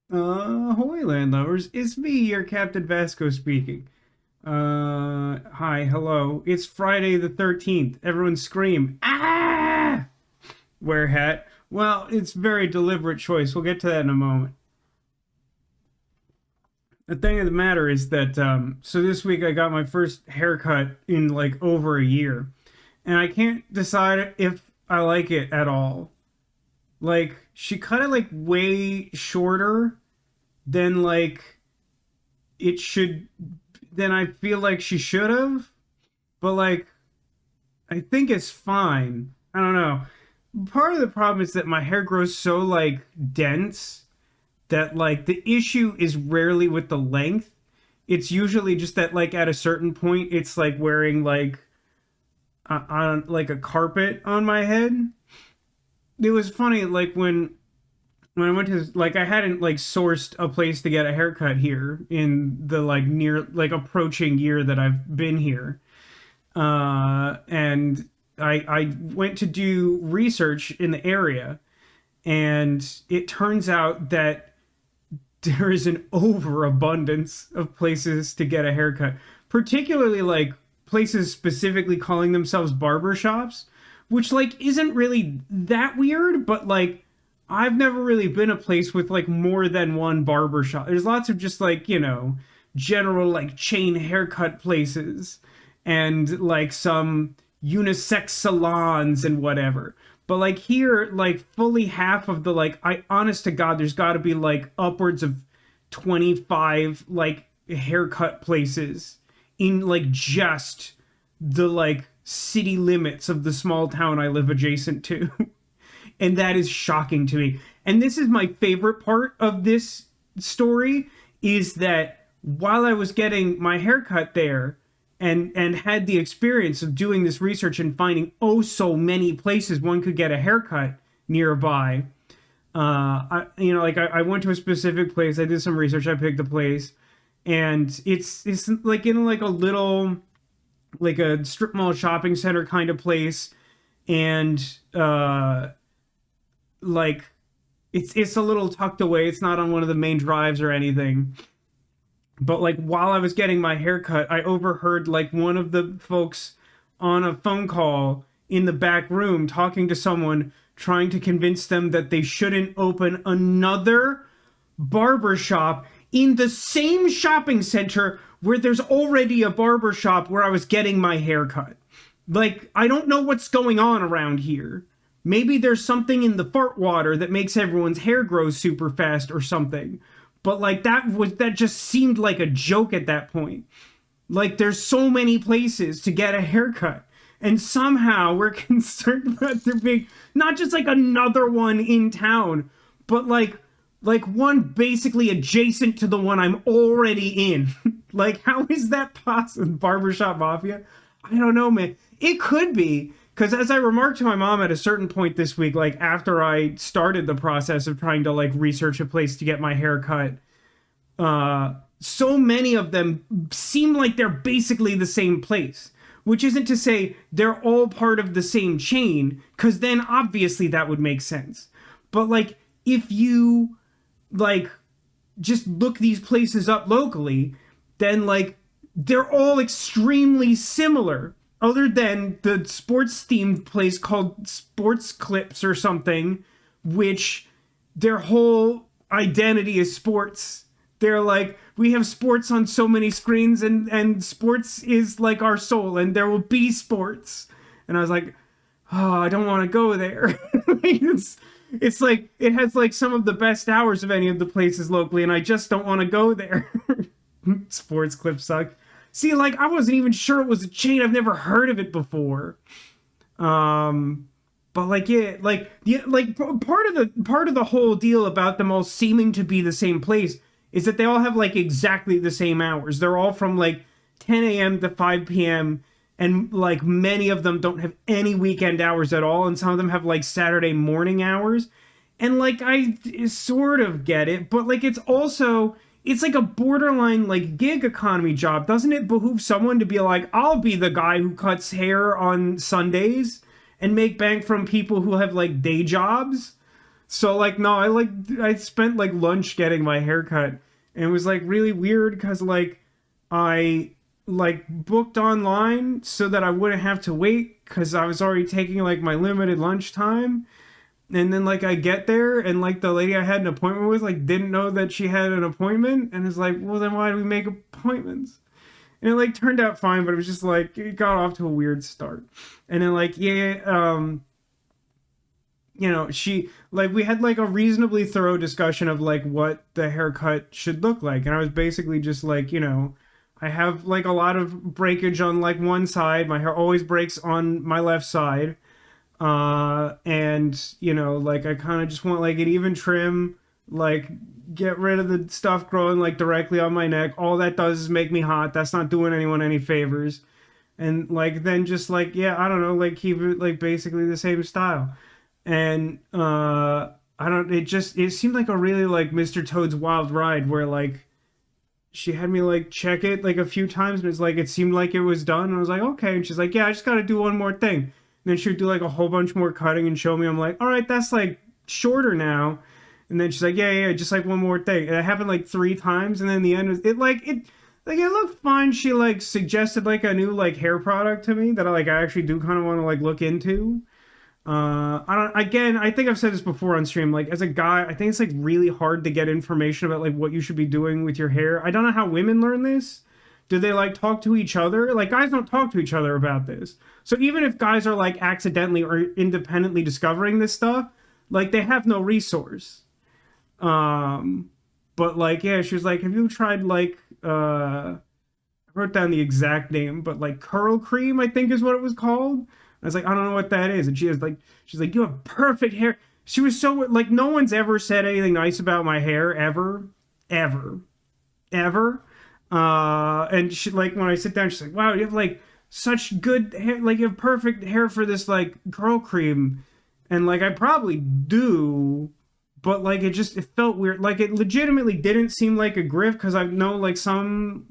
Ahoy, landlubbers. It's me, your Captain Vasco speaking. Hi, hello. It's Friday the 13th. Everyone scream, ah! Wear hat. Well, it's very deliberate choice. We'll get to that in a moment. The thing of the matter is that, so this week I got my first haircut in like over a year, and I can't decide if I like it at all. Like, she cut it like way shorter than like it should than I feel like she should have. But like I think it's fine. I don't know. Part of the problem is that my hair grows so like dense that like the issue is rarely with the length. It's usually just that like at a certain point it's like wearing like on like a carpet on my head. It was funny like when I went to like I hadn't like sourced a place to get a haircut here in the like near like approaching year that I've been here. And I went to do research in the area, and it turns out that there is an overabundance of places to get a haircut, particularly like places specifically calling themselves barber shops, which like isn't really that weird, but like I've never really been a place with like more than one barber shop. There's lots of just like, general like chain haircut places and like some unisex salons and whatever. But like here, like fully half of the like I honest to God, there's gotta be like upwards of 25 like haircut places in like just the like city limits of the small town I live adjacent to. And that is shocking to me. And this is my favorite part of this story is that while I was getting my haircut there and had the experience of doing this research and finding oh so many places one could get a haircut nearby, I went to a specific place. I did some research. I picked a place, and it's like in like a little like a strip mall shopping center kind of place, and like it's a little tucked away. It's not on one of the main drives or anything. But like while I was getting my haircut, I overheard like one of the folks on a phone call in the back room talking to someone trying to convince them that they shouldn't open another barber shop in the same shopping center where there's already a barber shop where I was getting my haircut. Like I don't know what's going on around here. Maybe there's something in the fart water that makes everyone's hair grow super fast or something. But like that just seemed like a joke at that point. Like there's so many places to get a haircut. And somehow we're concerned about there being not just like another one in town, but like one basically adjacent to the one I'm already in. Like how is that possible? Barbershop Mafia? I don't know, man. It could be because as I remarked to my mom at a certain point this week, like after I started the process of trying to like research a place to get my hair cut, so many of them seem like they're basically the same place. Which isn't to say they're all part of the same chain, because then obviously that would make sense. But like if you like just look these places up locally, then like they're all extremely similar other than the sports themed place called Sports Clips or something, which their whole identity is sports. They're like, we have sports on so many screens, and sports is like our soul, and there will be sports. And I was like, oh, I don't want to go there. It's like it has like some of the best hours of any of the places locally, and I just don't want to go there. Sports Clips suck. See, like I wasn't even sure it was a chain. I've never heard of it before. But like part of the whole deal about them all seeming to be the same place is that they all have like exactly the same hours. They're all from like 10 a.m. to 5 p.m. and like many of them don't have any weekend hours at all, and some of them have like Saturday morning hours. And like I sort of get it, but like it's like a borderline like gig economy job. Doesn't it behoove someone to be like, I'll be the guy who cuts hair on Sundays and make bank from people who have like day jobs? So like no, I spent like lunch getting my hair cut, and it was like really weird because like I like booked online so that I wouldn't have to wait because I was already taking like my limited lunch time. And then like I get there and like the lady I had an appointment with like didn't know that she had an appointment and is like, well then why do we make appointments? And it like turned out fine, but it was just like it got off to a weird start. And then like yeah, she like we had like a reasonably thorough discussion of like what the haircut should look like, and I was basically just like, I have like a lot of breakage on like one side. My hair always breaks on my left side, and like I kind of just want like an even trim, like get rid of the stuff growing like directly on my neck. All that does is make me hot. That's not doing anyone any favors. And like then just like yeah, I don't know, like keep it like basically the same style. And I don't it seemed like a really like Mr. Toad's Wild Ride where like she had me like check it like a few times and it's like it seemed like it was done and I was like okay, and she's like yeah, I just got to do one more thing. And then she would do like a whole bunch more cutting and show me. I'm like all right, that's like shorter now. And then she's like yeah, just like one more thing. And it happened like three times, and then the end was it looked fine. She like suggested like a new like hair product to me that I actually do kind of want to like look into. I don't. Again, I think I've said this before on stream. Like, as a guy, I think it's like really hard to get information about like what you should be doing with your hair. I don't know how women learn this. Do they like talk to each other? Like, guys don't talk to each other about this. So even if guys are like accidentally or independently discovering this stuff, like they have no resource. Um, but like, yeah, she was like, "Have you tried like I wrote down the exact name, but like curl cream, I think is what it was called." I was like, I don't know what that is. And she's like, you have perfect hair. She was so like, no one's ever said anything nice about my hair ever, ever, ever. And she like, when I sit down, she's like, wow, you have like such good hair. Like you have perfect hair for this like curl cream. And like, I probably do, but like, it felt weird. Like it legitimately didn't seem like a grift because I know like some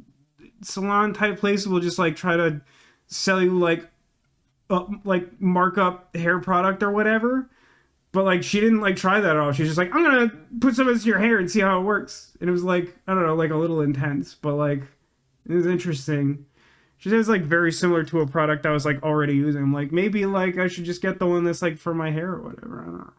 salon type places will just like try to sell you like markup hair product or whatever, but like she didn't like try that at all. She's just like, I'm gonna put some of this in your hair and see how it works. And it was like, I don't know, like a little intense, but like it was interesting. She says like very similar to a product I was like already using. I'm like, maybe like I should just get the one that's like for my hair or whatever. I don't know.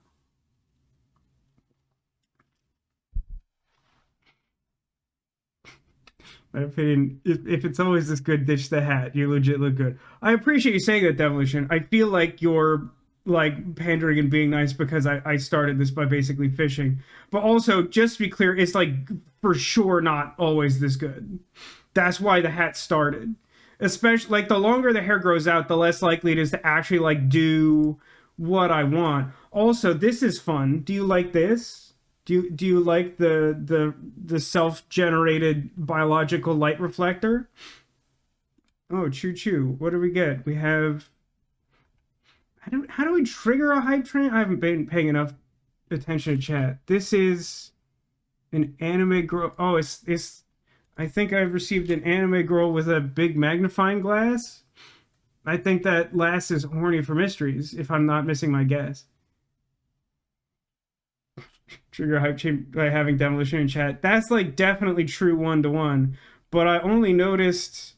My opinion, if it's always this good, ditch the hat. You legit look good. I appreciate you saying that, Demolition. I feel like you're like pandering and being nice because I started this by basically fishing. But also, just to be clear, it's like for sure not always this good. That's why the hat started. Especially like the longer the hair grows out, the less likely it is to actually like do what I want. Also, this is fun. Do you like this? Do you like the self-generated biological light reflector? Oh, choo choo. What do we get? We have how do we trigger a hype train? I haven't been paying enough attention to chat. This is an anime girl. Oh, it's I think I've received an anime girl with a big magnifying glass. I think that last is horny for mysteries, if I'm not missing my guess. Trigger hype chain by having demolition in chat. That's like definitely true one to one. But I only noticed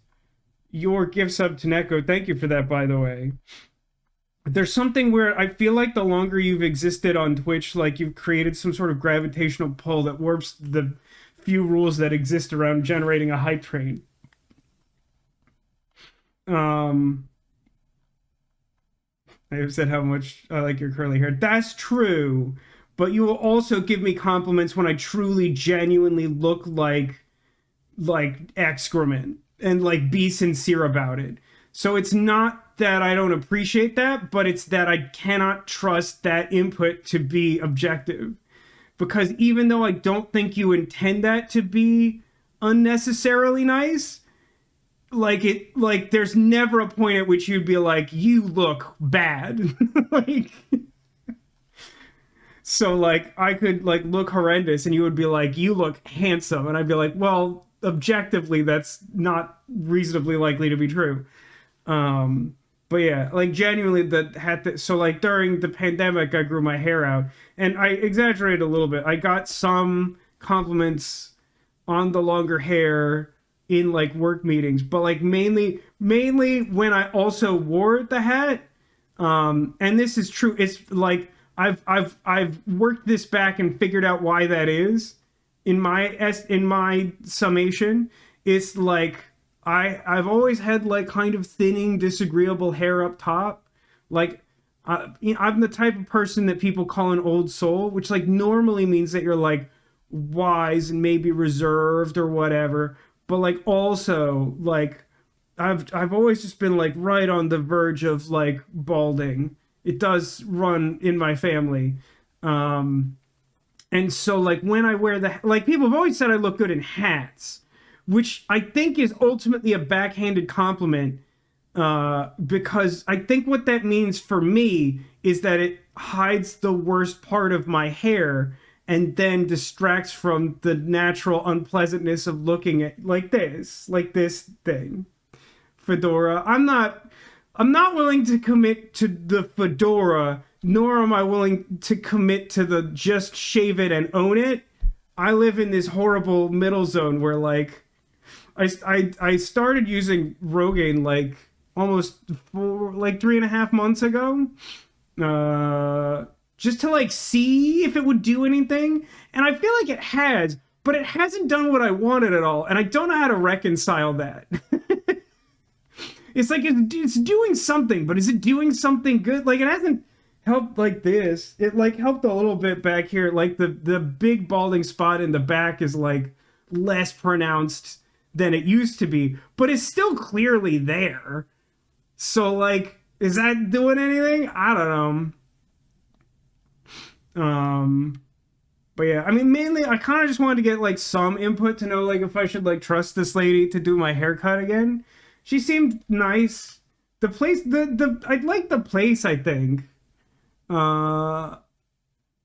your gift sub to Neko. Thank you for that, by the way. There's something where I feel like the longer you've existed on Twitch, like you've created some sort of gravitational pull that warps the few rules that exist around generating a hype train. I have said how much I like your curly hair. That's true. But you will also give me compliments when I truly, genuinely look like excrement and like be sincere about it. So it's not that I don't appreciate that, but it's that I cannot trust that input to be objective. Because even though I don't think you intend that to be unnecessarily nice, like there's never a point at which you'd be like, you look bad. Like so like I could like look horrendous and you would be like, you look handsome, and I'd be like, well, objectively that's not reasonably likely to be true. But yeah, like genuinely, so like during the pandemic, I grew my hair out, and I exaggerated a little bit. I got some compliments on the longer hair in like work meetings, but like mainly when I also wore the hat. And this is true. It's like I've worked this back and figured out why that is. In my summation, it's like I've always had like kind of thinning, disagreeable hair up top. Like I'm the type of person that people call an old soul, which like normally means that you're like wise and maybe reserved or whatever. But like also like I've always just been like right on the verge of like balding. It does run in my family. Um and so like when I wear the like people have always said I look good in hats, which I think is ultimately a backhanded compliment because I think what that means for me is that it hides the worst part of my hair and then distracts from the natural unpleasantness of looking at like this thing. Fedora. I'm not willing to commit to the fedora, nor am I willing to commit to the just shave it and own it. I live in this horrible middle zone where like I started using Rogaine like almost like 3.5 months ago. Just to like see if it would do anything. And I feel like it has, but it hasn't done what I wanted at all. And I don't know how to reconcile that. It's like it's doing something, but is it doing something good? Like it hasn't helped like this. It like helped a little bit back here. Like the big balding spot in the back is like less pronounced than it used to be, but it's still clearly there. So like, is that doing anything? I don't know. But yeah, I mean, mainly I kind of just wanted to get like some input to know like if I should like trust this lady to do my haircut again. She seemed nice. The place, the I like the place. I think. I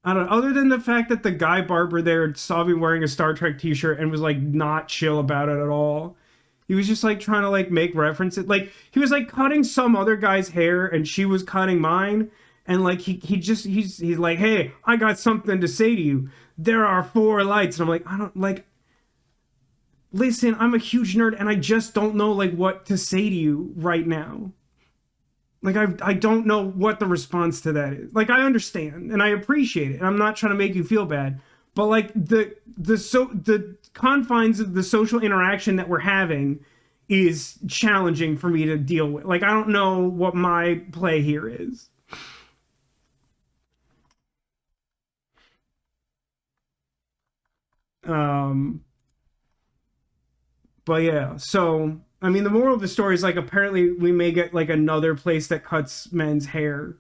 don't know. Other than the fact that the guy barber there saw me wearing a Star Trek T-shirt and was like not chill about it at all. He was just like trying to like make references. Like he was like cutting some other guy's hair and she was cutting mine. And like he's like, hey, I got something to say to you. There are four lights. And I'm like, I don't like. Listen, I'm a huge nerd and I just don't know like what to say to you right now. Like I don't know what the response to that is. Like I understand and I appreciate it. And I'm not trying to make you feel bad, but like the confines of the social interaction that we're having is challenging for me to deal with. Like I don't know what my play here is. Um but yeah, so I mean the moral of the story is like apparently we may get like another place that cuts men's hair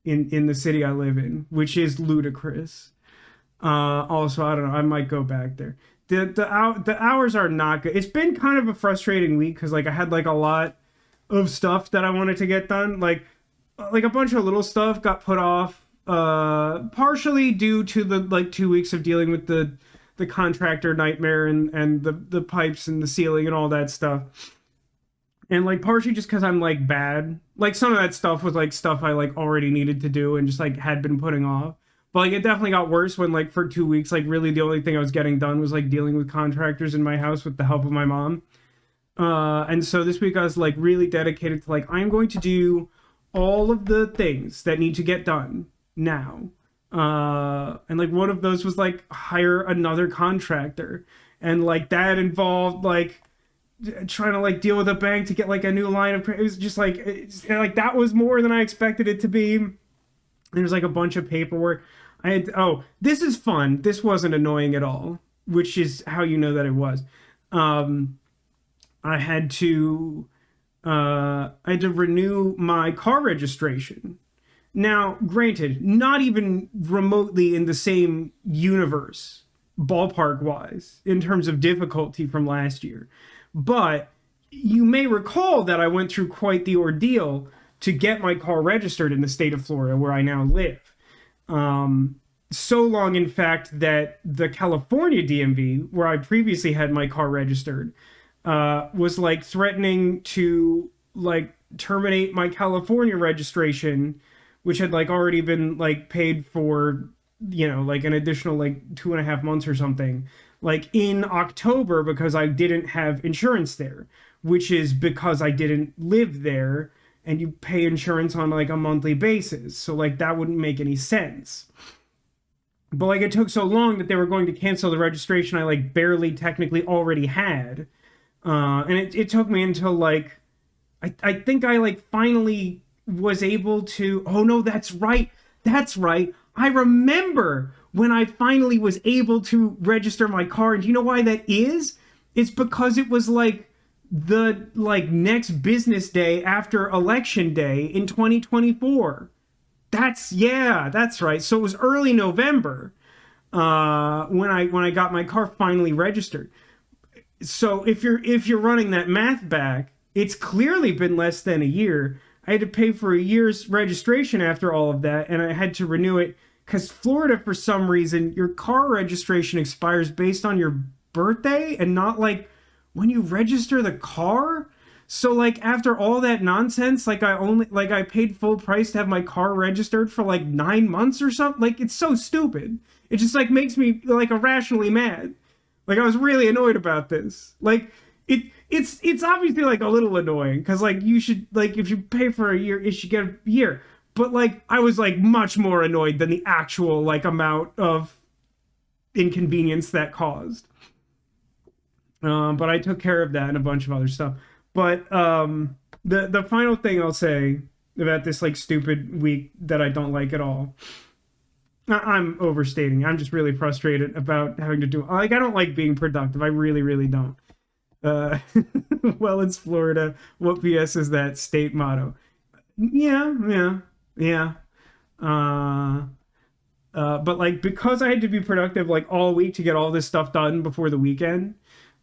in the city I live in, which is ludicrous. Also, I don't know. I might go back there. The hours are not good. It's been kind of a frustrating week because like I had like a lot of stuff that I wanted to get done. Like a bunch of little stuff got put off. Partially due to the like 2 weeks of dealing with the contractor nightmare and the pipes and the ceiling and all that stuff. And like partially just because I'm like bad. Like some of that stuff was like stuff I like already needed to do and just like had been putting off. But like it definitely got worse when like for 2 weeks, like really the only thing I was getting done was like dealing with contractors in my house with the help of my mom. And so this week I was like really dedicated to like I'm going to do all of the things that need to get done now. And like one of those was like hire another contractor. And like that involved like trying to like deal with a bank to get like a new line of it was just like like that was more than I expected it to be. There's like a bunch of paperwork. I had this is fun. This wasn't annoying at all, which is how you know that it was. Um I had to renew my car registration. Now, granted, not even remotely in the same universe, ballpark wise, in terms of difficulty from last year. But you may recall that I went through quite the ordeal to get my car registered in the state of Florida, where I now live. So long, in fact, that the California DMV, where I previously had my car registered, was like threatening to like terminate my California registration, which had like already been like paid for, like an additional like 2.5 months or something, like in October because I didn't have insurance there, which is because I didn't live there and you pay insurance on like a monthly basis. So like that wouldn't make any sense. But like it took so long that they were going to cancel the registration I like barely technically already had. And it took me until like I think I like finally was able to. Oh no, that's right. That's right. I remember when I finally was able to register my car. And do you know why that is? It's because it was like the like next business day after election day in 2024. That's right. So it was early November when I got my car finally registered. So if you're running that math back, it's clearly been less than a year. I had to pay for a year's registration after all of that, and I had to renew it because Florida, for some reason, your car registration expires based on your birthday and not like when you register the car. So like after all that nonsense, like I paid full price to have my car registered for like 9 months or something. Like it's so stupid. It just like makes me like irrationally mad. Like I was really annoyed about this. Like it's obviously like a little annoying because like you should like if you pay for a year, you should get a year. But like I was like much more annoyed than the actual like amount of inconvenience that caused. But I took care of that and a bunch of other stuff. But the final thing I'll say about this like stupid week that I don't like at all. I'm overstating. I'm just really frustrated about having to do like I don't like being productive. I really, really don't. Uh, well, it's Florida. What BS is that state motto? Yeah, yeah, yeah. Uh, but like because I had to be productive like all week to get all this stuff done before the weekend,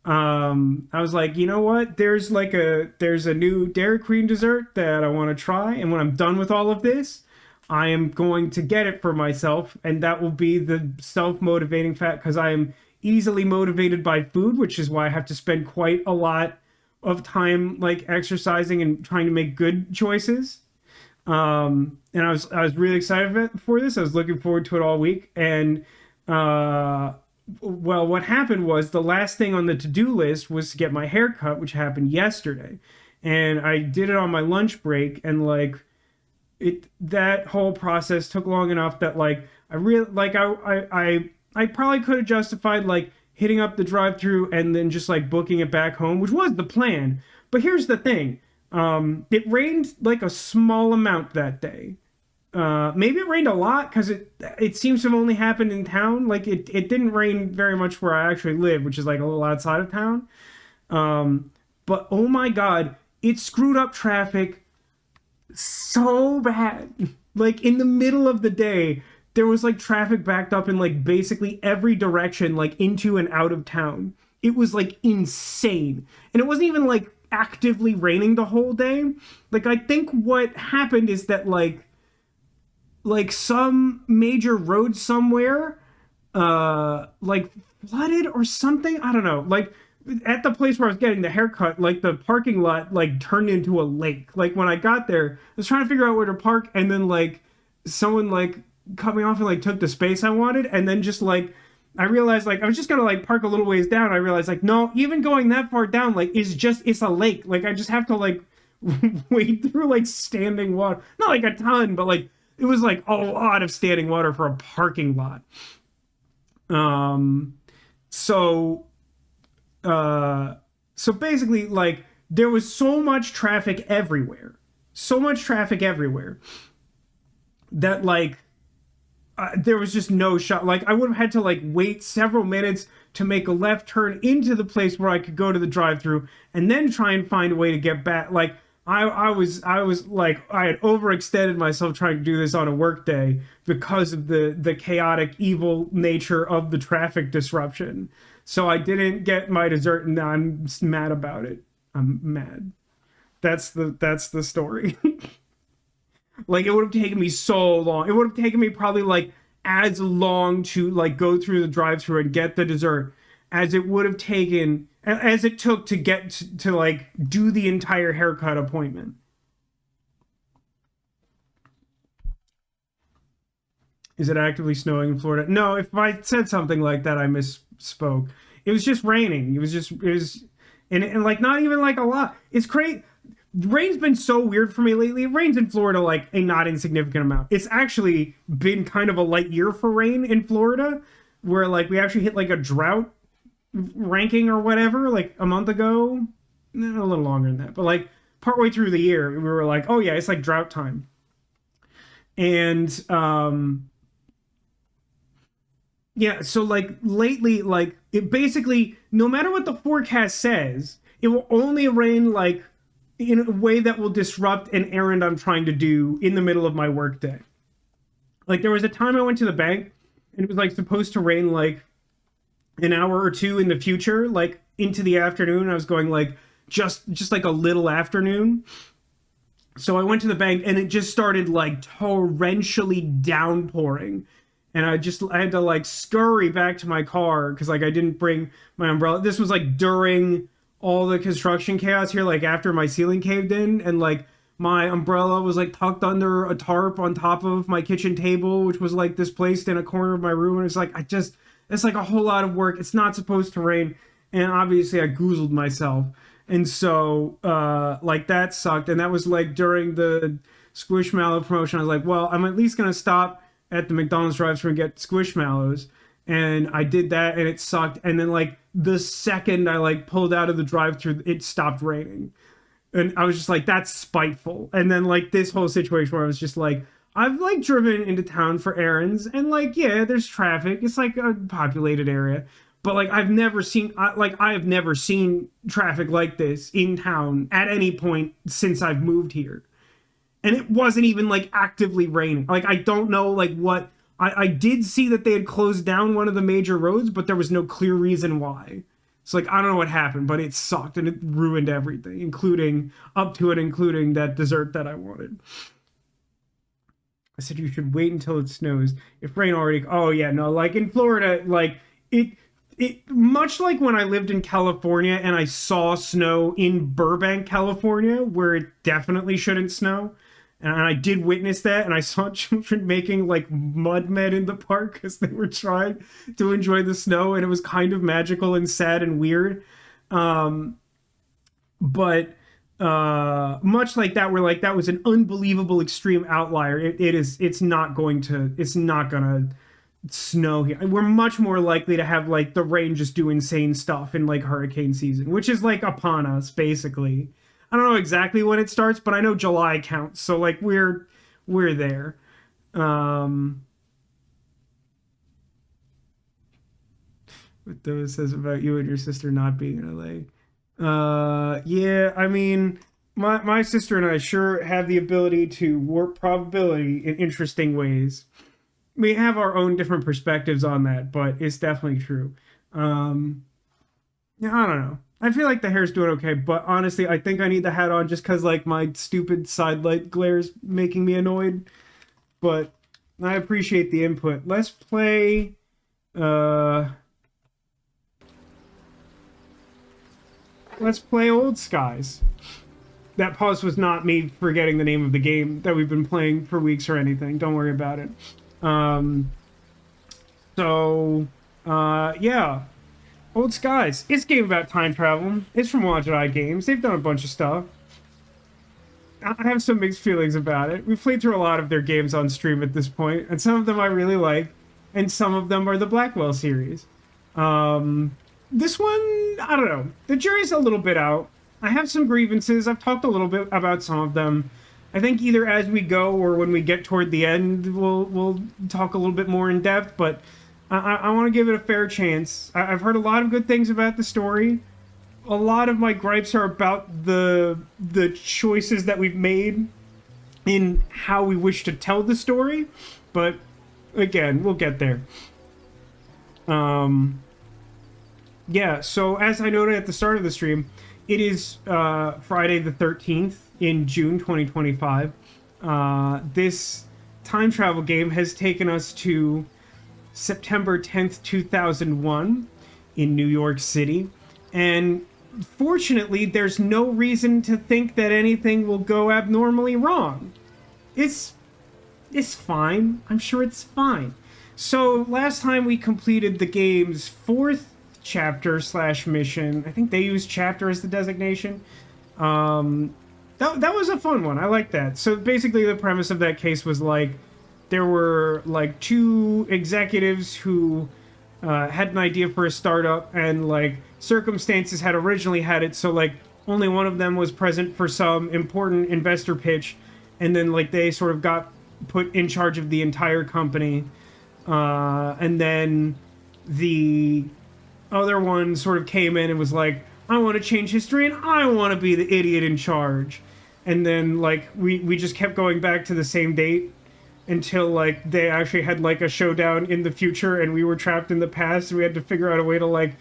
I was like, you know what? There's a new Dairy Queen dessert that I want to try, and when I'm done with all of this, I am going to get it for myself, and that will be the self-motivating fact because I am easily motivated by food, which is why I have to spend quite a lot of time like exercising and trying to make good choices. And I was really excited for this. I was looking forward to it all week, and well, what happened was the last thing on the to-do list was to get my hair cut, which happened yesterday, and I did it on my lunch break, and like that whole process took long enough that like I really like I probably could have justified like hitting up the drive-through and then just like booking it back home, which was the plan. But here's the thing. It rained like a small amount that day. Maybe it rained a lot because it seems to have only happened in town. Like it didn't rain very much where I actually live, which is like a little outside of town. But oh my God, it screwed up traffic so bad. Like in the middle of the day, there was like traffic backed up in like basically every direction, like into and out of town. It was like insane. And it wasn't even like actively raining the whole day. Like I think what happened is that like some major road somewhere like flooded or something. I don't know. Like at the place where I was getting the haircut, like the parking lot like turned into a lake. Like when I got there, I was trying to figure out where to park, and then like someone like cut me off and like took the space I wanted, and then just like I realized like I was just gonna like park a little ways down. I realized like no, even going that far down like it's a lake. Like I just have to like wade through like standing water. Not like a ton, but like it was like a lot of standing water for a parking lot. So so basically like there was so much traffic everywhere. So much traffic everywhere that like there was just no shot. Like I would have had to like wait several minutes to make a left turn into the place where I could go to the drive-through and then try and find a way to get back. Like I was like I had overextended myself trying to do this on a work day because of the chaotic evil nature of the traffic disruption. So I didn't get my dessert, and I'm mad about it. I'm mad. That's the story. Like it would have taken me so long. It would have taken me probably like as long to like go through the drive-through and get the dessert as it would have taken as it took to get to like do the entire haircut appointment. Is it actively snowing in Florida? No, if I said something like that, I misspoke. It was just raining. And like not even like a lot. It's crazy. Rain's been so weird for me lately. It rains in Florida like a not insignificant amount. It's actually been kind of a light year for rain in Florida, where like we actually hit like a drought ranking or whatever like a month ago. No, a little longer than that, but like partway through the year, we were like, oh yeah, it's like drought time. And yeah, so like lately, like it basically, no matter what the forecast says, it will only rain like in a way that will disrupt an errand I'm trying to do in the middle of my workday. Like there was a time I went to the bank and it was like supposed to rain like an hour or two in the future, like into the afternoon. I was going like just like a little afternoon. So I went to the bank and it just started like torrentially downpouring. And I had to like scurry back to my car because like I didn't bring my umbrella. This was like during all the construction chaos here, like after my ceiling caved in, and like my umbrella was like tucked under a tarp on top of my kitchen table, which was like displaced in a corner of my room. And it's like it's like a whole lot of work. It's not supposed to rain, and obviously I goozled myself, and so like that sucked. And that was like during the Squishmallow promotion. I was like, well, I'm at least gonna stop at the McDonald's drive-thru and get Squishmallows. And I did that and it sucked. And then like the second I like pulled out of the drive-thru, it stopped raining. And I was just like, that's spiteful. And then like this whole situation where I was just like, I've like driven into town for errands and like, yeah, there's traffic. It's like a populated area. But like I have never seen traffic like this in town at any point since I've moved here. And it wasn't even like actively raining. Like I don't know like what I did see that they had closed down one of the major roads, but there was no clear reason why. So like I don't know what happened, but it sucked and it ruined everything, including that dessert that I wanted. I said you should wait until it snows. If rain already oh yeah, no, like in Florida, like it much like when I lived in California and I saw snow in Burbank, California, where it definitely shouldn't snow. And I did witness that, and I saw children making like mud men in the park because they were trying to enjoy the snow, and it was kind of magical and sad and weird. But much like that, where like that was an unbelievable extreme outlier. It's not gonna snow here. We're much more likely to have like the rain just do insane stuff in like hurricane season, which is like upon us basically. I don't know exactly when it starts, but I know July counts, so like we're there. What those says about you and your sister not being in LA. Yeah, I mean, my sister and I sure have the ability to warp probability in interesting ways. We have our own different perspectives on that, but it's definitely true. Yeah, I don't know. I feel like the hair's doing okay, but honestly, I think I need the hat on just because, like, my stupid side light glare's making me annoyed. But I appreciate the input. Let's play, Old Skies. That pause was not me forgetting the name of the game that we've been playing for weeks or anything. Don't worry about it. Yeah. Old Skies. It's a game about time travel. It's from Wanted Eye Games. They've done a bunch of stuff. I have some mixed feelings about it. We've played through a lot of their games on stream at this point, and some of them I really like, and some of them are the Blackwell series. This one, I don't know. The jury's a little bit out. I have some grievances. I've talked a little bit about some of them. I think either as we go or when we get toward the end, we'll talk a little bit more in depth, but I want to give it a fair chance. I've heard a lot of good things about the story. A lot of my gripes are about the choices that we've made in how we wish to tell the story, but again, we'll get there. Yeah, so as I noted at the start of the stream, it is Friday the 13th in June 2025. This time travel game has taken us to September 10th, 2001 in New York City. And fortunately, there's no reason to think that anything will go abnormally wrong. It's it's fine. I'm sure it's fine. So last time we completed the game's 4th chapter / mission. I think they use chapter as the designation. That was a fun one. I like that. So basically the premise of that case was like there were like 2 executives who had an idea for a startup, and like circumstances had originally had it so like only one of them was present for some important investor pitch, and then like they sort of got put in charge of the entire company, and then the other one sort of came in and was like, I want to change history and I want to be the idiot in charge. And then like we just kept going back to the same date until like they actually had like a showdown in the future and we were trapped in the past, and we had to figure out a way to like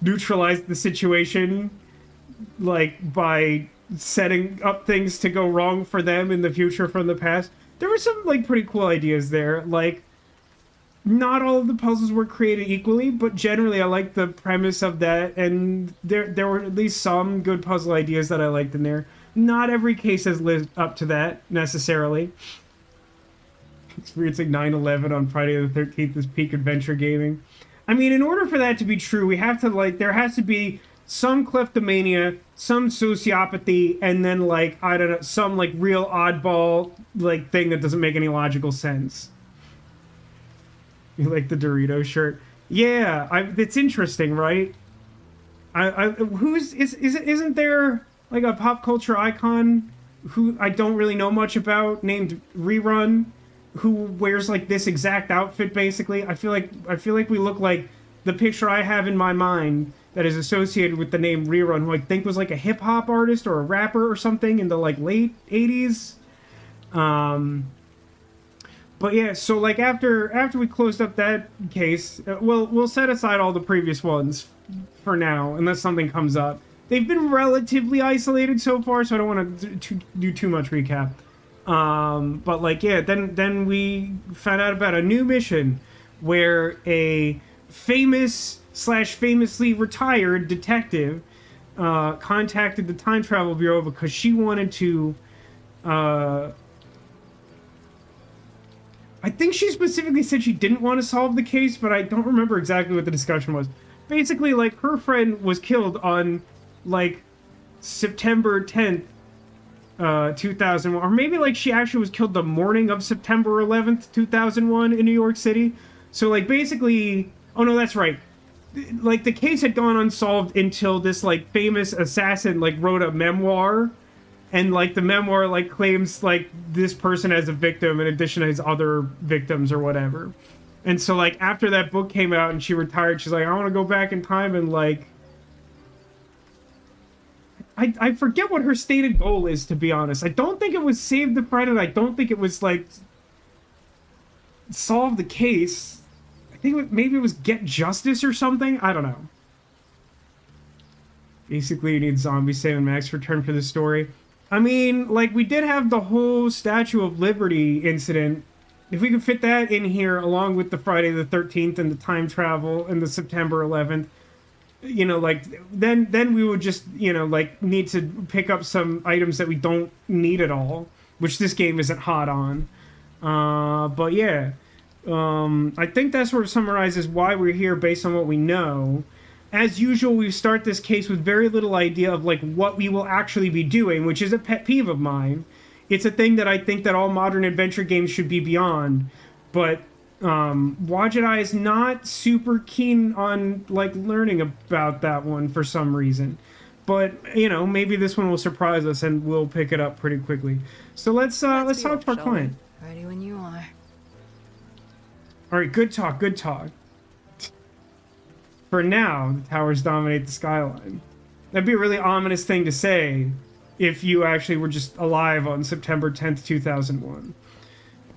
neutralize the situation, like by setting up things to go wrong for them in the future from the past. There were some like pretty cool ideas there. Like not all of the puzzles were created equally, but generally I liked the premise of that, and there were at least some good puzzle ideas that I liked in there. Not every case has lived up to that necessarily. Experiencing 9/11 on Friday the 13th is peak adventure gaming. I mean, in order for that to be true, we have to like there has to be some kleptomania, some sociopathy, and then like I don't know, some like real oddball like thing that doesn't make any logical sense. You like the Dorito shirt? Yeah, it's interesting, right? Isn't there like a pop culture icon who I don't really know much about named Rerun, who wears like this exact outfit basically? I feel like we look like the picture I have in my mind that is associated with the name Rerun, who I think was like a hip hop artist or a rapper or something in the like late 80s. But yeah, so like after we closed up that case, we'll set aside all the previous ones for now, unless something comes up. They've been relatively isolated so far, so I don't want to do too much recap. But like yeah, then we found out about a new mission where a famous / famously retired detective contacted the Time Travel Bureau because she wanted to. I think she specifically said she didn't want to solve the case, but I don't remember exactly what the discussion was. Basically, like, her friend was killed on, like, September 10th, 2001. Or maybe, like, she actually was killed the morning of September 11th, 2001 in New York City. So, like, basically... Oh, no, that's right. Like, the case had gone unsolved until this, like, famous assassin, like, wrote a memoir. And, like, the memoir, like, claims, like, this person as a victim in addition to his other victims or whatever. And so, like, after that book came out and she retired, she's like, I want to go back in time and, like... I forget what her stated goal is, to be honest. I don't think it was save the friend, and I don't think it was, like, solve the case. I think maybe it was get justice or something? I don't know. Basically, you need Zombie Sam and Max return for the story. I mean, like, we did have the whole Statue of Liberty incident. If we can fit that in here, along with the Friday the 13th and the time travel and the September 11th, you know, like, then we would just, you know, like, need to pick up some items that we don't need at all, which this game isn't hot on. But yeah, I think that sort of summarizes why we're here based on what we know. As usual, we start this case with very little idea of, like, what we will actually be doing, which is a pet peeve of mine. It's a thing that I think that all modern adventure games should be beyond. But Wajidai is not super keen on, like, learning about that one for some reason. But, you know, maybe this one will surprise us and we'll pick it up pretty quickly. So let's talk to our client. Ready when you are. All right, good talk, good talk. For now, the towers dominate the skyline. That'd be a really ominous thing to say if you actually were just alive on September 10th, 2001.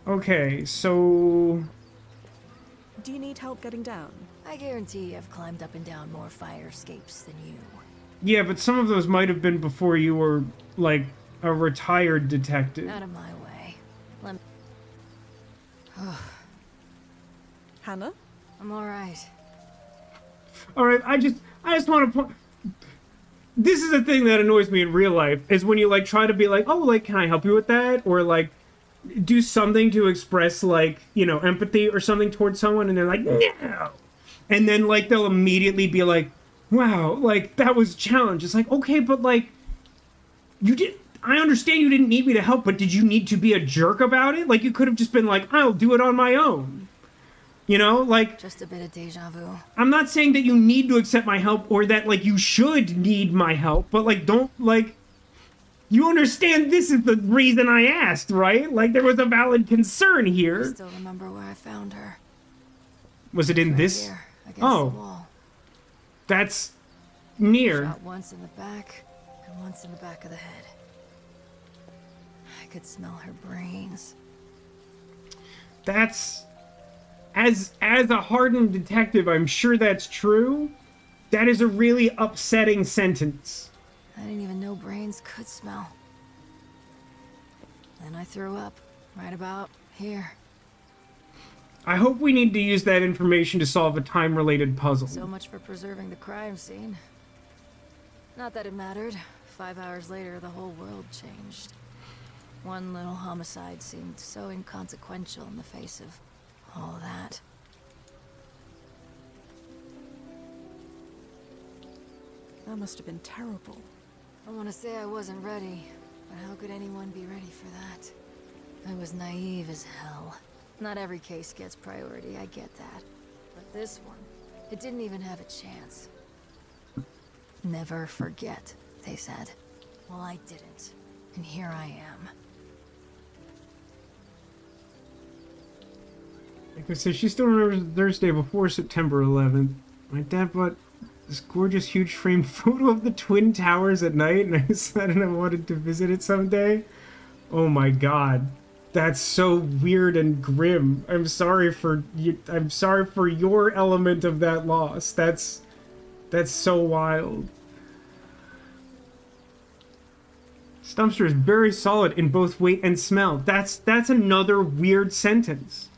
Okay, so... Do you need help getting down? I guarantee I've climbed up and down more fire escapes than you. Yeah, but some of those might have been before you were, like, a retired detective. Out of my way. Let me... Hannah? I'm alright. Alright, I just want to point... This is a thing that annoys me in real life, is when you, like, try to be like, oh, like, can I help you with that? Or, like, do something to express, like, you know, empathy or something towards someone, and they're like, no. And then, like, they'll immediately be like, wow, like, that was a challenge. It's like, okay, but, like, you did. I understand you didn't need me to help, but did you need to be a jerk about it? Like, you could have just been like, I'll do it on my own. You know, like... Just a bit of deja vu. I'm not saying that you need to accept my help or that, like, you should need my help, but, like, don't, like... You understand this is the reason I asked, right? Like, there was a valid concern I here. still remember where I found her. Was it in Right this? here, against Oh. the wall. That's near. Shot once in the back and once in the back of the head. I could smell her brains. That's... As a hardened detective, I'm sure that's true. That is a really upsetting sentence. I didn't even know brains could smell. Then I threw up, right about here. I hope we need to use that information to solve a time-related puzzle. So much for preserving the crime scene. Not that it mattered. 5 hours later, the whole world changed. One little homicide seemed so inconsequential in the face of all that. That must have been terrible. I want to say I wasn't ready, but how could anyone be ready for that? I was naive as hell. Not every case gets priority, I get that. But this one, it didn't even have a chance. Never forget, they said. Well, I didn't. And here I am. Like I said, she still remembers the Thursday before September 11th. My dad bought this gorgeous, huge framed photo of the Twin Towers at night, and I decided I wanted to visit it someday. Oh my god. That's so weird and grim. I'm sorry for you. I'm sorry for your element of that loss. That's so wild. Stumpster is very solid in both weight and smell. That's another weird sentence.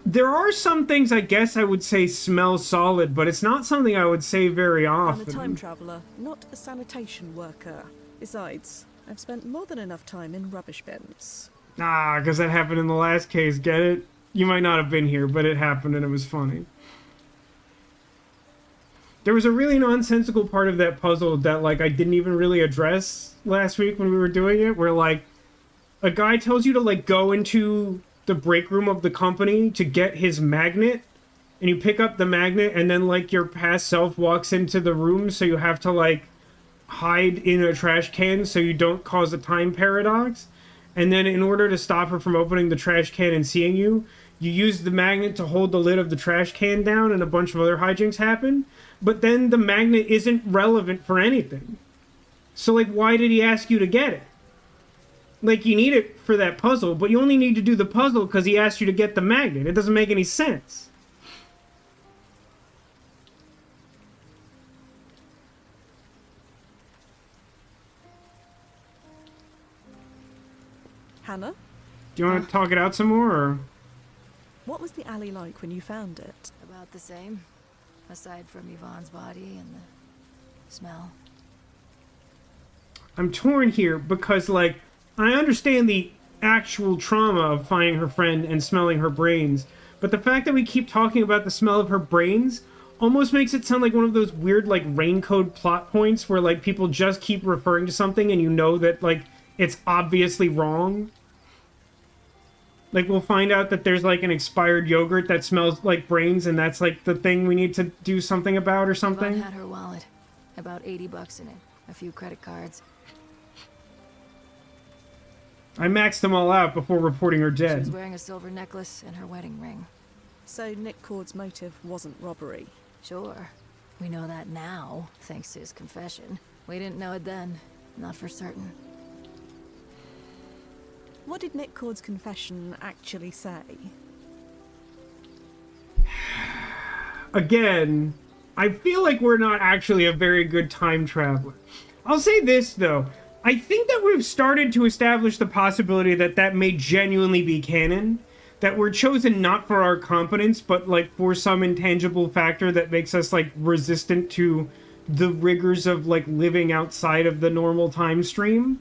There are some things I guess I would say smell solid, but it's not something I would say very I'm often. a time traveller, not a sanitation worker. Besides, I've spent more than enough time in rubbish bins. Ah, because that happened in the last case, get it? You might not have been here, but it happened and it was funny. There was a really nonsensical part of that puzzle that, like, I didn't even really address last week when we were doing it, where, like, a guy tells you to, like, go into the break room of the company to get his magnet, and you pick up the magnet, and then, like, your past self walks into the room, so you have to, like, hide in a trash can so you don't cause a time paradox. And then in order to stop her from opening the trash can and seeing you, you use the magnet to hold the lid of the trash can down, and a bunch of other hijinks happen. But then the magnet isn't relevant for anything. So, like, why did he ask you to get it? Like, you need it for that puzzle, but you only need to do the puzzle because he asked you to get the magnet. It doesn't make any sense. Hannah? Do you want to talk it out some more, or...? What was the alley like when you found it? About the same. Aside from Yvonne's body and the smell. I'm torn here because, like, I understand the actual trauma of finding her friend and smelling her brains, but the fact that we keep talking about the smell of her brains almost makes it sound like one of those weird, like, raincoat plot points where, like, people just keep referring to something and you know that, like, it's obviously wrong. Like, we'll find out that there's, like, an expired yogurt that smells like brains, and that's, like, the thing we need to do something about or something. Yvonne had her wallet. About $80 in it. A few credit cards. I maxed them all out before reporting her She was dead. wearing a silver necklace and her wedding ring. So Nick Cord's motive wasn't robbery. Sure. We know that now, thanks to his confession. We didn't know it then. Not for certain. What did Nick Cord's confession actually say? Again, I feel like we're not actually a very good time traveler. I'll say this, though. I think that we've started to establish the possibility that that may genuinely be canon. That we're chosen not for our competence, but, like, for some intangible factor that makes us, like, resistant to the rigors of, like, living outside of the normal time stream.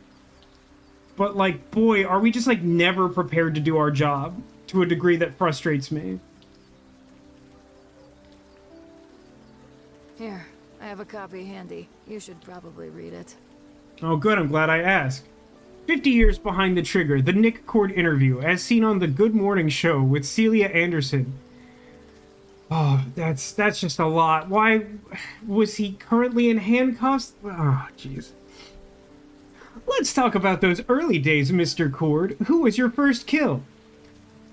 But, like, boy, are we just, like, never prepared to do our job to a degree that frustrates me. Here, I have a copy handy. You should probably read it. Oh, good, I'm glad I asked. 50 years behind the trigger, the Nick Cord interview, as seen on the Good Morning Show with Celia Anderson. Oh, that's just a lot. Why was he currently in handcuffs? Oh, jeez. Let's talk about those early days, Mr. Cord. Who was your first kill?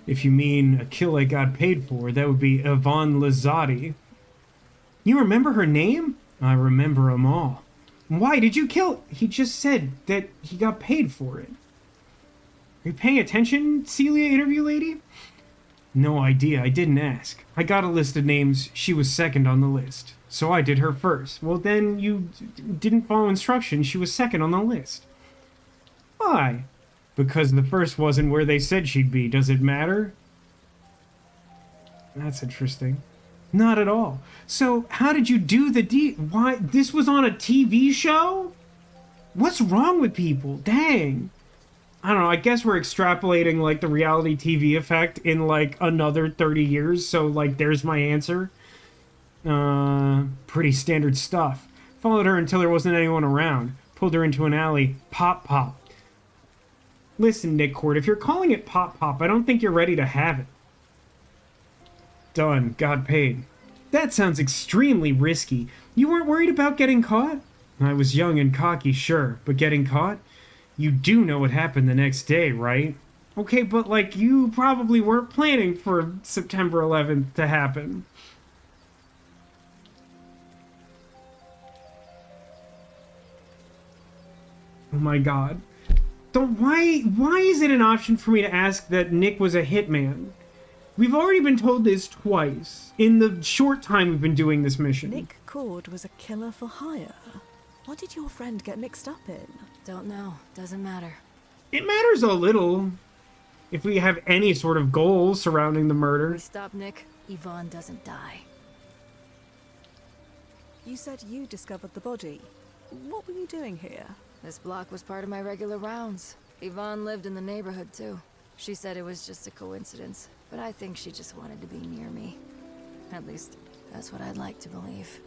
If you mean a kill I got paid for, that would be Yvonne Lazzotti. You remember her name? I remember them all. Why did you kill? He just said that he got paid for it. Are you paying attention, Celia interview lady? No idea, I didn't ask. I got a list of names, she was second on the list. So I did her first. Well then, you didn't follow instructions, she was second on the list. Why? Because the first wasn't where they said she'd be, does it matter? That's interesting. Not at all. So, how did you do the deed? Why? This was on a TV show? What's wrong with people? Dang. I don't know, I guess we're extrapolating, like, the reality TV effect in, like, another 30 years, so, like, there's my answer. Pretty standard stuff. Followed her until there wasn't anyone around. Pulled her into an alley. Pop, pop. Listen, Nick Cord, if you're calling it pop, pop, I don't think you're ready to have it. Done. Got paid. That sounds extremely risky. You weren't worried about getting caught? I was young and cocky, sure, but getting caught? You do know what happened the next day, right? Okay, but, like, you probably weren't planning for September 11th to happen. Oh my god. Why is it an option for me to ask that Nick was a hitman? We've already been told this twice in the short time we've been doing this mission. Nick Cord was a killer for hire. What did your friend get mixed up in? Don't know. Doesn't matter. It matters a little if we have any sort of goal surrounding the We murder. stop Nick, Yvonne doesn't die. You said you discovered the body. What were you doing here? This block was part of my regular rounds. Yvonne lived in the neighborhood too. She said it was just a coincidence, but I think she just wanted to be near me. At least, that's what I'd like to believe.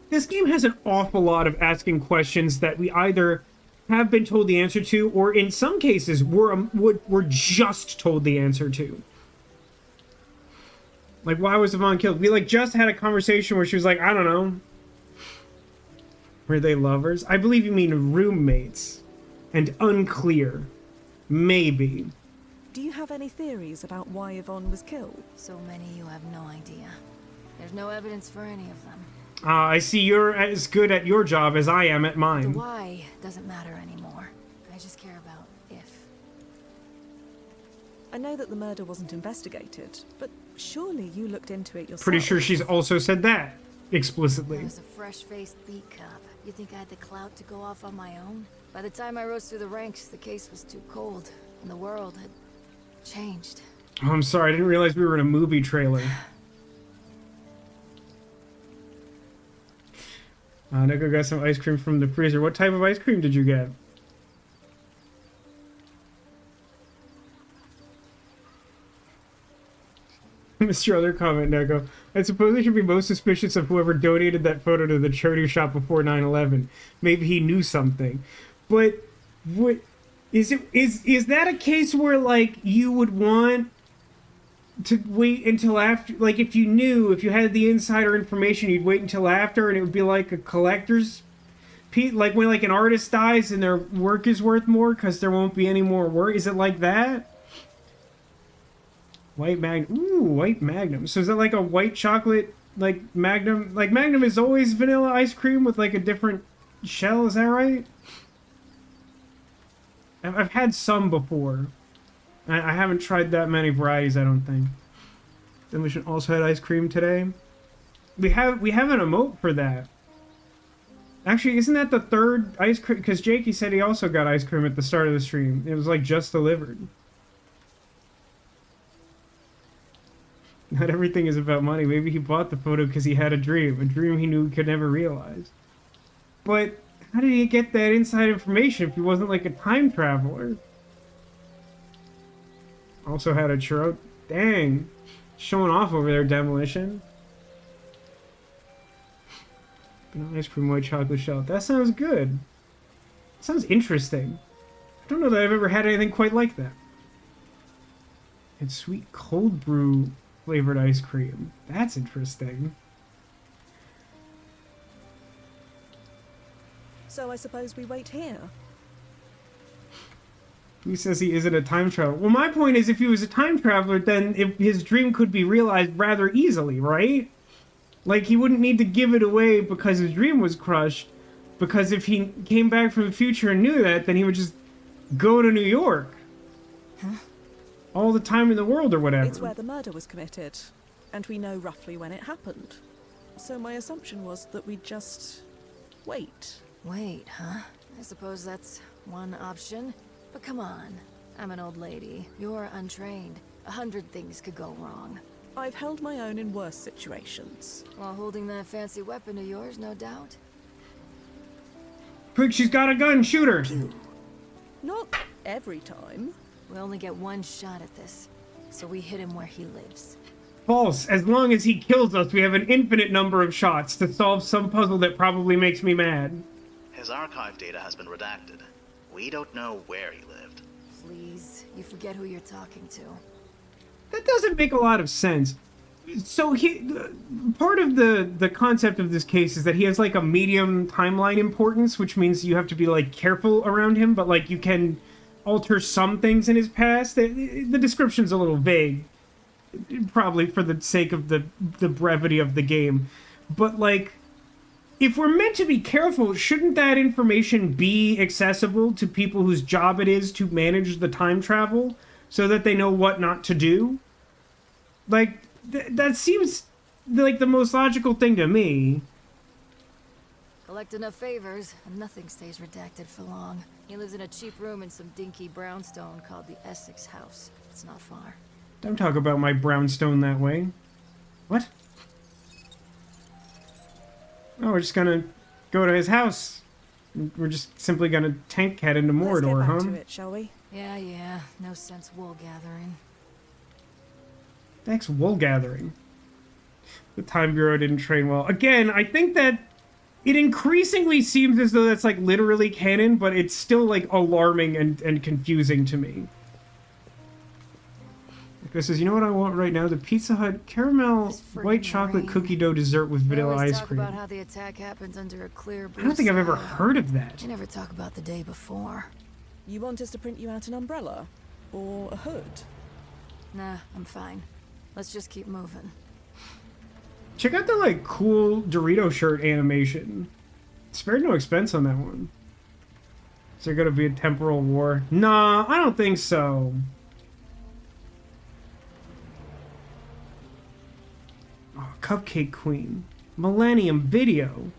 This game has an awful lot of asking questions that we either have been told the answer to, or in some cases, we're just told the answer to. Like, why was Yvonne killed? We, like, just had a conversation where she was like, I don't know. Were they lovers? I believe you mean roommates. And unclear. Maybe. Do you have any theories about why Yvonne was killed? So many you have no idea. There's no evidence for any of them. I see you're as good at your job as I am at The mine. why doesn't matter anymore. I just care about if. I know that the murder wasn't investigated, but surely you looked into it yourself. Pretty sure she's also said that explicitly. I was a fresh-faced beat cop. You think I had the clout to go off on my own? By the time I rose through the ranks, the case was too cold, and the world had changed. Oh, I'm sorry, I didn't realize we were in a movie trailer. Neko got some ice cream from the freezer. What type of ice cream did you get? Mr. Other comment, Neko. I suppose I should be most suspicious of whoever donated that photo to the charity shop before 9/11. Maybe he knew something. But what is it? Is that a case where, like, you would want to wait until after? Like, if you had the insider information, you'd wait until after, and it would be like a collector's piece, like when, like, an artist dies and their work is worth more because there won't be any more work. Is it like that? White Magnum. Ooh, white Magnum. So is that like a white chocolate, like, Magnum? Like, Magnum is always vanilla ice cream with, like, a different shell. Is that right? I've had some before. I haven't tried that many varieties, I don't think. Demolition also had ice cream today. We have an emote for that. Actually, isn't that the third ice cream? Because Jakey said he also got ice cream at the start of the stream. It was, like, just delivered. Not everything is about money. Maybe he bought the photo because he had a dream he knew he could never realize. But how did he get that inside information if he wasn't like a time traveler? Also had a churro. Dang. Showing off over there, Demolition. Vanilla ice cream, white chocolate shell. That sounds good. Sounds interesting. I don't know that I've ever had anything quite like that. And sweet cold brew flavored ice cream. That's interesting. So I suppose we wait here. He says he isn't a time traveler. Well, my point is, if he was a time traveler, then his dream could be realized rather easily, right? Like, he wouldn't need to give it away because his dream was crushed. Because if he came back from the future and knew that, then he would just go to New York. Huh? All the time in the world or whatever. It's where the murder was committed, and we know roughly when it happened. So my assumption was that we'd just wait. Wait, huh? I suppose that's one option. But come on, I'm an old lady. You're untrained. 100 things could go wrong. I've held my own in worse situations. While holding that fancy weapon of yours, no doubt. Quick, she's got a gun, shoot her! Not every time. We only get one shot at this, so we hit him where he lives. False. As long as he kills us, we have an infinite number of shots to solve some puzzle that probably makes me mad. His archive data has been redacted. We don't know where he lived. Please, you forget who you're talking to. That doesn't make a lot of sense. So part of the concept of this case is that he has like a medium timeline importance, which means you have to be like careful around him, but like you can alter some things in his past. The description's a little vague, probably for the sake of the brevity of the game. But like, if we're meant to be careful, shouldn't that information be accessible to people whose job it is to manage the time travel so that they know what not to do? Like, that seems like the most logical thing to me. Collect enough favors, and nothing stays redacted for long. He lives in a cheap room in some dinky brownstone called the Essex House. It's not far. Don't talk about my brownstone that way. What? Oh, we're just gonna go to his house. We're just simply gonna tank cat into Let's Mordor, get back huh? to it, shall we? Yeah, no sense wool gathering. Thanks, wool gathering. The Time Bureau didn't train well. Again, I think that it increasingly seems as though that's like literally canon, but it's still like alarming and confusing to me. This is, you know what I want right now? The Pizza Hut caramel This friggin' white chocolate rain. cookie dough dessert with They vanilla always ice talk cream. about how the attack happens under a clear blue I don't think I've ever sky. heard of that. They never talk about the day before. You want us to print you out an umbrella? Or a hood? Nah, I'm fine. Let's just keep moving. Check out the like cool Dorito shirt animation. Spared no expense on that one. Is there gonna be a temporal war? Nah, I don't think so. Oh, Cupcake Queen. Millennium Video.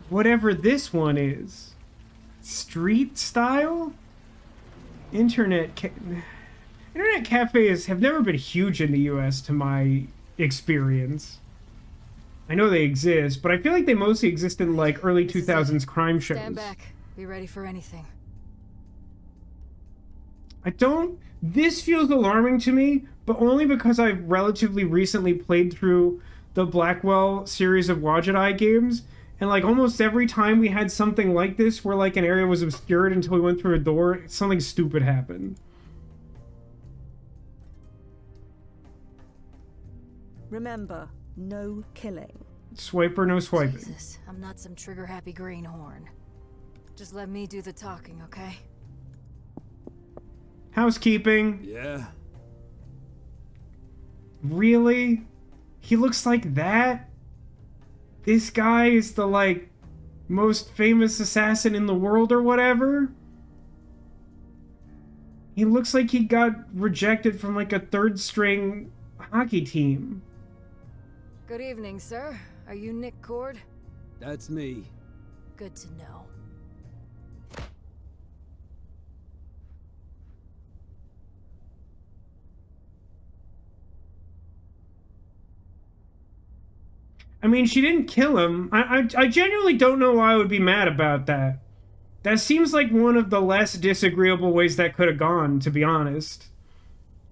Whatever this one is. Street style? Internet cafes have never been huge in the US to my experience. I know they exist, but I feel like they mostly exist in like early This is 2000s crime shows. Stand back. Be ready for anything. This feels alarming to me, but only because I've relatively recently played through the Blackwell series of Wadjet Eye games, and like almost every time we had something like this where like an area was obscured until we went through a door, something stupid happened. Remember, no killing. Swiper, no swiping. Jesus, I'm not some trigger-happy greenhorn. Just let me do the talking, okay? Housekeeping. Yeah. Really? He looks like that? This guy is the, like, most famous assassin in the world or whatever? He looks like he got rejected from, like, a third-string hockey team. Good evening, sir. Are you Nick Cord? That's me. Good to know. I mean, she didn't kill him. I genuinely don't know why I would be mad about that. That seems like one of the less disagreeable ways that could have gone, to be honest.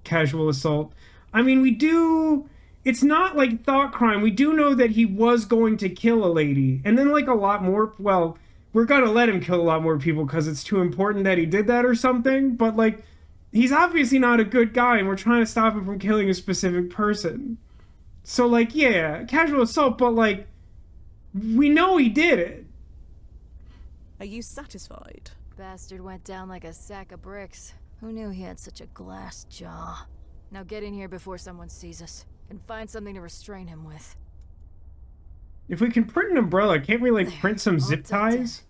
Casual assault. I mean, we do... It's not like thought crime. We do know that he was going to kill a lady. And then, like, a lot more... Well, we're gonna let him kill a lot more people because it's too important that he did that or something. But, like, he's obviously not a good guy, and we're trying to stop him from killing a specific person. So, like, yeah, casual assault, but, like, we know he did it. Are you satisfied? Bastard went down like a sack of bricks. Who knew he had such a glass jaw? Now get in here before someone sees us, and find something to restrain him with. If we can print an umbrella, can't we, like, print some All zip tucked in. ties?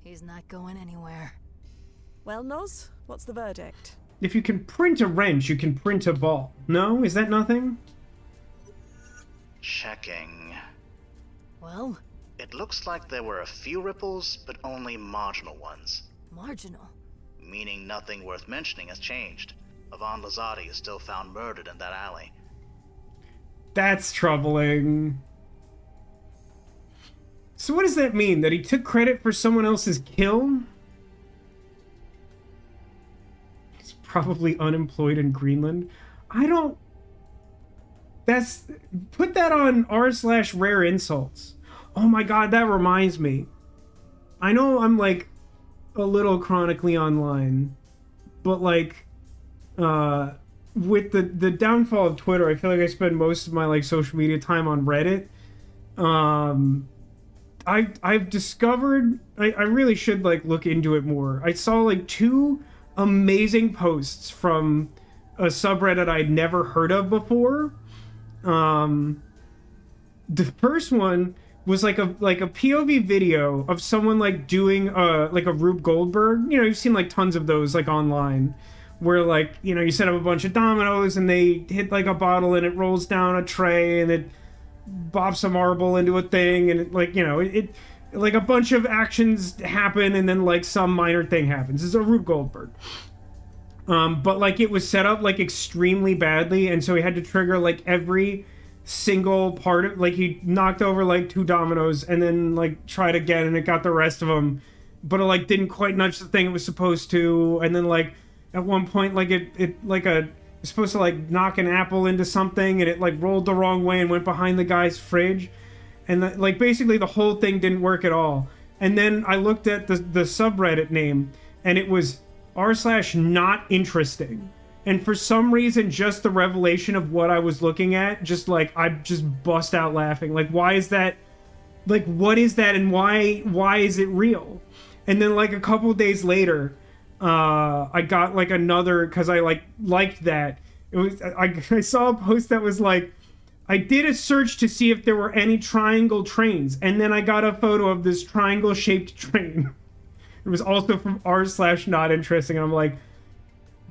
He's not going anywhere. Well, Noz, what's the verdict? If you can print a wrench, you can print a ball. No? Is that nothing? Checking. Well, It looks like there were a few ripples, but only marginal ones. marginal. Meaning nothing worth mentioning has changed. Yvonne Lazati is still found murdered in that alley. That's troubling. So what does that mean? That he took credit for someone else's kill? He's probably unemployed in Greenland. I don't... That's... Put that on r/rare insults. Oh my god, that reminds me. I know I'm, like, a little chronically online, but, like, with the downfall of Twitter, I feel like I spend most of my, like, social media time on Reddit. I've discovered... I really should, like, look into it more. I saw, like, 2 amazing posts from a subreddit I'd never heard of before. The first one was like a POV video of someone like doing like a Rube Goldberg. You know, you've seen like tons of those like online, where like, you know, you set up a bunch of dominoes and they hit like a bottle and it rolls down a tray and it bops a marble into a thing and it, like, you know, it like a bunch of actions happen and then like some minor thing happens. It's a Rube Goldberg. But like it was set up like extremely badly, and so he had to trigger like every single part of, like, he knocked over like 2 dominoes and then like tried again and it got the rest of them, but it like didn't quite nudge the thing it was supposed to, and then like at one point like it like was supposed to like knock an apple into something and it like rolled the wrong way and went behind the guy's fridge, and like basically the whole thing didn't work at all. And then I looked at the subreddit name and it was r/not interesting. And for some reason, just the revelation of what I was looking at, just like, I just bust out laughing. Like, why is that? Like, what is that? And why is it real? And then like a couple days later, I got like another, because I like liked that. It was, I saw a post that was like, I did a search to see if there were any triangle trains. And then I got a photo of this triangle shaped train. It was also from r/not interesting. And I'm like,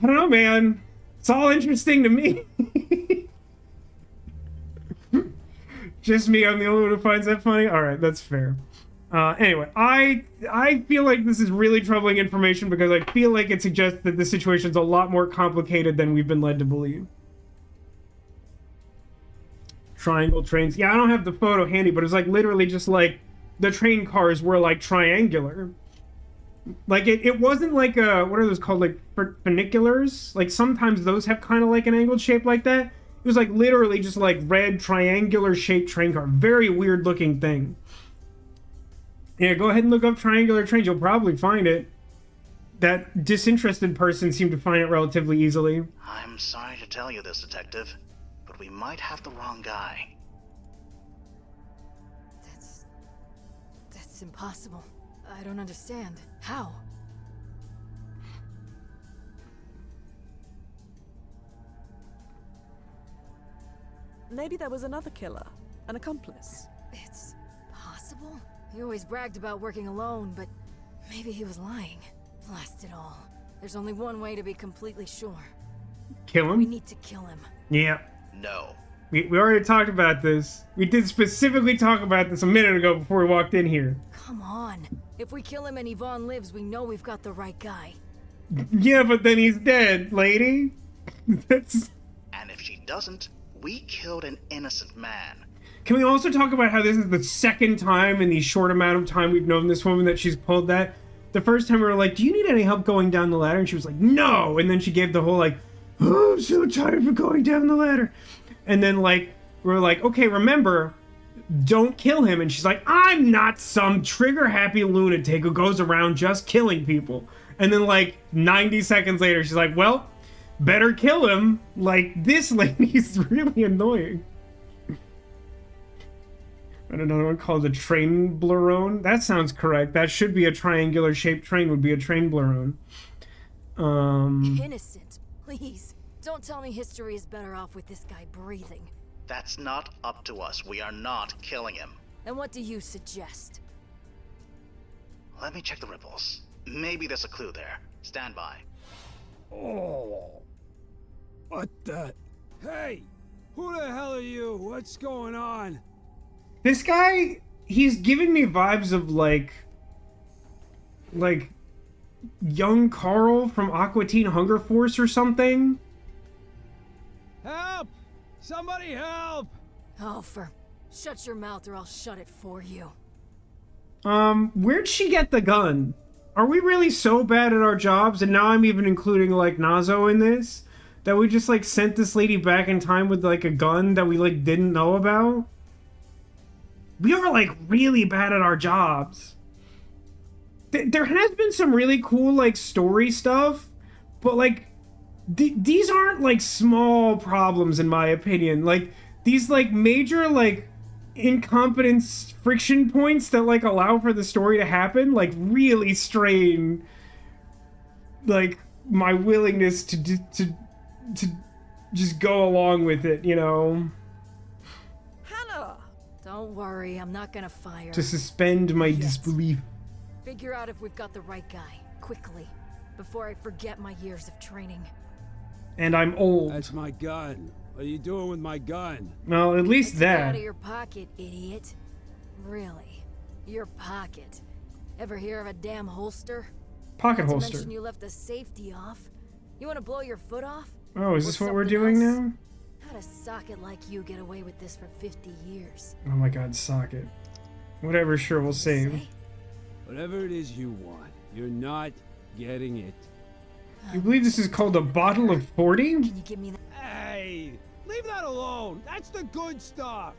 I don't know, man. It's all interesting to me. Just me, I'm the only one who finds that funny? Alright, that's fair. Anyway, I feel like this is really troubling information because I feel like it suggests that the situation's a lot more complicated than we've been led to believe. Triangle trains. Yeah, I don't have the photo handy, but it's like literally just like the train cars were like triangular. Like, it wasn't like a... What are those called? Like, funiculars? Like, sometimes those have kind of like an angled shape like that. It was like literally just like red triangular shaped train car. Very weird looking thing. Yeah, go ahead and look up triangular trains. You'll probably find it. That disinterested person seemed to find it relatively easily. I'm sorry to tell you this, Detective, but we might have the wrong guy. That's impossible. I don't understand. How? Maybe there was another killer, an accomplice. It's possible? He always bragged about working alone, but maybe he was lying. Blast it all. There's only one way to be completely sure. Kill him? We need to kill him. Yeah. No. We already talked about this. We did specifically talk about this a minute ago before we walked in here. Come on. If we kill him and Yvonne lives, we know we've got the right guy. Yeah, but then he's dead, lady. That's... And if she doesn't, we killed an innocent man. Can we also talk about how this is the second time in the short amount of time we've known this woman that she's pulled that? The first time we were like, do you need any help going down the ladder? And she was like, no. And then she gave the whole like, oh, I'm so tired of going down the ladder. And then like, we're like, okay, remember, don't kill him. And she's like, I'm not some trigger-happy lunatic who goes around just killing people. And then like 90 seconds later, she's like, well, better kill him. Like, this lady's really annoying. And another one called a train blurone. That sounds correct. That should be a triangular-shaped train, would be a train blurone. Innocent, please. Don't tell me history is better off with this guy breathing. That's not up to us. We are not killing him. And what do you suggest? Let me check the ripples. Maybe there's a clue there. Stand by. Oh. What the? Hey! Who the hell are you? What's going on? This guy, he's giving me vibes of like young Carl from Aqua Teen Hunger Force or something. Help! Somebody help! Oh, shut your mouth or I'll shut it for you. Where'd she get the gun? Are we really so bad at our jobs? And now I'm even including like Nazo in this, that we just like sent this lady back in time with like a gun that we like didn't know about? We are like really bad at our jobs. There has been some really cool like story stuff, but like these aren't like small problems in my opinion. Like these like major like incompetence friction points that like allow for the story to happen like really strain like my willingness to just go along with it, you know. Hannah! Don't worry, I'm not gonna fire. To suspend my disbelief. Figure out if we've got the right guy, quickly, before I forget my years of training. And I'm old. That's my gun. What are you doing with my gun? Well, at least Take it out that. of your pocket, idiot. Really? Your pocket? Ever hear of a damn holster? Pocket Not to holster. mention you left the safety off. You want to blow your foot off? Oh, is Or this what we're something doing else? now? How'd a socket like you get away with this for 50 years? Oh my god, socket. Whatever, sure, we'll save. Say? Whatever it is you want, you're not getting it. You believe this is called a bottle of 40? Can you give me that? Hey! Leave that alone! That's the good stuff!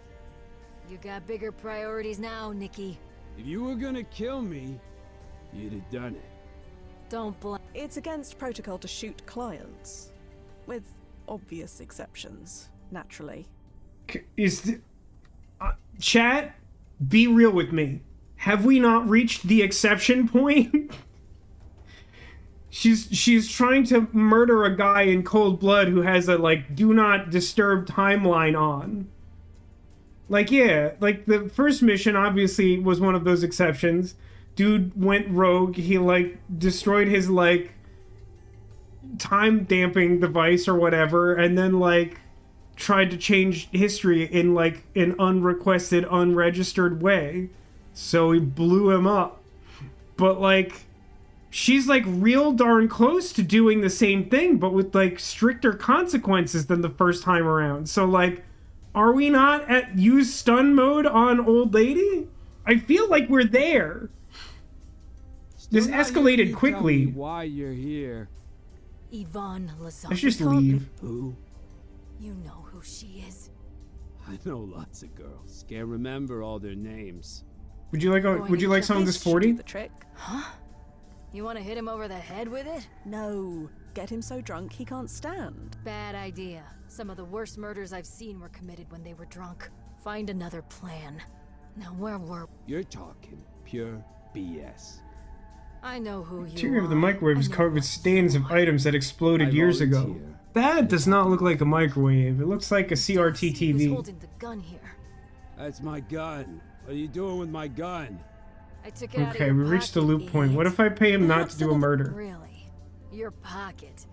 You got bigger priorities now, Nikki. If you were gonna kill me, you'd have done it. Don't blame. It's against protocol to shoot clients. With obvious exceptions, naturally. Chat, be real with me. Have we not reached the exception point? She's trying to murder a guy in cold blood who has a like do not disturb timeline on. Like, yeah, like the first mission obviously was one of those exceptions. Dude went rogue. He like destroyed his like time damping device or whatever, and then like tried to change history in like an unrequested, unregistered way. So he blew him up. But like she's like real darn close to doing the same thing, but with like stricter consequences than the first time around. So like, are we not at use stun mode on old lady? I feel like we're there. This Still not escalated hearing you quickly. tell me why you're here? Yvonne Lazar. Let's just leave. Who? You know who she is. I know lots of girls. Can't remember all their names. Would you like some of this This should 40? do the trick. Huh? You want to hit him over the head with it? No, get him so drunk he can't stand. Bad idea. Some of the worst murders I've seen were committed when they were drunk. Find another plan. Now where were... You're talking pure BS. I know who you Interior are. of the microwave is I know covered with what stains you of are. items that exploded I years ago. volunteer. That does not look like a microwave. It looks like a CRT See who's TV. holding the gun here. That's my gun. What are you doing with my gun? I took it out of Okay, your we reached the pocket, loop point. What idiot. if I pay him not Perhaps to do a another- murder? Really? Your pocket.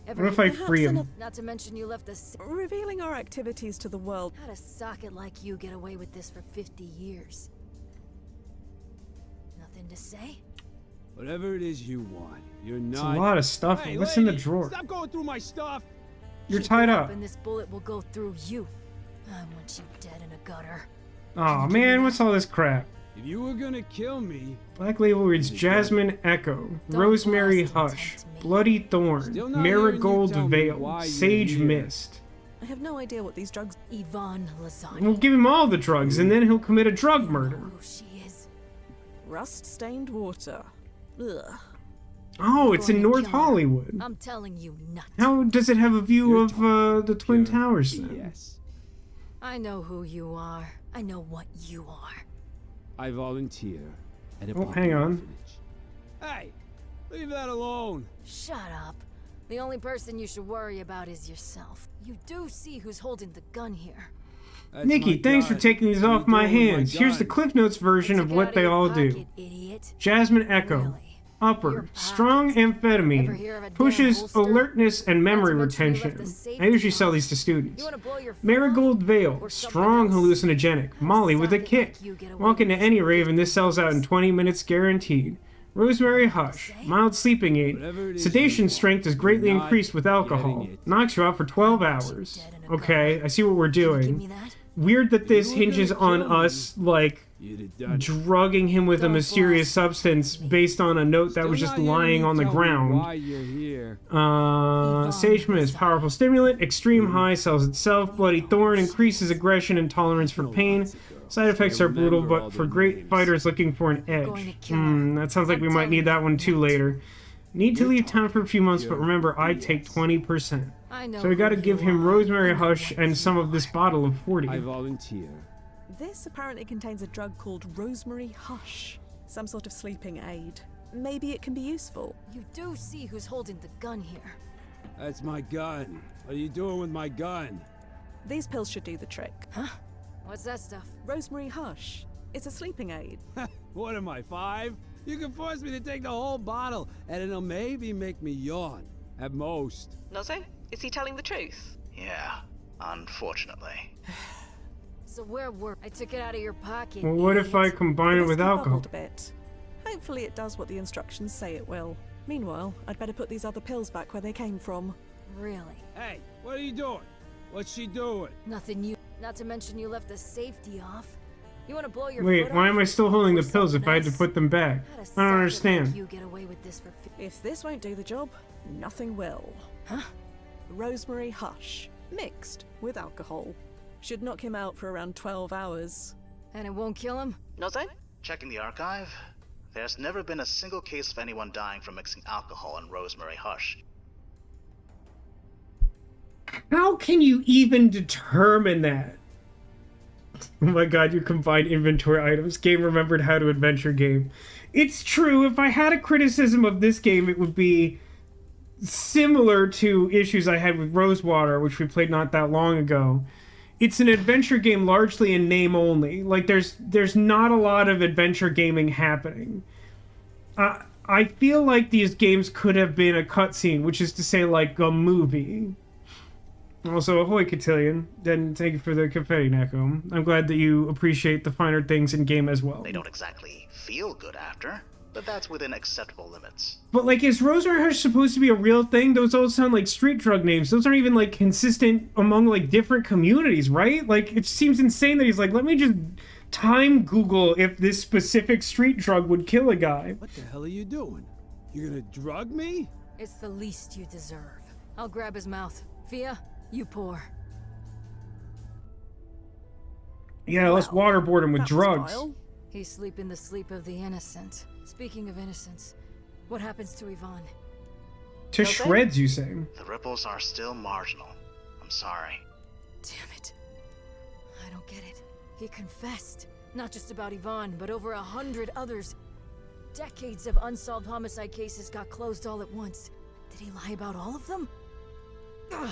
Ever What if I hit- free him? another- Not to mention you left the... Revealing our activities to the world. How'd a socket like you get away with this for 50 years? Nothing to say? Whatever it is you want, you're It's a not. lot of stuff. Hey, What's in the lady, drawer? Stop going through my stuff. You're Keep tied it up. And this bullet will go through you. I want you dead in a gutter. Aw, man, what's all this crap? If you were gonna kill me, Black label reads Jasmine Echo, Rosemary Hush, Bloody Thorn, Still not hearing you Marigold tell me Veil, why you're Sage here. Mist. I have no idea what these drugs. Yvonne Lazani. We'll give him all the drugs, and then he'll commit a drug murder. Who she is. Rust-stained water. Ugh. Oh, it's in Going to North kill her. Hollywood. I'm telling you not. How does it have a view You're of the Twin pure Towers then? Yes. I know who you are. I know what you are. I volunteer at a Oh, puppy hang on. orphanage. Hey, leave that alone. Shut up. The only person you should worry about is yourself. You do see who's holding the gun here. That's Nikki, my thanks for gun. taking these What are off you my doing with hands. Here's the gun? Cliff Notes version Took of it what out they your all do. pocket, Idiot. Jasmine Echo. Really? Upper. Your Strong pockets. Ever amphetamine. hear of a damn Pushes holster? alertness and memory Not to mention you left retention. the safety I usually sell off. these to students. You wanna blow your phone Marigold off? Veil. Or something Strong else? hallucinogenic. Molly with a Socket kick. like you get away Walk into with any this rave for and this sells out in 50 20 minutes guaranteed. Rosemary Hush. Mild sleeping aid. Whatever it is Sedation you strength is want, greatly you're not increased with alcohol. getting it. Knocks you out for 12 Want you hours. dead in a Okay, car. I see what we're Can you give doing. me that? Weird that this you were hinges gonna on kill me, us, like, You'd have done it. drugging him with a Don't mysterious blast substance me. based on a note that Still was just not hearing lying you on the tell me ground. Why you're here? Sage Mist, powerful stimulant, extreme high sells itself, Bloody Thorn increases aggression and tolerance for pain. Side effects are brutal, remember all but for their great names. fighters looking for an edge. Going to kill her. That sounds like we I'm might need telling that one too you. later. Need to You're leave town for a few months, but pure remember, I BS. take 20%. I know So we gotta who give you him are. Rosemary I know Hush what and you some of this are. bottle of 40. I volunteer. This apparently contains a drug called Rosemary Hush. Some sort of sleeping aid. Maybe it can be useful. You do see who's holding the gun here. That's my gun. What are you doing with my gun? These pills should do the trick. Huh? What's that stuff? Rosemary Hush. It's a sleeping aid. What am I, 5? You can force me to take the whole bottle, and it'll maybe make me yawn. At most. Nozzo, is he telling the truth? Yeah, unfortunately. So where were I? Took it out of your pocket. Well, what if I idiot. combine it This with can alcohol? bubbled a bit. Hopefully it does what the instructions say it will. Meanwhile, I'd better put these other pills back where they came from. Really? Hey, what are you doing? What's she doing? Nothing you. Not to mention you left the safety off. You want to blow your Wait, foot why off? am I still holding Or the pills if something I had to else? put them back? Had a I don't socket like understand. you get away with this for If this won't do the job, nothing will. Huh? Rosemary Hush, mixed with alcohol. Should knock him out for around 12 hours. And it won't kill him? Nozzo? Checking the archive, there's never been a single case of anyone dying from mixing alcohol and Rosemary Hush. How can you even determine that? Oh my god, you combined inventory items. Game remembered how to adventure game. It's true, if I had a criticism of this game, it would be similar to issues I had with Rosewater, which we played not that long ago. It's an adventure game largely in name only. Like, there's not a lot of adventure gaming happening. I feel like these games could have been a cutscene, which is to say, like, a movie. Also, ahoy, Cotillion. And thank you for the confetti, Neko. I'm glad that you appreciate the finer things in game as well. They don't exactly feel good after, but that's within acceptable limits. But, like, is Rosemary Hush supposed to be a real thing? Those all sound like street drug names. Those aren't even, like, consistent among, like, different communities, right? Like, it seems insane that he's like, let me just time Google if this specific street drug would kill a guy. What the hell are you doing? You gonna drug me? It's the least you deserve. I'll grab his mouth. Fia, you pour. Yeah, let's waterboard him with That was drugs. vile. He's sleeping the sleep of the innocent. Speaking of innocence, what happens to Yvonne? To Okay. shreds, you say? The ripples are still marginal. I'm sorry. Damn it. I don't get it. He confessed. Not just about Yvonne, but over 100 others. Decades of unsolved homicide cases got closed all at once. Did he lie about all of them? Ugh.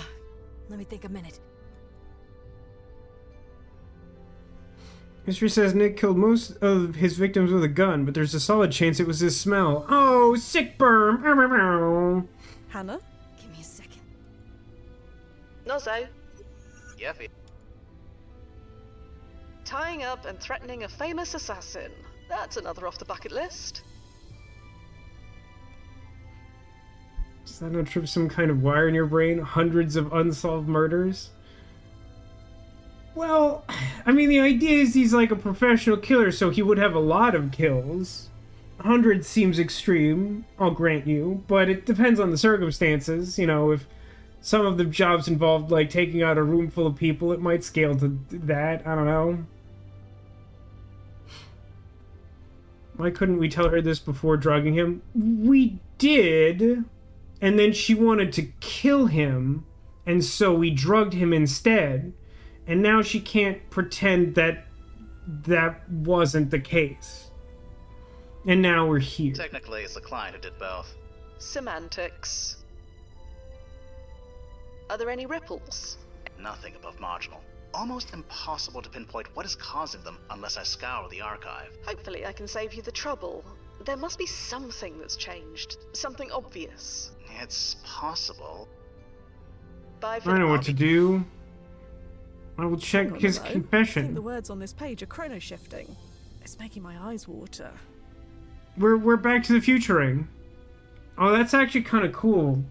Let me think a minute. History says Nick killed most of his victims with a gun, but there's a solid chance it was his smell. Oh, sick burn! Ow, ow, ow. Hannah? Give me a second. Nozzo, Yeah, Fia. tying up and threatening a famous assassin. That's another off the bucket list. Does that not trip some kind of wire in your brain? Hundreds of unsolved murders? Well, I mean, the idea is he's like a professional killer, so he would have a lot of kills. 100 seems extreme, I'll grant you, but it depends on the circumstances. You know, if some of the jobs involved like taking out a room full of people, it might scale to that. I don't know. Why couldn't we tell her this before drugging him? We did, and then she wanted to kill him, and so we drugged him instead. And now she can't pretend that that wasn't the case. And now we're here. Technically, it's the client who did both. Semantics. Are there any ripples? Nothing above marginal. Almost impossible to pinpoint what is causing them unless I scour the archive. Hopefully I can save you the trouble. There must be something that's changed. Something obvious. It's possible. Bye I for know now. what to do. I will check Hang on, his though. I think confession. the words on this page are chrono-shifting. It's making my eyes water. We're back to the futuring. Oh, that's actually kind of cool.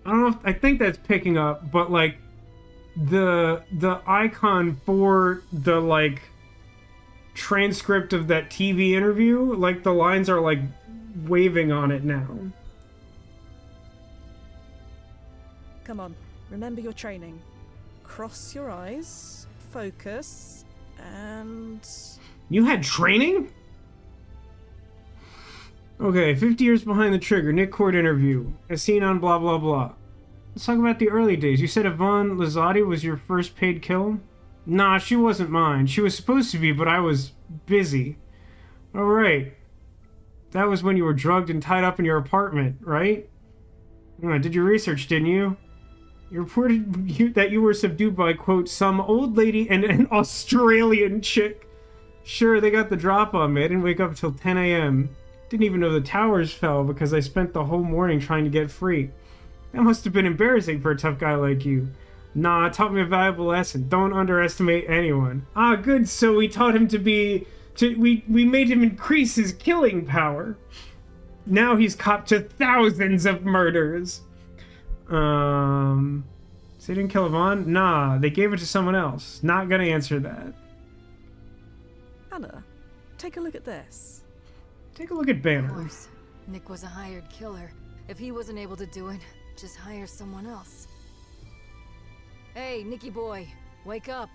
I don't know if I think that's picking up, but like the icon for the like transcript of that TV interview, like the lines are like waving on it now. Come on, remember your training. Cross your eyes, focus, and... You had training? Okay, 50 years behind the trigger, Nick Court interview. As seen on blah blah blah. Let's talk about the early days. You said Yvonne Lazzotti was your first paid kill? Nah, she wasn't mine. She was supposed to be, but I was busy. Alright. That was when you were drugged and tied up in your apartment, right? Did your research, didn't you? You reported that you were subdued by, quote, some old lady and an Australian chick. Sure, they got the drop on me. I didn't wake up until 10 a.m. Didn't even know the towers fell because I spent the whole morning trying to get free. That must have been embarrassing for a tough guy like you. Nah, it taught me a valuable lesson. Don't underestimate anyone. Ah, good. So we taught him we made him increase his killing power. Now he's copped to thousands of murders. So they didn't kill Yvonne? Nah, they gave it to someone else. Not gonna answer that. Anna, take a look at this. Take a look at Of Banner. course. Nick was a hired killer. If he wasn't able to do it, just hire someone else. Hey, Nicky boy, wake up.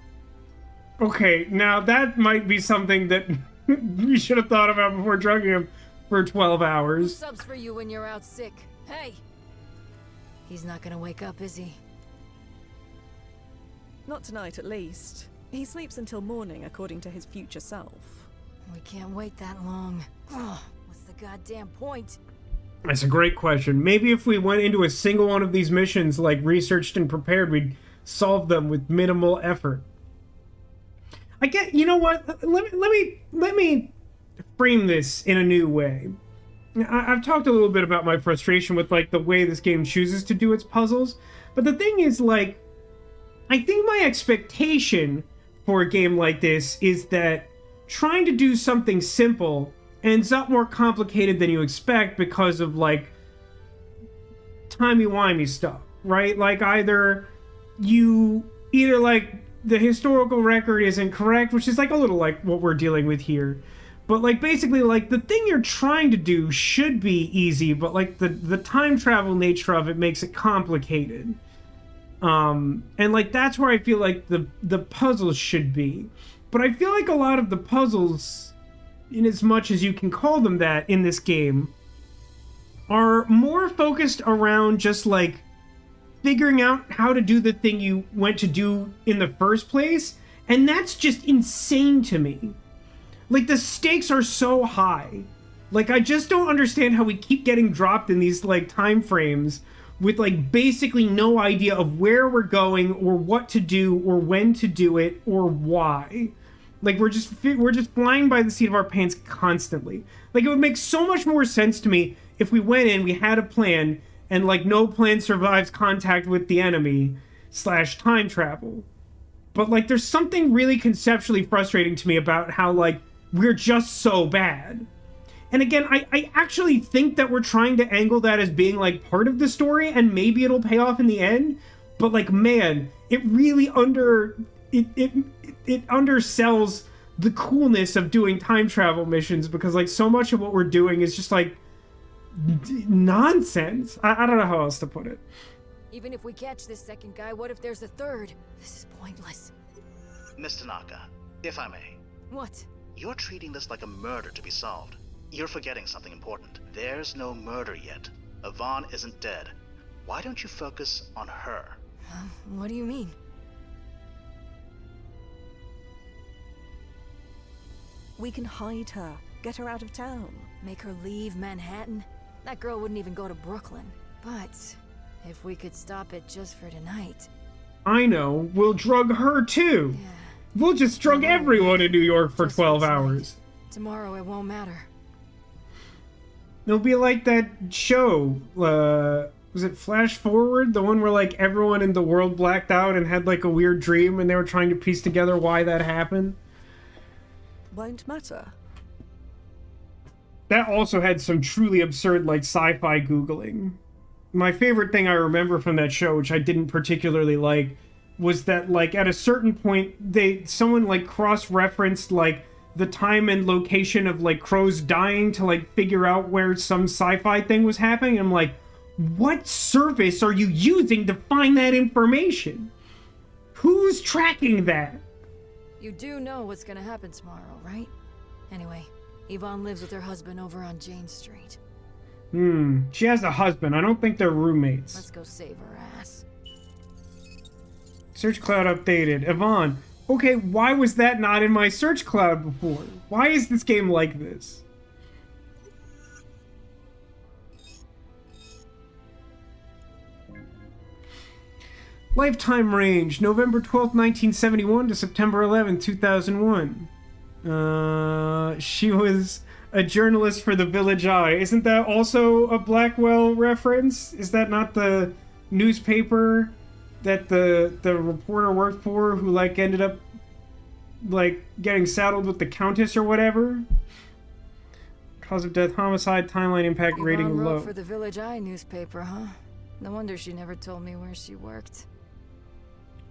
Okay, now that might be something that we should have thought about before drugging him for 12 Who hours. subs for you when you're out sick? Hey! He's not gonna wake up, is he? Not tonight, at least. He sleeps until morning, according to his future self. We can't wait that long. Oh, what's the goddamn point? That's a great question. Maybe if we went into a single one of these missions, like researched and prepared, we'd solve them with minimal effort. I get, you know what? Let me frame this in a new way. I've talked a little bit about my frustration with like the way this game chooses to do its puzzles, but the thing is, like, I think my expectation for a game like this is that trying to do something simple ends up more complicated than you expect because of like timey-wimey stuff, right? Like either like the historical record isn't correct, which is like a little like what we're dealing with here. But like basically like the thing you're trying to do should be easy, but like the time travel nature of it makes it complicated. And like that's where I feel like the puzzles should be. But I feel like a lot of the puzzles, in as much as you can call them that in this game, are more focused around just like figuring out how to do the thing you went to do in the first place, and that's just insane to me. Like the stakes are so high. Like I just don't understand how we keep getting dropped in these like time frames with like basically no idea of where we're going or what to do or when to do it or why. Like we're just flying by the seat of our pants constantly. Like it would make so much more sense to me if we went in, we had a plan, and like no plan survives contact with the enemy / time travel. But like there's something really conceptually frustrating to me about how like we're just so bad. And again, I actually think that we're trying to angle that as being like part of the story, and maybe it'll pay off in the end. but like, man, it really it undersells the coolness of doing time travel missions, because like so much of what we're doing is just like nonsense. I don't know how else to put it. Even if we catch this second guy, what if there's a third? This is pointless. Miss Tanaka, if I may. What? You're treating this like a murder to be solved. You're forgetting something important. There's no murder yet. Yvonne isn't dead. Why don't you focus on her? What do you mean? We can hide her, get her out of town. Make her leave Manhattan? That girl wouldn't even go to Brooklyn. But if we could stop it just for tonight. I know. We'll drug her too. Yeah. We'll just drug everyone in New York for Just 12 tonight. hours. Tomorrow it won't matter. It'll be like that show. Was it Flash Forward? The one where like everyone in the world blacked out and had like a weird dream, and they were trying to piece together why that happened. Won't matter. That also had some truly absurd like sci-fi Googling. My favorite thing I remember from that show, which I didn't particularly like, was that like at a certain point someone like cross-referenced like the time and location of like crows dying to like figure out where some sci-fi thing was happening. I'm like, what service are you using to find that information? Who's tracking that? You do know what's gonna happen tomorrow, right? Anyway, Yvonne lives with her husband over on Jane Street. She has a husband. I don't think they're roommates. Let's go save her ass. Search cloud updated. Yvonne. Okay, why was that not in my search cloud before? Why is this game like this? Lifetime range, November 12th, 1971 to September 11th, 2001. She was a journalist for the Village Eye. Isn't that also a Blackwell reference? Is that not the newspaper that the reporter worked for, who like ended up like getting saddled with the Countess or whatever? Cause of death, homicide, timeline impact rating Yvonne wrote low. for the Village Eye newspaper, huh? No wonder she never told me where she worked.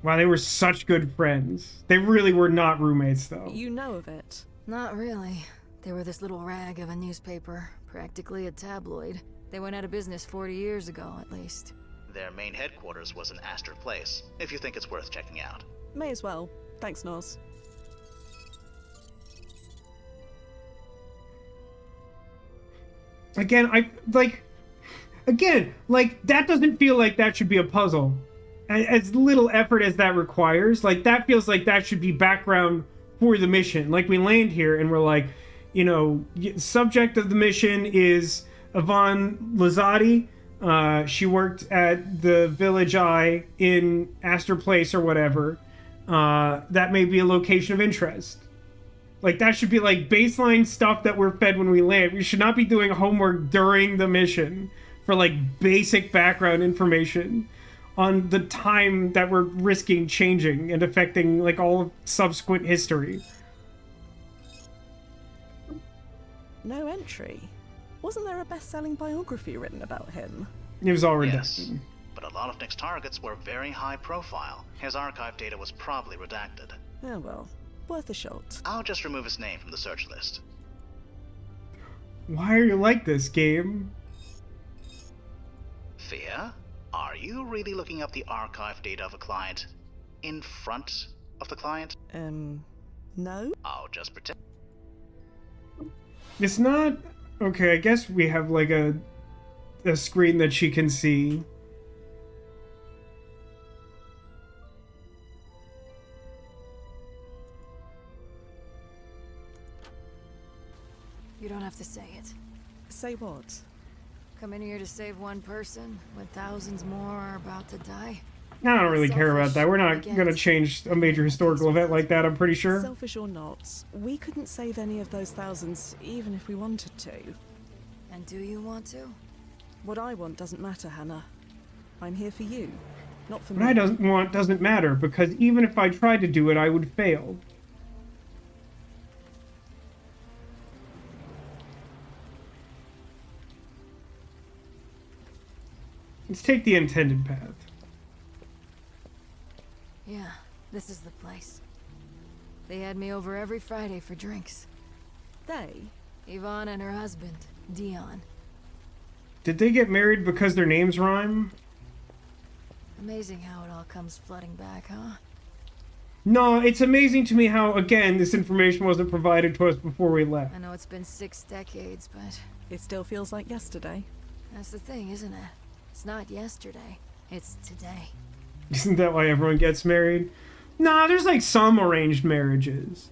Wow, they were such good friends. They really were not roommates, though. You know of it. Not really. They were this little rag of a newspaper, practically a tabloid. They went out of business 40 years ago, at least. Their main headquarters was in Astor Place, if you think it's worth checking out. May as well. Thanks, Nos. Again, that doesn't feel like that should be a puzzle. As little effort as that requires, like, that feels like that should be background for the mission. Like, we land here and we're like, you know, subject of the mission is Yvonne Lazati. She worked at the Village Eye in Astor Place or whatever. That may be a location of interest. Like, that should be like baseline stuff that we're fed when we land. We should not be doing homework during the mission for like basic background information on the time that we're risking changing and affecting like all of subsequent history. No entry. Wasn't there a best-selling biography written about him? It was all redacted. Yes, but a lot of Nick's targets were very high profile. His archive data was probably redacted. Oh well, worth a shot. I'll just remove his name from the search list. Why are you like this, game? Fia, are you really looking up the archive data of a client in front of the client? No? I'll just pretend. It's not... Okay, I guess we have like a screen that she can see. You don't have to say it. Say what? Come in here to save one person when thousands more are about to die. I don't really care about that. We're not Selfish. going to change a major historical event like that, I'm pretty sure. Selfish or not, we couldn't save any of those thousands even if we wanted to. And do you want to? What I want doesn't matter, Hannah. I'm here for you, not for What me. I doesn't matter, because even if I tried to do it, I would fail. Let's take the intended path. Yeah, this is the place. They had me over every Friday for drinks. They? Yvonne and her husband, Dion. Did they get married because their names rhyme? Amazing how it all comes flooding back, huh? No, it's amazing to me how, again, this information wasn't provided to us before we left. I know it's been 6 decades, but It still feels like yesterday. that's the thing, isn't it? It's not yesterday. It's today. Isn't that why everyone gets married? Nah, there's like some arranged marriages.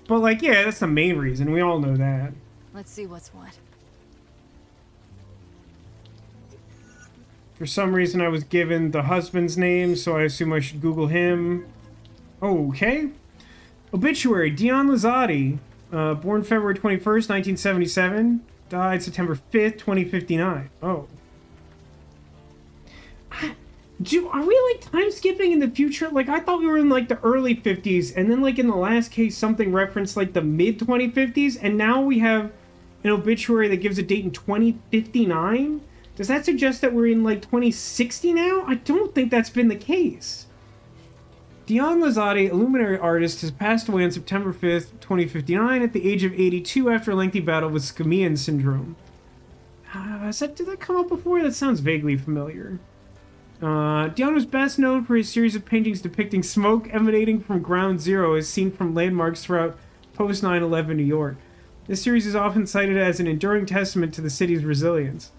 But like, yeah, that's the main reason. We all know that. Let's see what's what. For some reason, I was given the husband's name, so I assume I should Google him. Okay. Obituary. Dion Lazzotti. Born February 21st, 1977. Died September 5th, 2059. Oh. Are we like time skipping in the future? Like, I thought we were in like the early 50s, and then like in the last case, something referenced like the mid 2050s, and now we have an obituary that gives a date in 2059? Does that suggest that we're in like 2060 now? I don't think that's been the case. Dion Lazzotti, a luminary artist, has passed away on September 5th, 2059 at the age of 82 after a lengthy battle with Scamian syndrome. Did that come up before? That sounds vaguely familiar. Dion was best known for his series of paintings depicting smoke emanating from Ground Zero as seen from landmarks throughout post 9/11 New York. This series is often cited as an enduring testament to the city's resilience.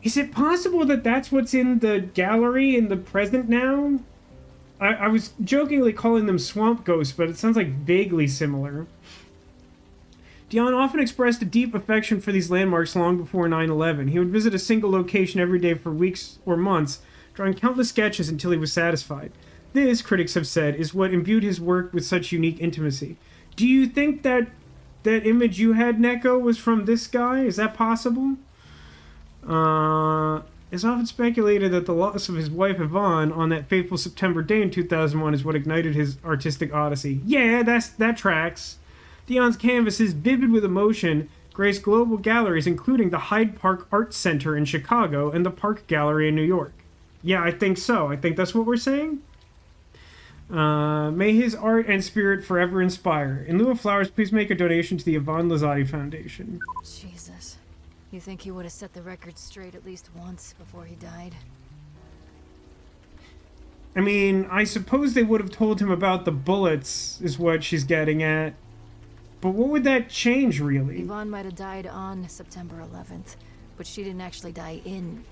Is it possible that that's what's in the gallery in the present now? I was jokingly calling them swamp ghosts, but it sounds like vaguely similar. Dion often expressed a deep affection for these landmarks long before 9/11. He would visit a single location every day for weeks or months, drawing countless sketches until he was satisfied. This, critics have said, is what imbued his work with such unique intimacy. Do you think that that image you had, Neko, was from this guy? Is that possible? It's often speculated that the loss of his wife Yvonne on that fateful September day in 2001 is what ignited his artistic odyssey. Yeah, that tracks. Dion's canvases, vivid with emotion, grace global galleries, including the Hyde Park Art Center in Chicago and the Park Gallery in New York. Yeah, I think so. I think that's what we're saying. May his art and spirit forever inspire. In lieu of flowers, please make a donation to the Yvonne Lazzotti Foundation. Jesus. You think he would have set the record straight at least once before he died? I mean, I suppose they would have told him about the bullets, is what she's getting at. But what would that change, really? Yvonne might have died on September 11th, but she didn't actually die in,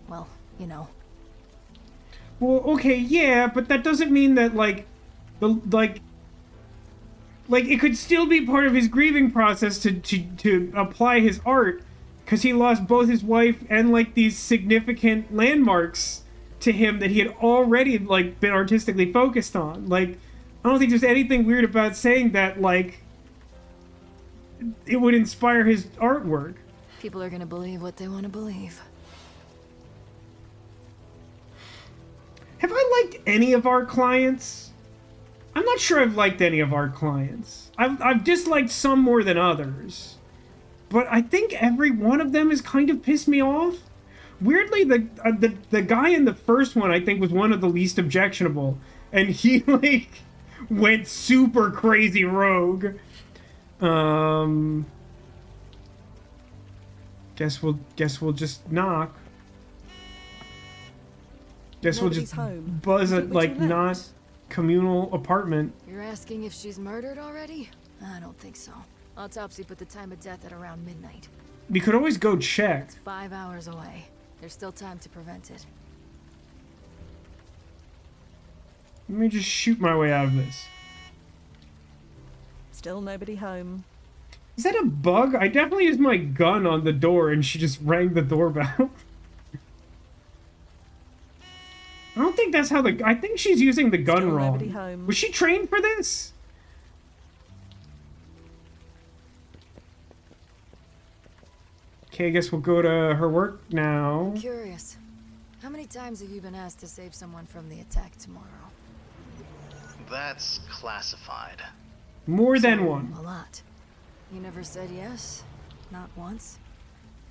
well, you know. Well, okay, yeah, but that doesn't mean that, like, it could still be part of his grieving process to apply his art, because he lost both his wife and, like, these significant landmarks to him that he had already, like, been artistically focused on. Like, I don't think there's anything weird about saying that, like, it would inspire his artwork. People are gonna believe what they want to believe. Have I liked any of our clients? I'm not sure I've liked any of our clients. I've disliked some more than others. But I think every one of them has kind of pissed me off. Weirdly, the guy in the first one, I think, was one of the least objectionable. And he, like, went super crazy rogue. Guess we'll just knock. Guess we'll Nobody's just home. buzz You a, think we're like, too late? not communal apartment. You're asking if she's murdered already? I don't think so. Autopsy put the time of death at around midnight. We could always go check. It's 5 hours away. There's still time to prevent it. Let me just shoot my way out of this. Still nobody home. Is that a bug? I definitely used my gun on the door and she just rang the doorbell. I don't think that's how I think she's using the gun Still nobody wrong. home. Was she trained for this? Okay, I guess we'll go to her work now. Curious. How many times have you been asked to save someone from the attack tomorrow? That's classified. More than one. A lot. You never said yes? Not once?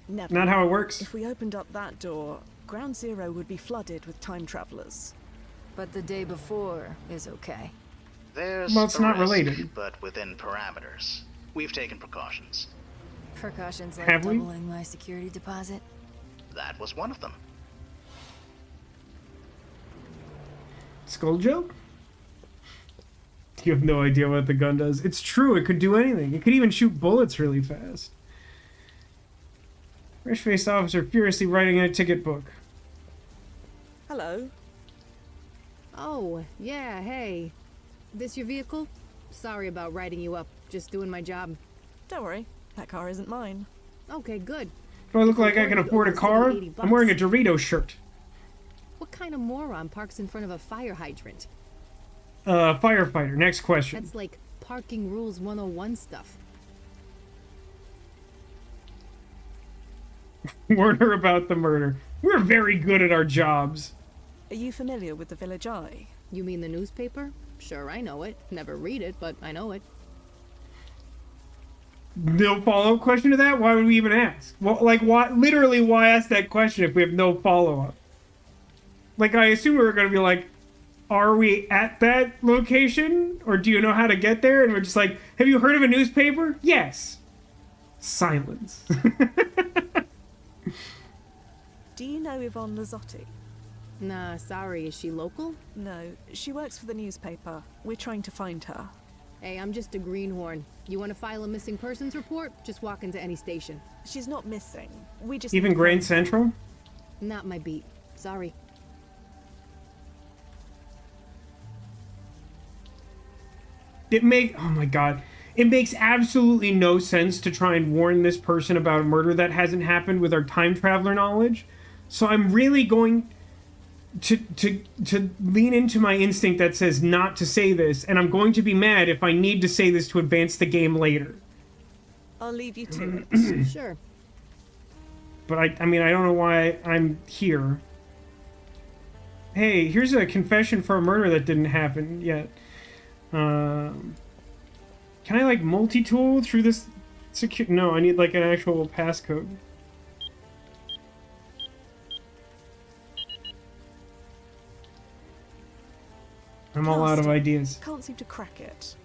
Never. Not how it works. If we opened up that door, Ground Zero would be flooded with time travelers. But the day before is okay. There's Well, it's a not risk, related. but within parameters. We've taken precautions. Precautions like Have we? doubling my security deposit. That was one of them. Skull joke? You have no idea what the gun does. It's true, it could do anything. It could even shoot bullets really fast. Fresh-faced officer furiously writing in a ticket book. Hello. Oh, yeah, hey. This your vehicle? Sorry about writing you up. Just doing my job. Don't worry, that car isn't mine. Okay, good. Do I look like I can afford a car? I'm wearing a Dorito shirt. What kind of moron parks in front of a fire hydrant? Firefighter. Next question. That's like parking rules 101 stuff. Warn her about the murder. We're very good at our jobs. Are you familiar with the Village Eye? You mean the newspaper? Sure, I know it. Never read it, but I know it. No follow-up question to that? Why would we even ask? Well, like, why? Literally, why ask that question if we have no follow-up? Like, I assume we were going to be like, are we at that location? Or do you know how to get there? And we're just like, have you heard of a newspaper? Yes. Silence. Do you know Yvonne Lazzotti? Nah, sorry. Is she local? No, she works for the newspaper. We're trying to find her. Hey, I'm just a greenhorn. You want to file a missing persons report? Just walk into any station. She's not missing. We just Even need to Grand find her. Central? Not my beat. Sorry. Oh my god. It makes absolutely no sense to try and warn this person about a murder that hasn't happened with our time traveler knowledge. So I'm really going to lean into my instinct that says not to say this, and I'm going to be mad if I need to say this to advance the game later. I'll leave you to it. Sure. But I mean, I don't know why I'm here. Hey, here's a confession for a murder that didn't happen yet. Can I, like, multi-tool through this No, I need, like, an actual passcode. I'm all out of ideas. Can't seem to crack it.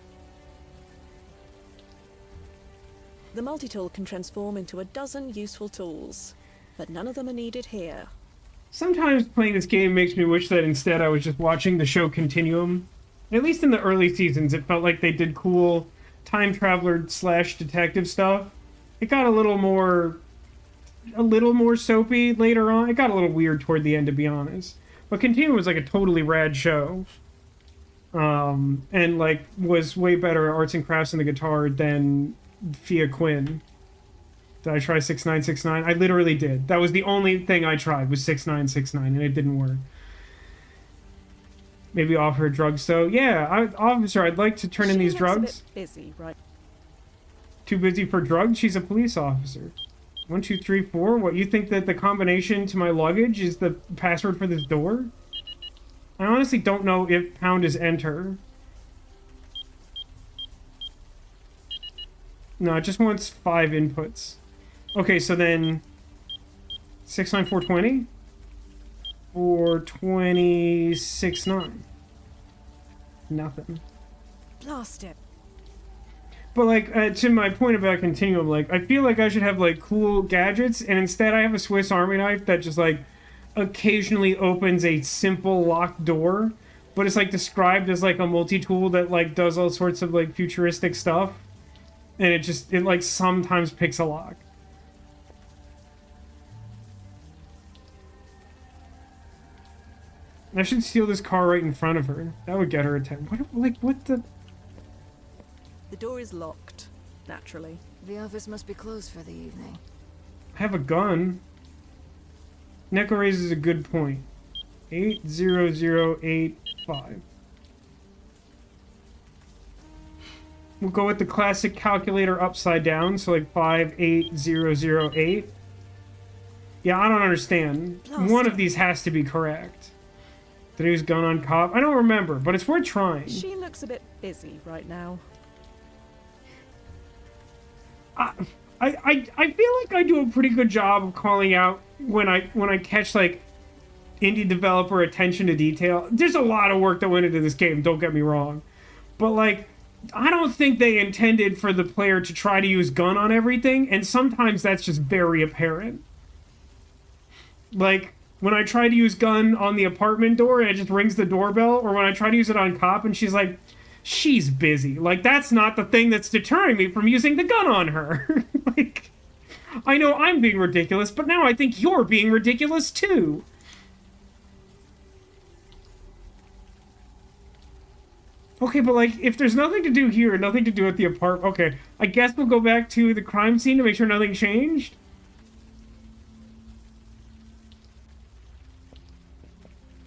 The multi-tool can transform into a dozen useful tools, but none of them are needed here. Sometimes playing this game makes me wish that instead I was just watching the show Continuum. At least in the early seasons, it felt like they did cool time traveler / detective stuff. It got a little more soapy later on. It got a little weird toward the end, to be honest. But Continuum was like a totally rad show. And like was way better at arts and crafts and the guitar than Fia Quinn. Did I try 6969? I literally did. That was the only thing I tried was 6969, and it didn't work. Maybe offer her drugs, though. Yeah, officer, I'd like to turn in these drugs. She looks a bit busy, right? Too busy for drugs? She's a police officer. 1, 2, 3, 4. What, you think that the combination to my luggage is the password for this door? I honestly don't know if pound is enter. No, it just wants 5 inputs. Okay, so then 69420 or 269. Nothing. Blast it. But like to my point about Continuum, like I feel like I should have like cool gadgets, and instead I have a Swiss Army knife that just like occasionally opens a simple locked door, but it's like described as like a multi-tool that like does all sorts of like futuristic stuff, and it like sometimes picks a lock. I should steal this car right in front of her. That would get her attention. What the? The door is locked, naturally. The office must be closed for the evening. I have a gun. Neko raises a good point. 80085. We'll go with the classic calculator upside down, so like 58008. Yeah, I don't understand. One of these has to be correct. Did he use gun on cop? I don't remember, but it's worth trying. She looks a bit busy right now. I feel like I do a pretty good job of calling out when I catch like indie developer attention to detail. There's a lot of work that went into this game, don't get me wrong. But, like, I don't think they intended for the player to try to use gun on everything, and sometimes that's just very apparent. Like, when I try to use gun on the apartment door and it just rings the doorbell, or when I try to use it on cop and she's like, she's busy. Like, that's not the thing that's deterring me from using the gun on her. Like, I know I'm being ridiculous, but now I think you're being ridiculous too. Okay, but like, if there's nothing to do here, nothing to do at the apartment, okay, I guess we'll go back to the crime scene to make sure nothing changed.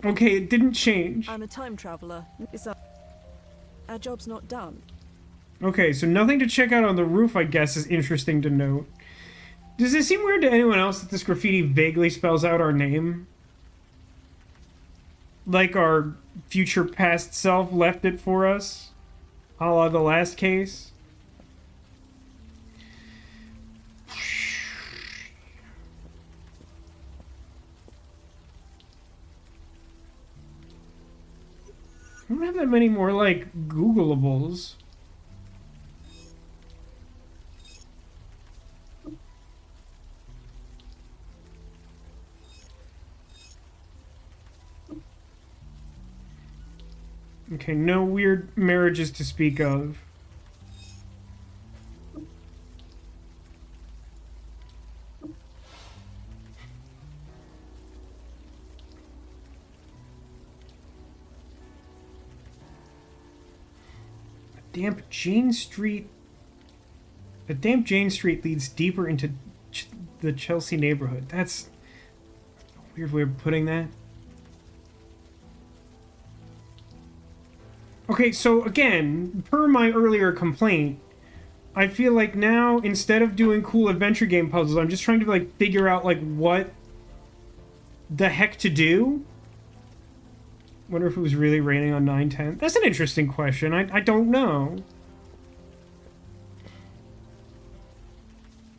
Okay, it didn't change. I'm a time traveler. Is that... Our job's not done. Okay, so nothing to check out on the roof, I guess, is interesting to note. Does it seem weird to anyone else that this graffiti vaguely spells out our name? Like our future past self left it for us? A la the last case? I don't have that many more, like, Googleables. Okay, no weird marriages to speak of. Damp Jane Street. The damp Jane Street leads deeper into the Chelsea neighborhood. That's a weird way of putting that. Okay, so again, per my earlier complaint, I feel like now, instead of doing cool adventure game puzzles, I'm just trying to, like, figure out, like, what the heck to do. Wonder if it was really raining on 9/10. That's an interesting question. I don't know.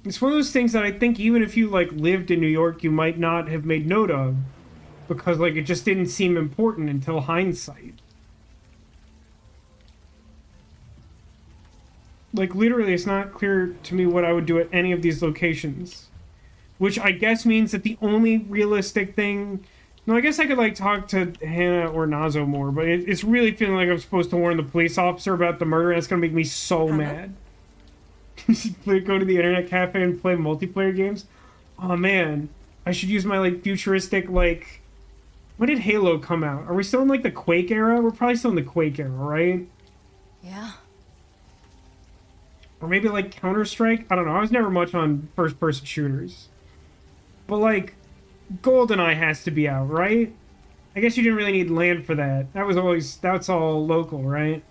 It's one of those things that I think even if you, like, lived in New York, you might not have made note of. Because, like, it just didn't seem important until hindsight. Like, literally, it's not clear to me what I would do at any of these locations. Which I guess means that the only realistic thing... No, I guess I could, like, talk to Hannah or Nazo more, but it's really feeling like I'm supposed to warn the police officer about the murder, and it's gonna make me so mad. Go to the internet cafe and play multiplayer games? Oh, man. I should use my, like, futuristic, like... When did Halo come out? Are we still in, like, the Quake era? We're probably still in the Quake era, right? Yeah. Or maybe, like, Counter-Strike? I don't know. I was never much on first-person shooters. But, like, GoldenEye has to be out, right? I guess you didn't really need land for that. That's all local, right?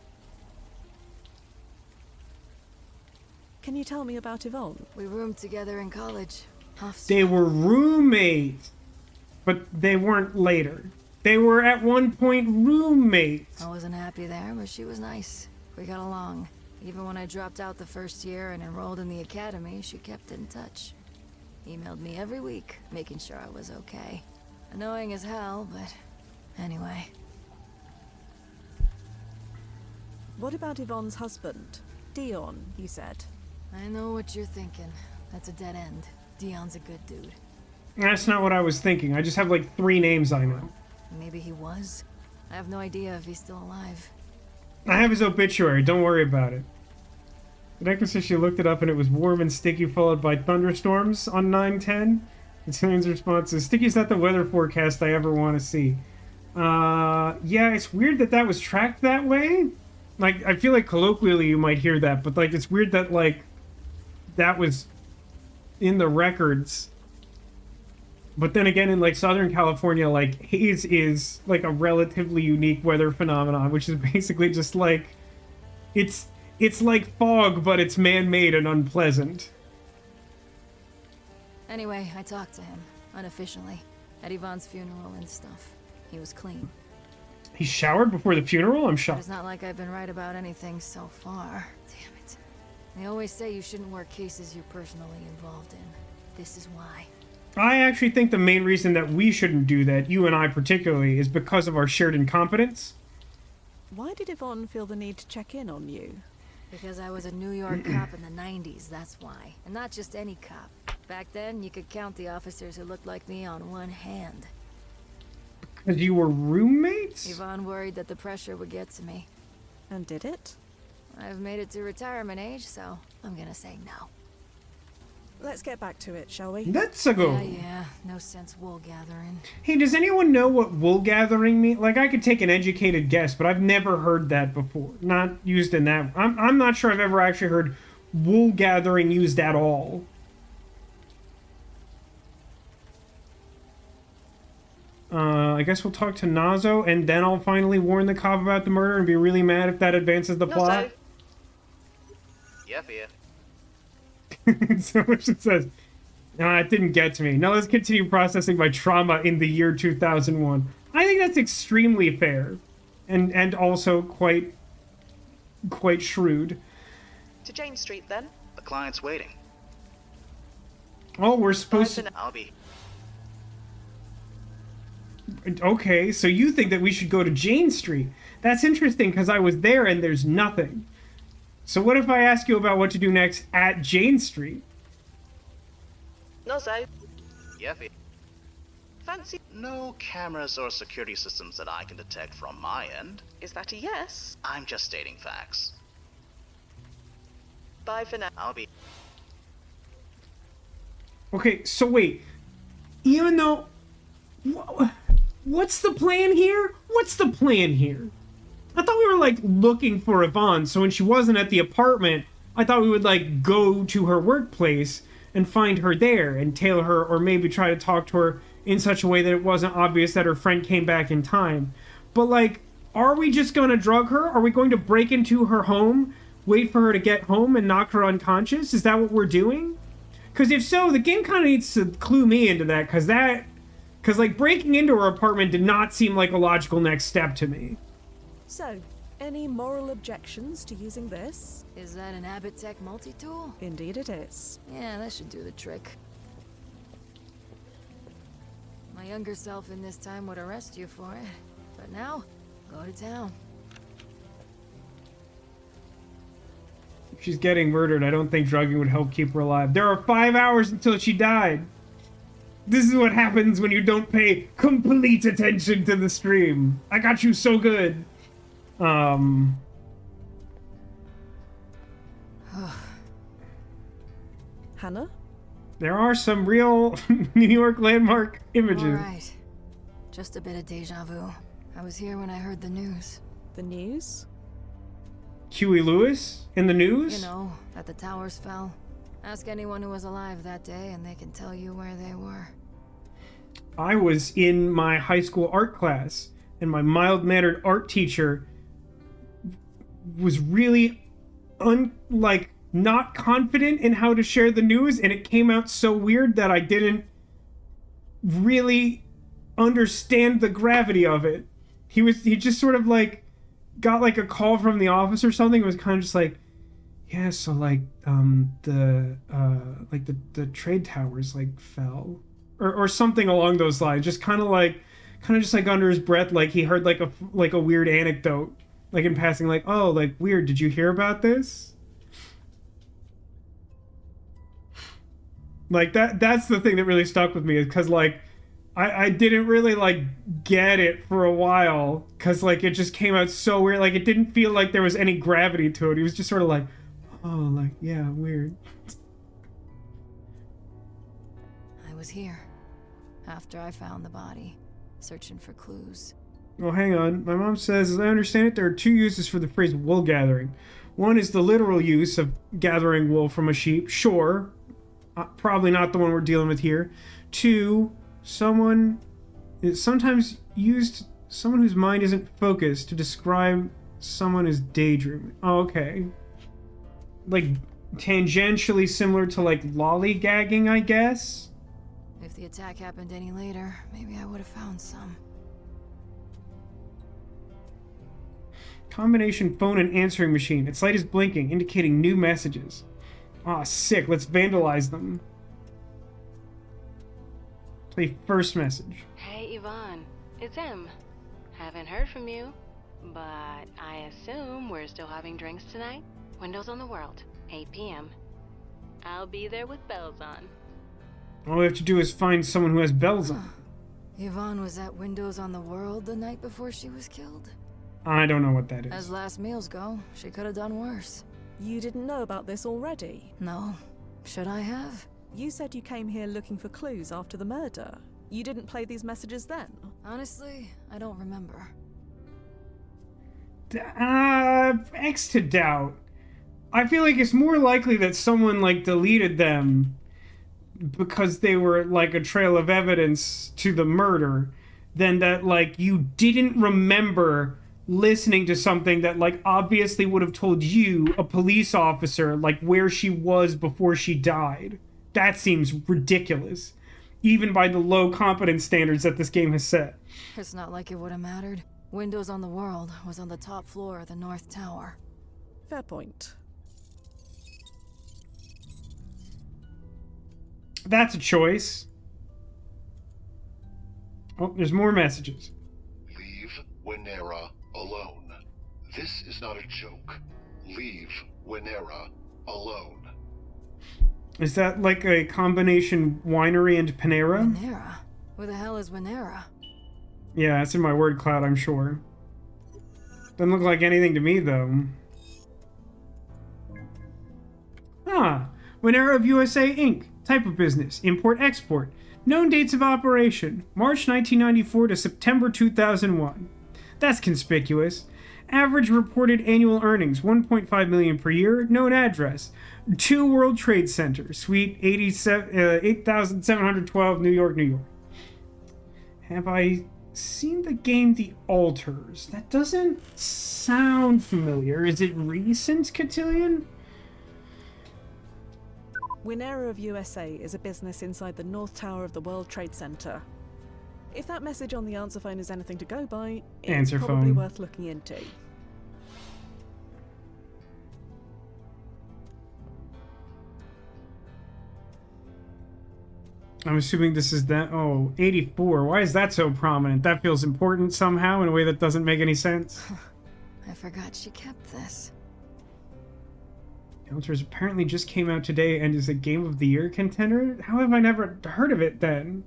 Can you tell me about Yvonne? We roomed together in college. They were roommates. But they weren't later. They were at one point roommates. I wasn't happy there, but she was nice. We got along. Even when I dropped out the first year and enrolled in the academy, she kept in touch. Emailed me every week, making sure I was okay. Annoying as hell, but anyway. What about Yvonne's husband? Dion, you said. I know what you're thinking. That's a dead end. Dion's a good dude. That's not what I was thinking. I just have, like, 3 names I know. Maybe he was. I have no idea if he's still alive. I have his obituary. Don't worry about it. The necklace says she looked it up and it was warm and sticky, followed by thunderstorms on 9/10. And Celine's response is, "Sticky's not the weather forecast I ever want to see." Yeah, it's weird that that was tracked that way. Like, I feel like colloquially you might hear that, but, like, it's weird that, like, that was in the records. But then again, in, like, Southern California, like, haze is, like, a relatively unique weather phenomenon, which is basically just, like, it's like fog, but it's man-made and unpleasant. Anyway, I talked to him, unofficially, at Yvonne's funeral and stuff. He was clean. He showered before the funeral? I'm But shocked. it's not like I've been right about anything so far. Damn it. They always say you shouldn't work cases you're personally involved in. This is why. I actually think the main reason that we shouldn't do that, you and I particularly, is because of our shared incompetence. Why did Yvonne feel the need to check in on you? Because I was a New York cop in the 90s, that's why. And not just any cop. Back then, you could count the officers who looked like me on one hand. Because you were roommates? Yvonne worried that the pressure would get to me. And did it? I've made it to retirement age, so I'm gonna say no. Let's get back to it, shall we? Let's go. Yeah, no sense wool gathering. Hey, does anyone know what wool gathering means? Like, I could take an educated guess, but I've never heard that before. Not used in that. I'm not sure I've ever actually heard wool gathering used at all. I guess we'll talk to Nazo, and then I'll finally warn the cop about the murder and be really mad if that advances the plot. Yeah, Fia. So much it says. Nah, it didn't get to me. Now let's continue processing my trauma in the year 2001. I think that's extremely fair. And also quite shrewd. To Jane Street, then? The client's waiting. Oh, we're supposed to... I'll be... Okay, so you think that we should go to Jane Street. That's interesting, because I was there and there's nothing. So what if I ask you about what to do next at Jane Street? No, so. Yeah, Fia. Fancy. No cameras or security systems that I can detect from my end. Is that a yes? I'm just stating facts. Bye for now. I'll be... Okay, so wait. Even though... What's the plan here? What's the plan here? I thought we were, like, looking for Yvonne, so when she wasn't at the apartment, I thought we would, like, go to her workplace and find her there and tail her, or maybe try to talk to her in such a way that it wasn't obvious that her friend came back in time. But, like, are we just going to drug her? Are we going to break into her home, wait for her to get home, and knock her unconscious? Is that what we're doing? Because if so, the game kind of needs to clue me into that, because, like, breaking into her apartment did not seem like a logical next step to me. So, any moral objections to using this? Is that an Abbott Tech multi-tool? Indeed it is. Yeah, that should do the trick. My younger self in this time would arrest you for it. But now, go to town. If she's getting murdered, I don't think drugging would help keep her alive. There are 5 hours until she died. This is what happens when you don't pay complete attention to the stream. I got you so good. Hannah? There are some real New York landmark images. Alright. Just a bit of deja vu. I was here when I heard the news. The news? Huey Lewis in the news? You know, that the towers fell. Ask anyone who was alive that day and they can tell you where they were. I was in my high school art class, and my mild-mannered art teacher was really not confident in how to share the news, and it came out so weird that I didn't really understand the gravity of it. He just sort of like got like a call from the office or something. It was kind of just like, yeah, so like the trade towers like fell or something along those lines. Just kind of just like under his breath, like he heard like a weird anecdote, like in passing, like, oh, like weird, did you hear about this? Like that's the thing that really stuck with me, is because like I didn't really like get it for a while, because like it just came out so weird. Like it didn't feel like there was any gravity to it. He was just sort of like, oh, like, yeah, weird. I was here. After I found the body, searching for clues. Well, hang on. My mom says, as I understand it, there are two uses for the phrase wool gathering. One is the literal use of gathering wool from a sheep. Sure. Probably not the one we're dealing with here. Two, someone is sometimes used, someone whose mind isn't focused, to describe someone as daydreaming. Oh, okay. Like, tangentially similar to, like, lollygagging, I guess? If the attack happened any later, maybe I would have found some. Combination phone and answering machine. Its light is blinking, indicating new messages. Ah, sick. Let's vandalize them. Play first message. Hey Yvonne, it's Em. Haven't heard from you, but I assume we're still having drinks tonight? Windows on the World, 8 p.m. I'll be there with bells on. All we have to do is find someone who has bells on. Yvonne was at Windows on the World the night before she was killed. I don't know what that As is. last meals go, she could have done worse. You didn't know about this already? No. Should I have? You said you came here looking for clues after the murder. You didn't play these messages then? Honestly, I don't remember. X to doubt. I feel like it's more likely that someone, like, deleted them because they were, like, a trail of evidence to the murder than that, like, you didn't remember listening to something that, like, obviously would have told you, a police officer, like, where she was before she died. That seems ridiculous, even by the low competence standards that this game has set. It's not like it would have mattered. Windows on the World was on the top floor of the North Tower. Fair point. That's a choice. Oh, there's more messages. Leave Winera alone. This is not a joke. Leave Winera alone. Is that like a combination winery and Panera? Winera? Where the hell is Winera? Yeah, it's in my word cloud, I'm sure. Doesn't look like anything to me, though. Ah, Winera of USA Inc. Type of business, import-export. Known dates of operation, March 1994 to September 2001. That's conspicuous. Average reported annual earnings, $1.5 million per year. Known address, 2 World Trade Center, Suite 8712, New York, New York. Have I seen the game The Alters? That doesn't sound familiar. Is it recent, Cotillion? Winera of USA is a business inside the North Tower of the World Trade Center. If that message on the answer phone is anything to go by, it's Answer probably phone. worth looking into. I'm assuming this is that. Oh, 84. Why is that so prominent? That feels important somehow in a way that doesn't make any sense. I forgot she kept this. Alters apparently just came out today and is a Game of the Year contender? How have I never heard of it then?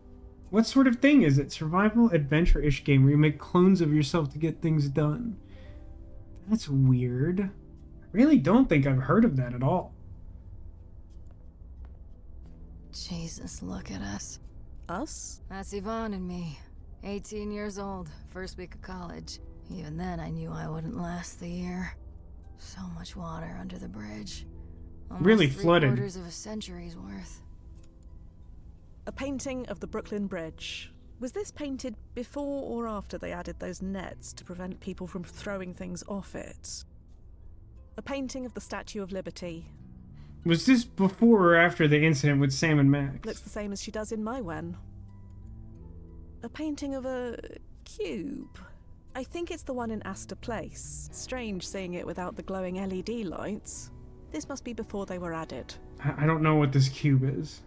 What sort of thing is it? Survival adventure-ish game where you make clones of yourself to get things done. That's weird. I really don't think I've heard of that at all. Jesus, look at us. Us? That's Yvonne and me. 18 years old, first week of college. Even then, I knew I wouldn't last the year. So much water under the bridge. Almost Really flooded. 3/4 of a century's worth. A painting of the Brooklyn Bridge. Was this painted before or after they added those nets to prevent people from throwing things off it? A painting of the Statue of Liberty. Was this before or after the incident with Sam and Max? Looks the same as she does in my Wen. A painting of a cube. I think it's the one in Astor Place. Strange seeing it without the glowing LED lights. This must be before they were added. I don't know what this cube is.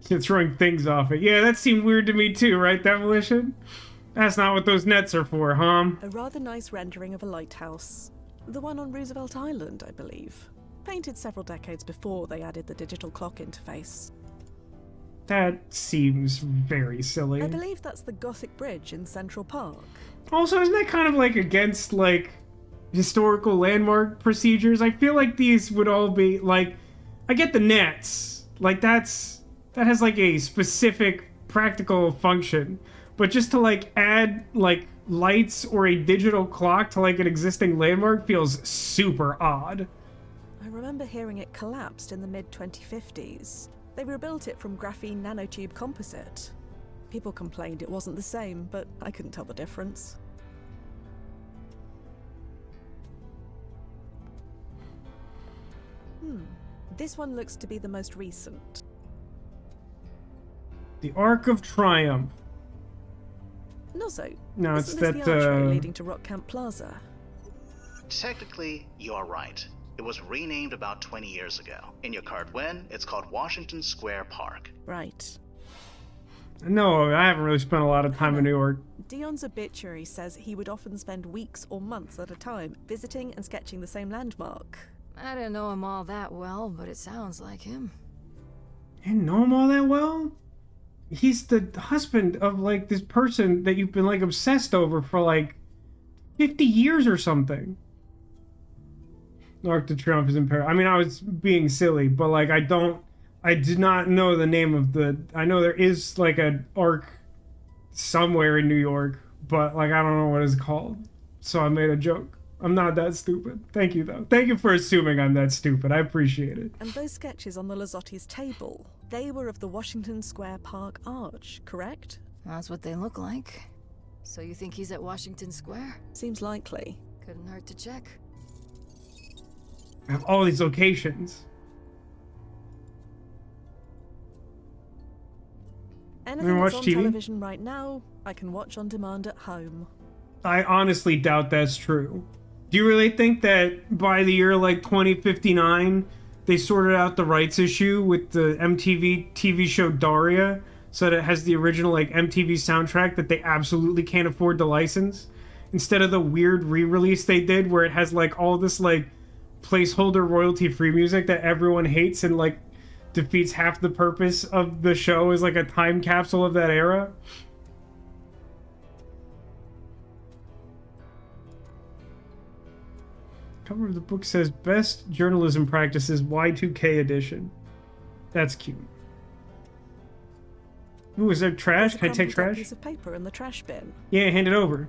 You're throwing things off it. Yeah, that seemed weird to me too, right, Demolition? That's not what those nets are for, huh? A rather nice rendering of a lighthouse. The one on Roosevelt Island, I believe. Painted several decades before they added the digital clock interface. That seems very silly. I believe that's the Gothic Bridge in Central Park. Also, isn't that kind of like against like historical landmark procedures? I feel like these would all be like, I get the nets, like that has like a specific practical function, but just to like add like lights or a digital clock to like an existing landmark feels super odd. I remember hearing it collapsed in the mid-2050s. They rebuilt it from graphene nanotube composite. People complained it wasn't the same, but I couldn't tell the difference. This one looks to be the most recent. The Arc of Triumph. And also, No, it's isn't this that, the archway leading to Rock Camp Plaza? Technically, you're right. It was renamed about 20 years ago. In your card win, it's called Washington Square Park. Right. No, I haven't really spent a lot of time in New York. Dion's obituary says he would often spend weeks or months at a time visiting and sketching the same landmark. I didn't know him all that well, but it sounds like him. You didn't know him all that well? He's the husband of, like, this person that you've been, like, obsessed over for, like, 50 years or something. Arc de Triomphe is in Paris. I mean, I was being silly, but, like, I did not know the name of the... I know there is, like, an arc somewhere in New York, but, like, I don't know what it's called. So I made a joke. I'm not that stupid. Thank you, though. Thank you for assuming I'm that stupid. I appreciate it. And those sketches on the Lazotti's table, they were of the Washington Square Park Arch, correct? That's what they look like. So you think he's at Washington Square? Seems likely. Couldn't hurt to check. I have all these locations. Anything watch that's on TV? television right now, I can watch on demand at home. I honestly doubt that's true. Do you really think that by the year like 2059, they sorted out the rights issue with the MTV TV show Daria, so that it has the original like MTV soundtrack that they absolutely can't afford to license, instead of the weird re-release they did where it has like all this like placeholder royalty-free music that everyone hates and like defeats half the purpose of the show as like a time capsule of that era? Cover of the book says best journalism practices Y2K edition. That's cute. Ooh, is there trash? Can I take Crumpled up trash? piece of paper in the trash bin. Yeah, hand it over.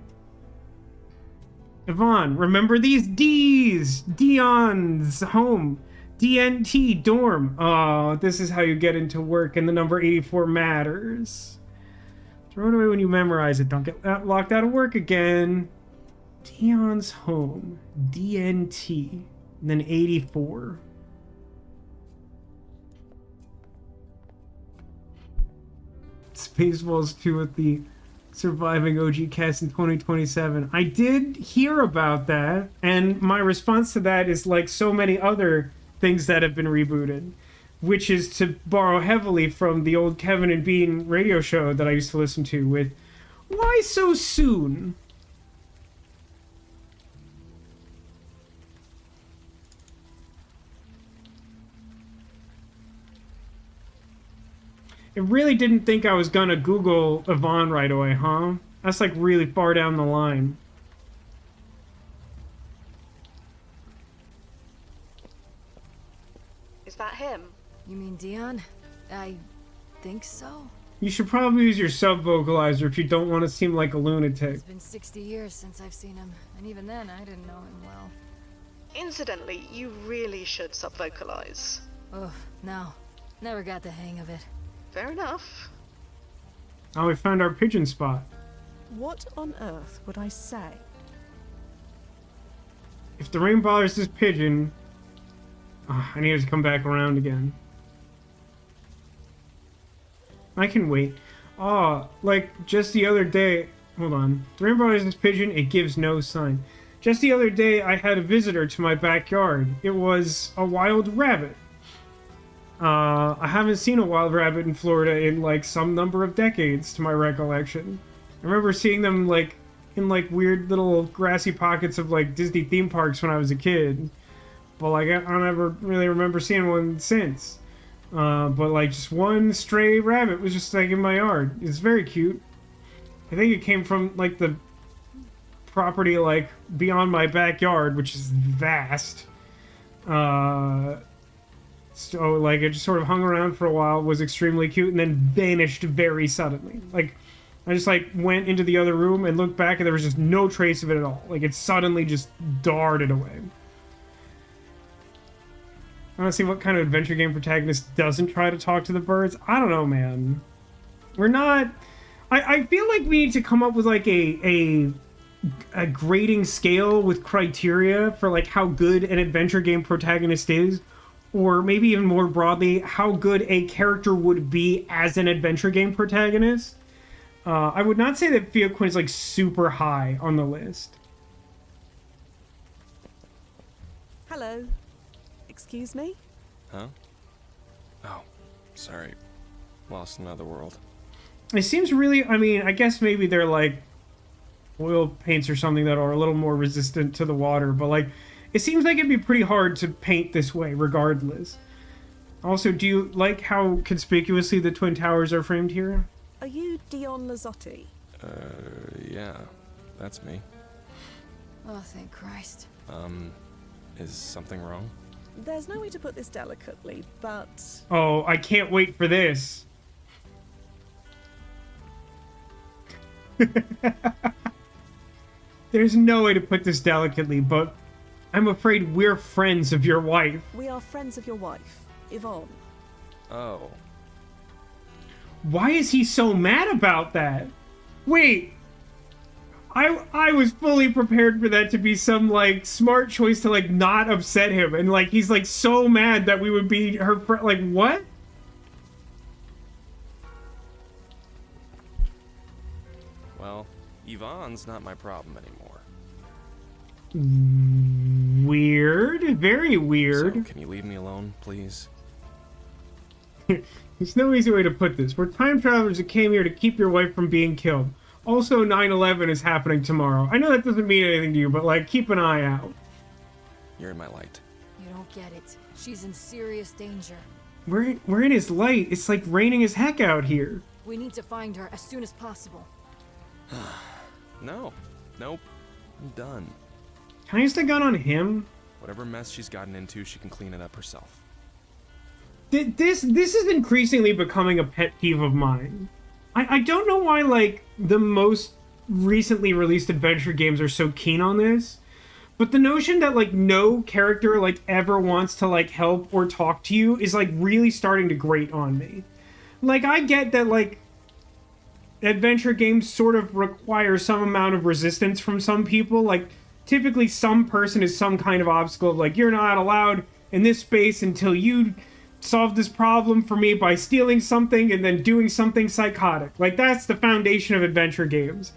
Yvonne, remember these D's! Dion's home. DNT dorm. Oh, this is how you get into work, and the number 84 matters. Throw it away when you memorize it. Don't get locked out of work again. Dion's home. DNT. And then 84. Spaceballs 2 with the surviving OG cast in 2027. I did hear about that, and my response to that is like so many other things that have been rebooted, which is to borrow heavily from the old Kevin and Bean radio show that I used to listen to with, "Why so soon?" I really didn't think I was gonna Google Yvonne right away, huh? That's like really far down the line. Is that him? You mean Dion? I think so. You should probably use your sub-vocalizer if you don't want to seem like a lunatic. It's been 60 years since I've seen him, and even then I didn't know him well. Incidentally, you really should sub-vocalize. Ugh, no. Never got the hang of it. Fair enough. Oh, we found our pigeon spot. What on earth would I say? If the rain bothers this pigeon... I need it to come back around again. I can wait. Like, just the other day... Hold on. The rain bothers this pigeon, it gives no sign. Just the other day, I had a visitor to my backyard. It was a wild rabbit. I haven't seen a wild rabbit in Florida in, like, some number of decades, to my recollection. I remember seeing them, like, in, like, weird little grassy pockets of, like, Disney theme parks when I was a kid. But, like, I don't ever really remember seeing one since. But, like, just one stray rabbit was just, like, in my yard. It's very cute. I think it came from, like, the property, like, beyond my backyard, which is vast. So, like, it just sort of hung around for a while, was extremely cute, and then vanished very suddenly. Like, I just, like, went into the other room and looked back, and there was just no trace of it at all. Like, it suddenly just darted away. I want to see what kind of adventure game protagonist doesn't try to talk to the birds. I don't know, man. We're not... I feel like we need to come up with, like, a grading scale with criteria for, like, how good an adventure game protagonist is. Or maybe even more broadly, how good a character would be as an adventure game protagonist. I would not say that Fia Quinn is, like, super high on the list. Hello. Excuse me? Huh? Oh, sorry. Lost in another world. It seems really, I mean, I guess maybe they're like oil paints or something that are a little more resistant to the water, but like, it seems like it'd be pretty hard to paint this way regardless. Also, do you like how conspicuously the Twin Towers are framed here? Are you Dion Lazzotti? Yeah, that's me. Oh, thank Christ. Is something wrong? There's no way to put this delicately, but... Oh, I can't wait for this. There's no way to put this delicately, but I'm afraid we're friends of your wife. We are friends of your wife, Yvonne. Oh. Why is he so mad about that? Wait. I was fully prepared for that to be some, like, smart choice to, like, not upset him. And, like, he's, like, so mad that we would be her friend. Like, what? Well, Yvonne's not my problem anymore. Weird. Very weird. So, can you leave me alone, please? There's no easy way to put this. We're time travelers that came here to keep your wife from being killed. Also, 9/11 is happening tomorrow. I know that doesn't mean anything to you, but, like, keep an eye out. You're in my light. You don't get it. She's in serious danger. We're in his light. It's like raining as heck out here. We need to find her as soon as possible. No. Nope. I'm done. Can I use the gun on him? Whatever mess she's gotten into, she can clean it up herself. This is increasingly becoming a pet peeve of mine. I don't know why, like, the most recently released adventure games are so keen on this, but the notion that, like, no character, like, ever wants to, like, help or talk to you is, like, really starting to grate on me. Like, I get that, like, adventure games sort of require some amount of resistance from some people. Like, typically some person is some kind of obstacle. Like, you're not allowed in this space until you solve this problem for me by stealing something and then doing something psychotic. Like, that's the foundation of adventure games.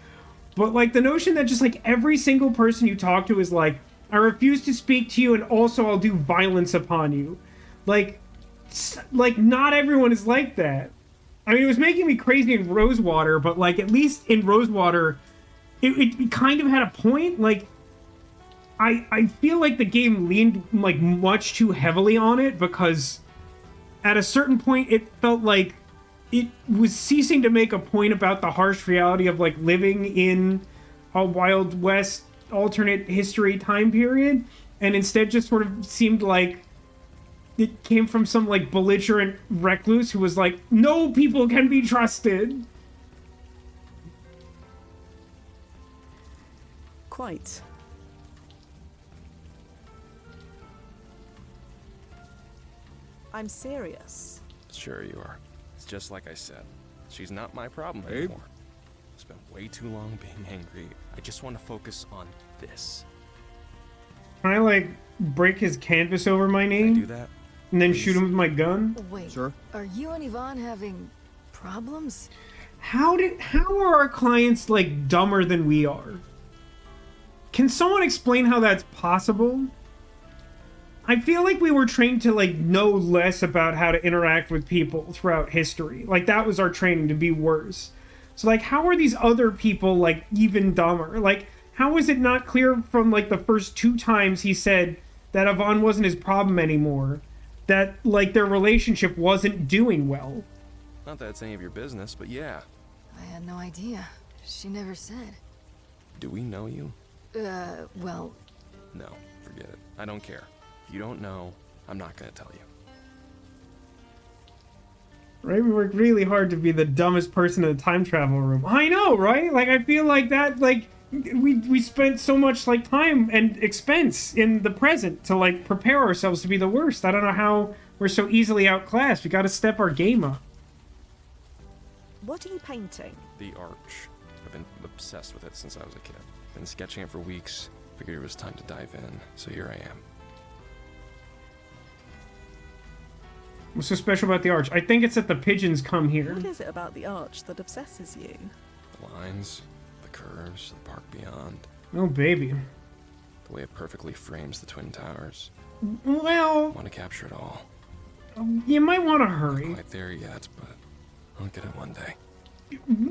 But, like, the notion that just, like, every single person you talk to is like, I refuse to speak to you and also I'll do violence upon you. Like, not everyone is like that. I mean, it was making me crazy in Rosewater, but, like, at least in Rosewater, it kind of had a point. Like, I feel like the game leaned, like, much too heavily on it because at a certain point, it felt like it was ceasing to make a point about the harsh reality of, like, living in a Wild West alternate history time period, and instead just sort of seemed like it came from some, like, belligerent recluse who was like, no people can be trusted. Quite. I'm serious. Sure you are. It's just like I said. She's not my problem anymore. I spent way too long being angry. I just want to focus on this. Can I, like, break his canvas over my Can I name? do that? And then Please? shoot him with my gun? Wait. Sure. Are you and Yvonne having problems? How are our clients, like, dumber than we are? Can someone explain how that's possible? I feel like we were trained to, like, know less about how to interact with people throughout history. Like, that was our training, to be worse. So, like, how are these other people, like, even dumber? Like, how is it not clear from, like, the first 2 times he said that Yvonne wasn't his problem anymore, that, like, their relationship wasn't doing well? Not that it's any of your business, but yeah. I had no idea. She never said. Do we know you? Well... No, forget it. I don't care. If you don't know, I'm not gonna tell you. Right? We worked really hard to be the dumbest person in the time travel room. I know, right? Like, I feel like that, like, we spent so much, like, time and expense in the present to, like, prepare ourselves to be the worst. I don't know how we're so easily outclassed. We gotta step our game up. What are you painting? The Arch. I've been obsessed with it since I was a kid. Been sketching it for weeks. Figured it was time to dive in, so here I am. What's so special about the arch? I think it's that the pigeons come here. What is it about the arch that obsesses you? The lines, the curves, the park beyond. Oh, baby. The way it perfectly frames the Twin Towers. Well, I want to capture it all. you might want to Not hurry. quite there yet, but I'll get it one day.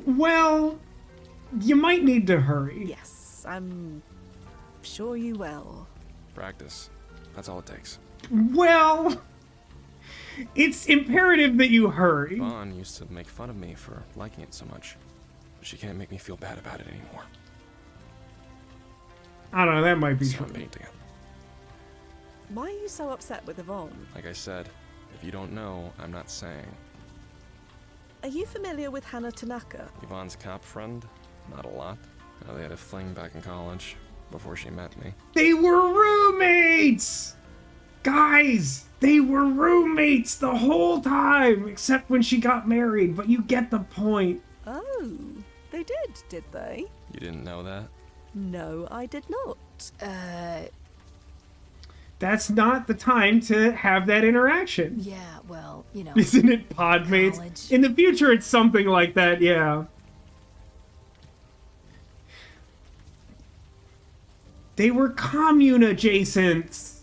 Well, you might need to hurry. Yes, I'm sure you will. Practice. That's all it takes. Well, it's imperative that you hurry. Vaughn used to make fun of me for liking it so much. But she can't make me feel bad about it anymore. I don't know, that might be So true. I'm painting it. Why are you so upset with Yvonne? Like I said, if you don't know, I'm not saying. Are you familiar with Hannah Tanaka? Yvonne's cop friend? Not a lot. They had a fling back in college before she met me. They were roommates! Guys, they were roommates the whole time, except when she got married, but you get the point. Oh, they did they? You didn't know that? No, I did not. That's not the time to have that interaction. Yeah, well, you know. Isn't it Podmates? College. In the future, it's something like that, yeah. They were commune adjacents.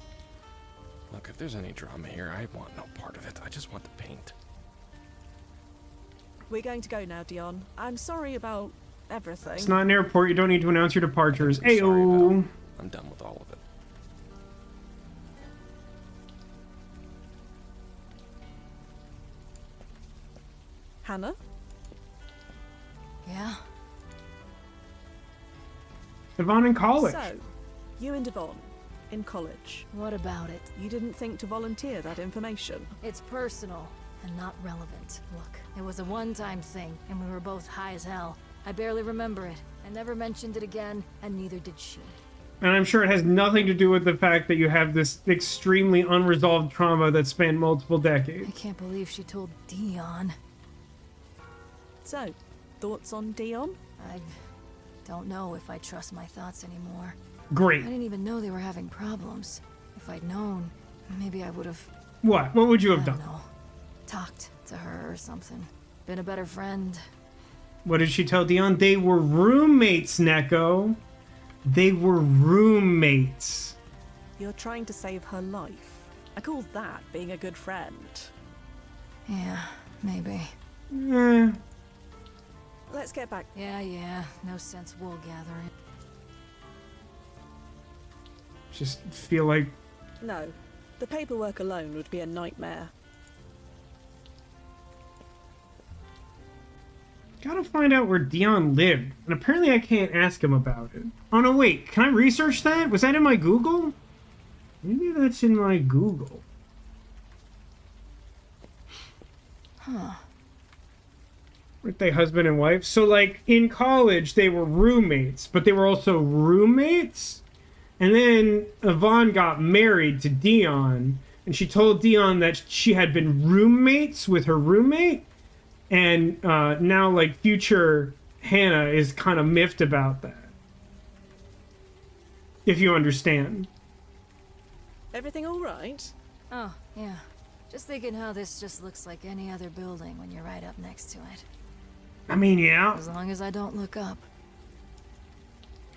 Look, if there's any drama here, I want no part of it. I just want the paint. We're going to go now, Dion. I'm sorry about everything. It's not an airport. You don't need to announce your departures. Sorry about Ayo. it. I'm done with all of it. Hannah? Yeah? Yvonne in college. So, you and Yvonne, in college. What about it? You didn't think to volunteer that information? It's personal and not relevant. Look, it was a one-time thing, and we were both high as hell. I barely remember it. I never mentioned it again, and neither did she. And I'm sure it has nothing to do with the fact that you have this extremely unresolved trauma that spanned multiple I decades. can't believe she told Dion. So, thoughts on Dion? I don't know if I trust my thoughts anymore. Great. I didn't even know they were having problems. If I'd known, maybe I would have, What? What would you I have don't done? know, talked to her or something. Been a better friend. What did she tell Dion? They were roommates, Neko. They were roommates. You're trying to save her life. I call that being a good friend. Yeah, maybe. Eh, Let's get back. Yeah, no sense wool gathering. just feel like No, the paperwork alone would be a nightmare. gotta find out where Dion lived. And apparently I can't ask him about it. Oh no, wait. Can I research that? Was that in my Google? Maybe that's in my Google. Huh. Weren't they husband and wife? So, like, in college, they were roommates, but they were also roommates? And then Yvonne got married to Dion, and she told Dion that she had been roommates with her roommate, and now, like, future Hannah is kind of miffed about that. If you understand. Everything all right? Oh, yeah. Just thinking how this just looks like any other building when you're right up next to it. I mean, yeah. As long as I don't look up.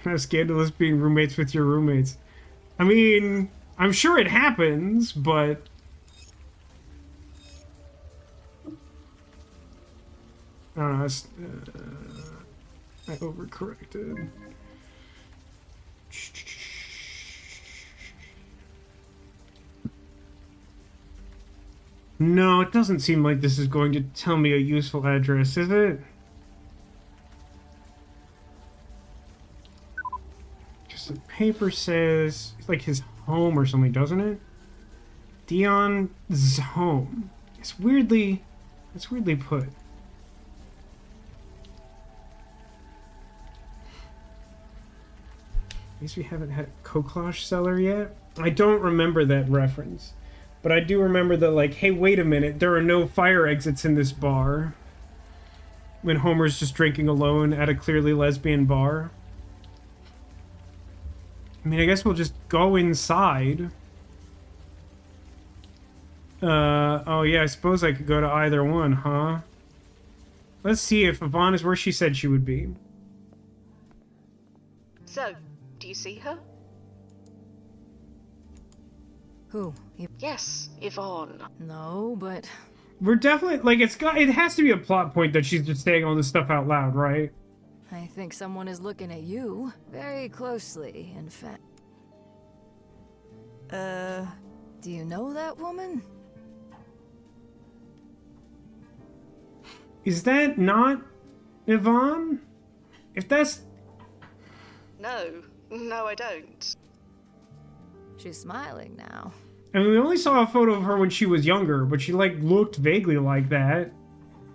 How scandalous being roommates with your roommates. I mean, I'm sure it happens, but... I don't know, I overcorrected. No, it doesn't seem like this is going to tell me a useful address, is it? Because the paper says it's like his home or something, doesn't it? Dion's home. It's weirdly put. At least we haven't had a Koklash cellar yet. I don't remember that reference. But I do remember that, like, hey, wait a minute, there are no fire exits in this bar. When Homer's just drinking alone at a clearly lesbian bar. I mean, I guess we'll just go inside. Oh yeah, I suppose I could go to either one, huh? Let's see if Yvonne is where she said she would be. So, do you see her? Who? Yes, Yvonne. No, but We're definitely like it has to be a plot point that she's just saying all this stuff out loud, right? I think someone is looking at you very closely, in fact. Do you know that woman? Is that not Yvonne? If that's... No, I don't. She's smiling now. I mean, we only saw a photo of her when she was younger, but she, like, looked vaguely like that.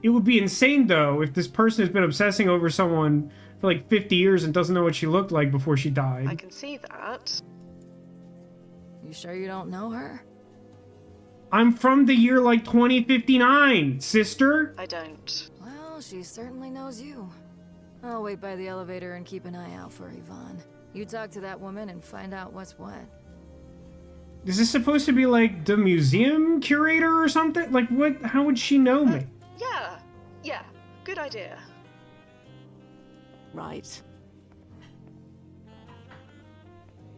It would be insane, though, if this person has been obsessing over someone for, like, 50 years and doesn't know what she looked like before she died. I can see that. You sure you don't know her? I'm from the year, like, 2059, sister! I don't. Well, she certainly knows you. I'll wait by the elevator and keep an eye out for Yvonne. You talk to that woman and find out what's what. Is this supposed to be, like, the museum curator or something? Like, what? How would she know me? Yeah, good idea. Right.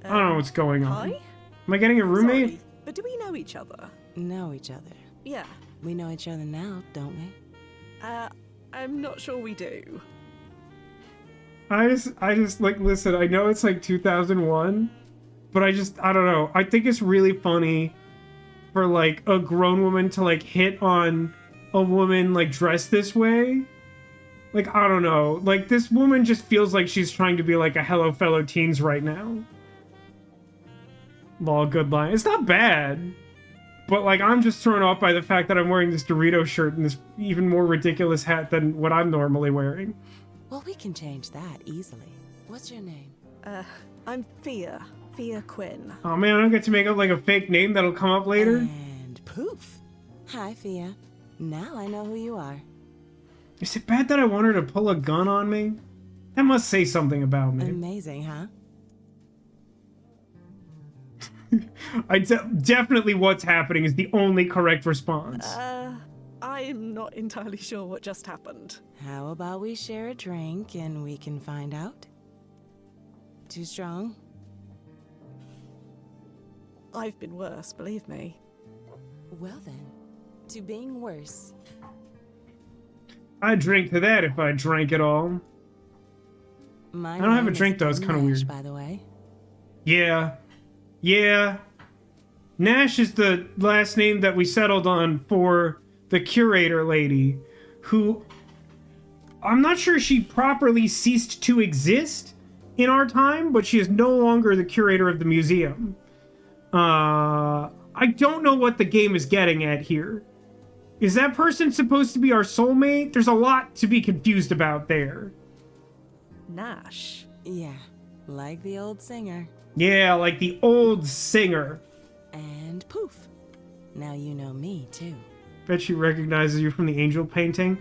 I don't know what's going on. Hi? Am I getting a roommate? Sorry, but do we know each other? Know each other. Yeah. We know each other now, don't we? I'm not sure we do. I just, like, listen, I know it's, like, 2001, but I don't know. I think it's really funny for, like, a grown woman to, like, hit on a woman, like, dressed this way. Like, I don't know. Like, this woman just feels like she's trying to be, like, a hello fellow teens right now. Lol, good line. It's not bad. But, like, I'm just thrown off by the fact that I'm wearing this Dorito shirt and this even more ridiculous hat than what I'm normally wearing. Well, we can change that easily. What's your name? I'm Fia Quinn. Oh man, I don't get to make up like a fake name that'll come up later. And poof. Hi, Fia. Now I know who you are. Is it bad that I want her to pull a gun on me? That must say something about me. Amazing, huh? Definitely what's happening is the only correct response. I'm not entirely sure what just happened. How about we share a drink and we can find out? Too strong? I've been worse, believe me. Well then, to being worse. I'd drink to that if I drank it all. My I don't have a name drink is though, it's kind of Nash, weird. by the way. Yeah. Nash is the last name that we settled on for the curator lady, who I'm not sure she properly ceased to exist in our time, but she is no longer the curator of the museum. I don't know what the game is getting at here. Is that person supposed to be our soulmate? There's a lot to be confused about there. Nash. Yeah, like the old singer. Yeah, like the old singer. And poof. Now you know me, too. Bet she recognizes you from the angel painting.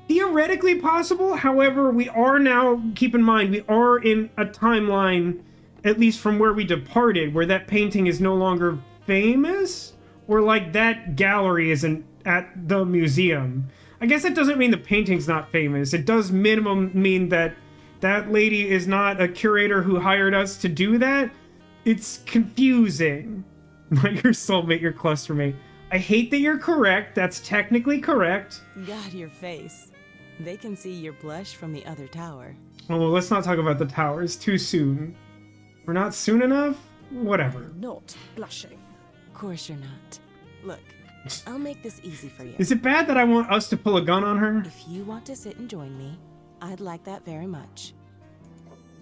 Theoretically possible. However, we are now, keep in mind, we are in a timeline, at least from where we departed, where that painting is no longer famous, or like that gallery isn't at the museum. I guess that doesn't mean the painting's not famous. It does minimum mean that that lady is not a curator who hired us to do that. It's confusing. Not your soulmate, your clustermate. I hate that you're correct. That's technically correct. God, your face. They can see your blush from the other tower. Oh, well, let's not talk about the towers. Too soon. We're not soon enough? Whatever. Not blushing. Of course you're not. Look, I'll make this easy for you. Is it bad that I want us to pull a gun on her? If you want to sit and join me, I'd like that very much.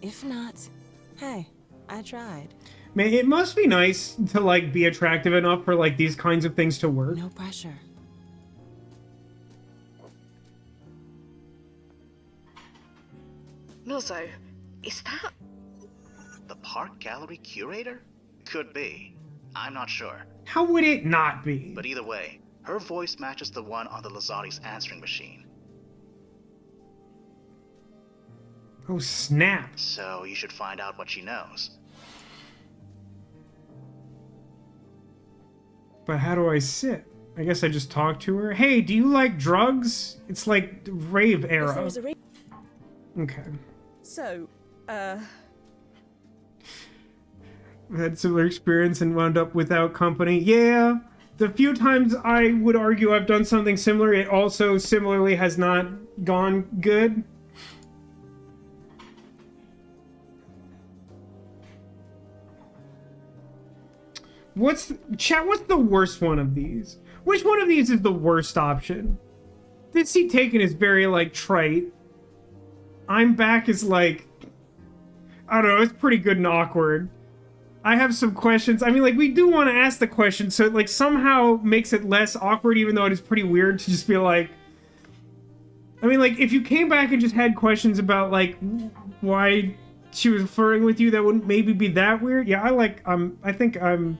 If not, hey, I tried. Man, it must be nice to, like, be attractive enough for, like, these kinds of things to work. No pressure. Nozzo, is that... The park gallery curator? Could be. I'm not sure. How would it not be? But either way, her voice matches the one on the Lazati's answering machine. Oh, snap. So you should find out what she knows. But how do I sit? I guess I just talk to her. Hey, do you like drugs? It's like rave If era. there was a Okay. So, Had similar experience and wound up without company. Yeah, the few times I would argue I've done something similar, it also similarly has not gone good. What's the worst one of these? Which one of these is the worst option? This seat taken is very, like, trite. I'm back is, like... I don't know, it's pretty good and awkward. I have some questions. I mean, like, we do want to ask the question, so it, like, somehow makes it less awkward, even though it is pretty weird to just be like... I mean, like, if you came back and just had questions about, like, why she was flirting with you, that wouldn't maybe be that weird. Yeah, I think I'm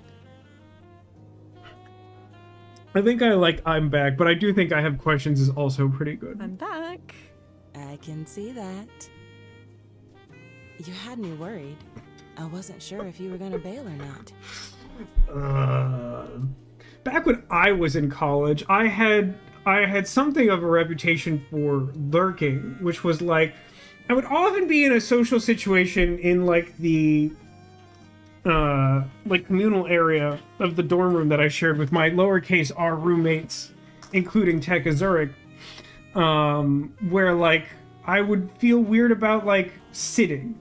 back, but I do think I have questions is also pretty good. I'm back. I can see that. You had me worried. I wasn't sure if you were gonna bail or not. Back when I was in college, I had something of a reputation for lurking, which was like, I would often be in a social situation in like the like communal area of the dorm room that I shared with my lowercase r roommates, including Tekka Zurich, where like I would feel weird about like sitting.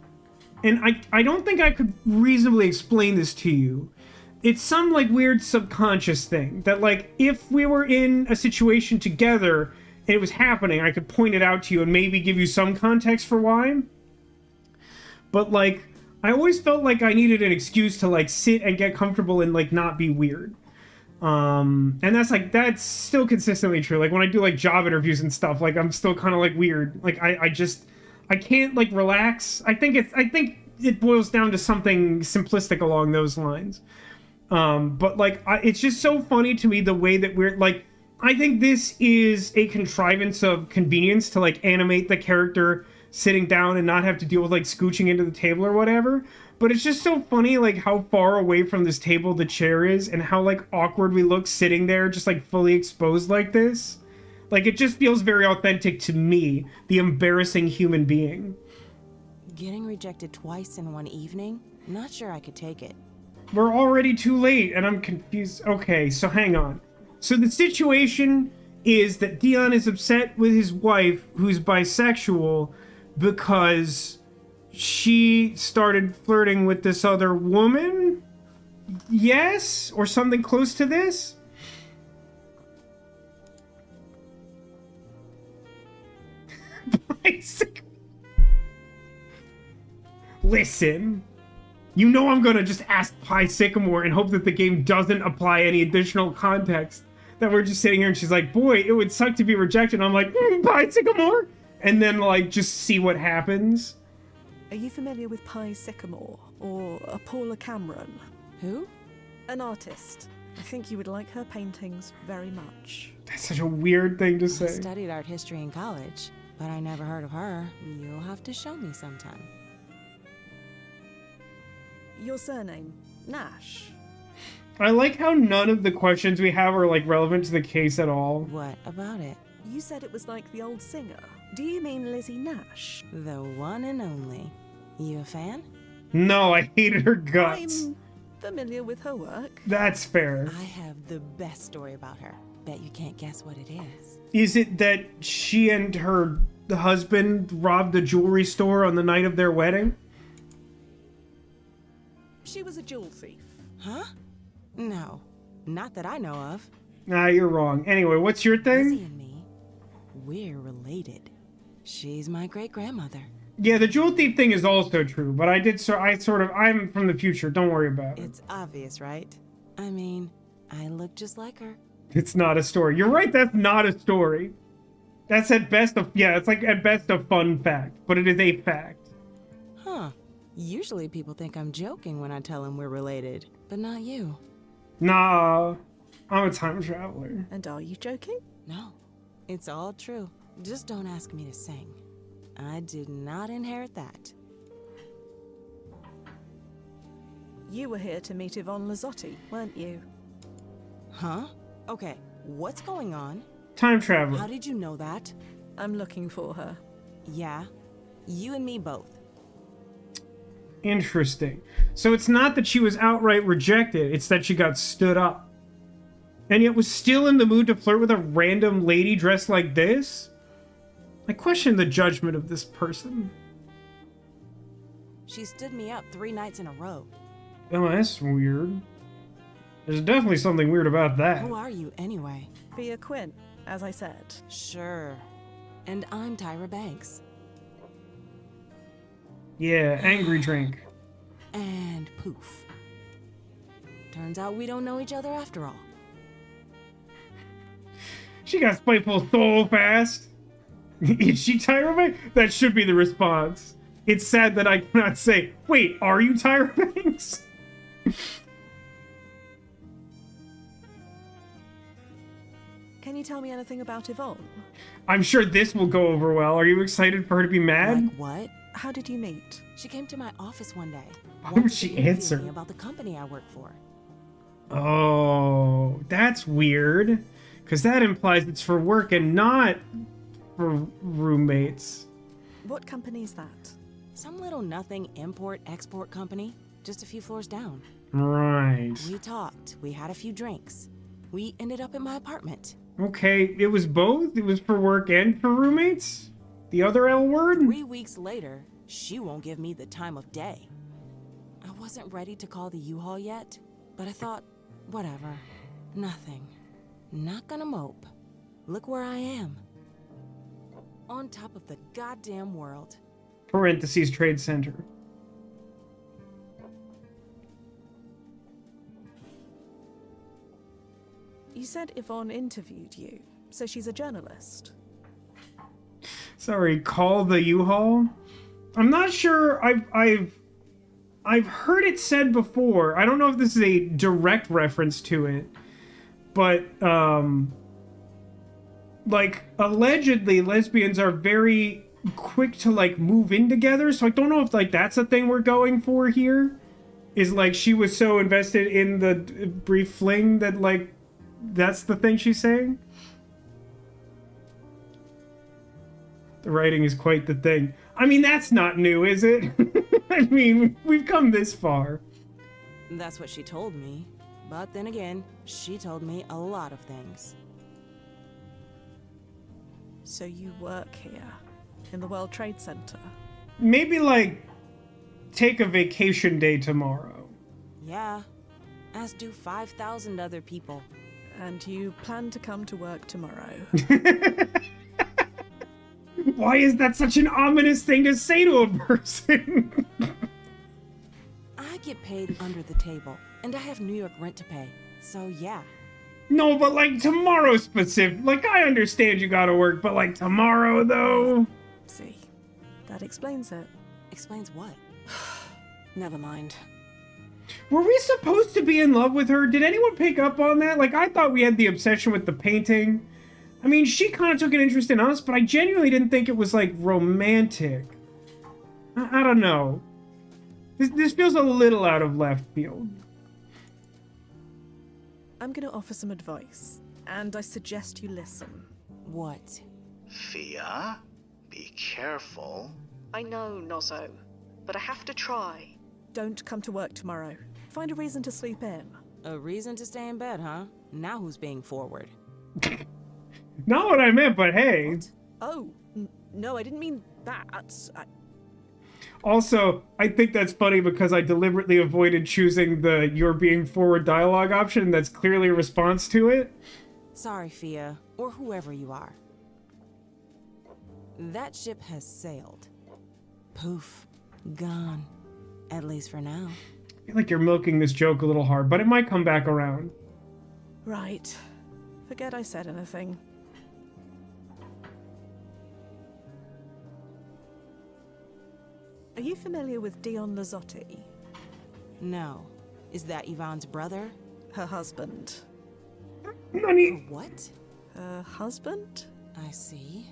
And I don't think I could reasonably explain this to you. It's some like weird subconscious thing that like if we were in a situation together and it was happening, I could point it out to you and maybe give you some context for why. But like I always felt like I needed an excuse to like sit and get comfortable and like not be weird. And that's still consistently true. Like when I do like job interviews and stuff, like I'm still kind of like weird. Like I can't like relax. I think it boils down to something simplistic along those lines. But like it's just so funny to me the way that we're like, I think this is a contrivance of convenience to like animate the character sitting down and not have to deal with like scooching into the table or whatever. But it's just so funny like how far away from this table the chair is and how like awkward we look sitting there just like fully exposed like this. Like it just feels very authentic to me, the embarrassing human being. Getting rejected twice in one evening? Not sure I could take it. We're already too late and I'm confused. Okay, so hang on. So the situation is that Dion is upset with his wife, who's bisexual, because she started flirting with this other woman? Yes? Or something close to this? Listen, you know I'm gonna just ask Pi Sycamore and hope that the game doesn't apply any additional context. That we're just sitting here and she's like, boy, it would suck to be rejected. And I'm like, Pi Sycamore? And then like just see what happens. Are you familiar with Pi Sycamore or Paula Cameron? Who? An artist. I think you would like her paintings very much. That's such a weird thing to say. I studied art history in college, but I never heard of her. You'll have to show me sometime. Your surname? Nash. I like how none of the questions we have are like relevant to the case at all. What about it? You said it was like the old singer. Do you mean Lizzie Nash? The one and only. You a fan? No, I hated her guts. I'm familiar with her work. That's fair. I have the best story about her. Bet you can't guess what it is. Is it that she and her husband robbed a jewelry store on the night of their wedding? She was a jewel thief. Huh? No, not that I know of. Nah, you're wrong. Anyway, what's your thing? Lizzie and me, we're related. She's my great-grandmother. Yeah, the jewel thief thing is also true, but I'm from the future. Don't worry about it. It's obvious, right? I mean, I look just like her. It's not a story. You're right, that's not a story. That's at best it's like at best a fun fact, but it is a fact. Huh. Usually people think I'm joking when I tell them we're related, but not you. Nah, I'm a time traveler. And are you joking? No, it's all true. Just don't ask me to sing. I did not inherit that. You were here to meet Yvonne Lazzotti, weren't you? Huh? Okay, what's going on? Time traveler. How did you know that? I'm looking for her. Yeah, you and me both. Interesting. So it's not that she was outright rejected, it's that she got stood up. and yet was still in the mood to flirt with a random lady dressed like this? I question the judgment of this person. She stood me up 3 nights in a row. Oh, that's weird. There's definitely something weird about that. Who are you, anyway? Fia Quinn, as I said. Sure. And I'm Tyra Banks. Yeah, angry drink. And poof. Turns out we don't know each other after all. She got spiteful so fast. Is she Tyra Banks? That should be the response. It's sad that I cannot say, wait, are you Tyra Banks? Can you tell me anything about Yvonne? I'm sure this will go over well. Are you excited for her to be mad? Like what? How did you meet? She came to my office one day. Why wanted would to she interview answer? me about the company I work for. Oh, that's weird. Because that implies it's for work and not for roommates. What company is that? Some little nothing import-export company, just a few floors down. Right. We talked, we had a few drinks. We ended up at my apartment. Okay, it was both? It was for work and for roommates? The other L word? 3 weeks later, she won't give me the time of day. I wasn't ready to call the U-Haul yet, but I thought, whatever. Nothing. Not gonna mope. Look where I am. On top of the goddamn world. Parentheses Trade Center. You said Yvonne interviewed you, so she's a journalist. Sorry, call the U-Haul? I'm not sure. I've heard it said before. I don't know if this is a direct reference to it, but like allegedly lesbians are very quick to like move in together, so I don't know if like that's a thing we're going for here. Is like she was so invested in the brief fling that like that's the thing she's saying. The writing is quite the thing. I mean, that's not new, is it? I mean, we've come this far. That's what she told me. But then again, she told me a lot of things. So you work here, in the World Trade Center? Maybe, like, take a vacation day tomorrow. Yeah, as do 5,000 other people. And you plan to come to work tomorrow? Why is that such an ominous thing to say to a person? I get paid under the table, and I have New York rent to pay, so yeah. No, but like tomorrow specific. Like, I understand you gotta work, but like tomorrow, though? See, that explains it. Explains what? Never mind. Were we supposed to be in love with her? Did anyone pick up on that? Like, I thought we had the obsession with the painting. I mean, she kind of took an interest in us, but I genuinely didn't think it was, like, romantic. I don't know. This feels a little out of left field. I'm going to offer some advice, and I suggest you listen. What? Fia, be careful. I know, Nozzo, but I have to try. Don't come to work tomorrow. Find a reason to sleep in. A reason to stay in bed, huh? Now who's being forward? Not what I meant, but hey. What? Oh, no, I didn't mean that. Also, I think that's funny because I deliberately avoided choosing the "you're being forward" dialogue option. That's clearly a response to it. Sorry, Fia, or whoever you are. That ship has sailed. Poof. Gone. At least for now. I feel like you're milking this joke a little hard, but it might come back around. Right. Forget I said anything. Are you familiar with Dion Lazzotti? No. Is that Yvonne's brother? Her husband. Nani? What? Her husband? I see.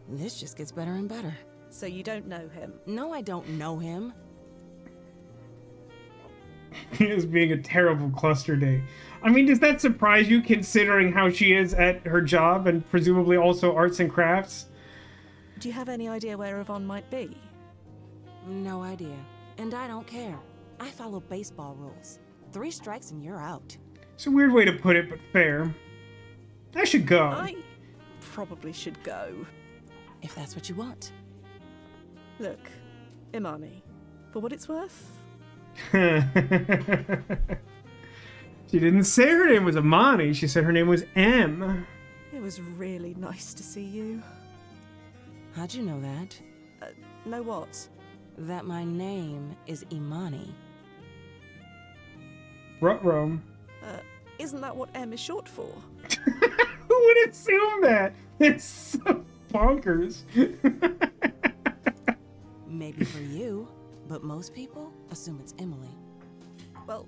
This just gets better and better. So you don't know him? No, I don't know him. He is being a terrible cluster day. I mean, does that surprise you considering how she is at her job and presumably also arts and crafts? Do you have any idea where Yvonne might be? No idea. And I don't care. I follow baseball rules. 3 strikes and you're out. It's a weird way to put it, but fair. I should go. I probably should go. If that's what you want. Look, Imani, for what it's worth, She didn't say her name was Imani. She said her name was M. it was really nice to see you. How'd you know that? Know what? That my name is Imani. Ruh-roh. Isn't that what M is short for? Who would assume that? It's so bonkers. Maybe for you, but most people assume it's Emily. Well,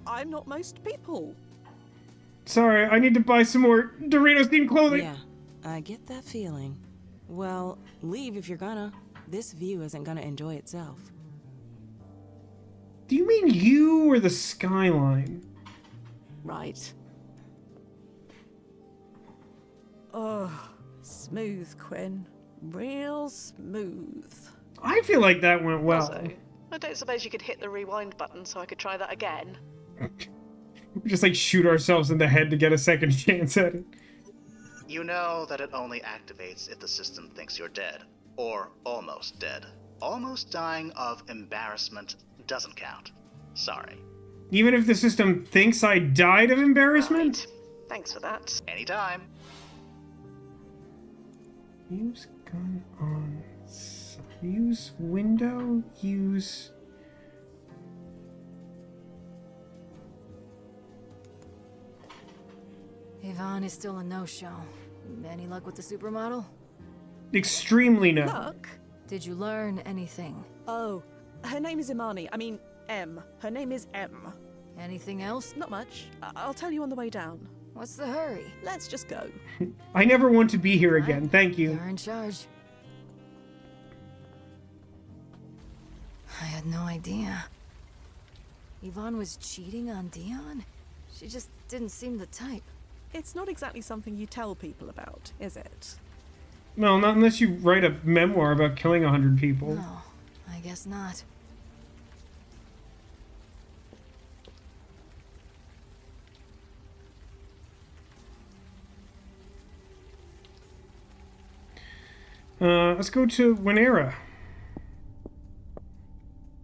I'm not most people. Sorry, I need to buy some more Doritos-themed clothing. Yeah, I get that feeling. Well, leave if you're gonna. This view isn't gonna enjoy itself. Do you mean you or the skyline? Right. Oh, smooth, Quinn. Real smooth. I feel like that went well. Also, I don't suppose you could hit the rewind button so I could try that again. We just like shoot ourselves in the head to get a second chance at it. You know that it only activates if the system thinks you're dead, or almost dead. Almost dying of embarrassment doesn't count. Sorry. Even if the system thinks I died of embarrassment? Right. Thanks for that. Anytime. Use gun on. Use window. Use. Yvonne is still a no-show. Any luck with the supermodel? Extremely no. Look. Did you learn anything? Oh, her name is Imani. I mean, M. Her name is M. Anything else? Not much. I'll tell you on the way down. What's the hurry? Let's just go. I never want to be here again. Thank you. You're in charge. I had no idea. Yvonne was cheating on Dion? She just didn't seem the type. It's not exactly something you tell people about, is it? No, not unless you write a memoir about killing 100 people. No, I guess not. Let's go to Winera.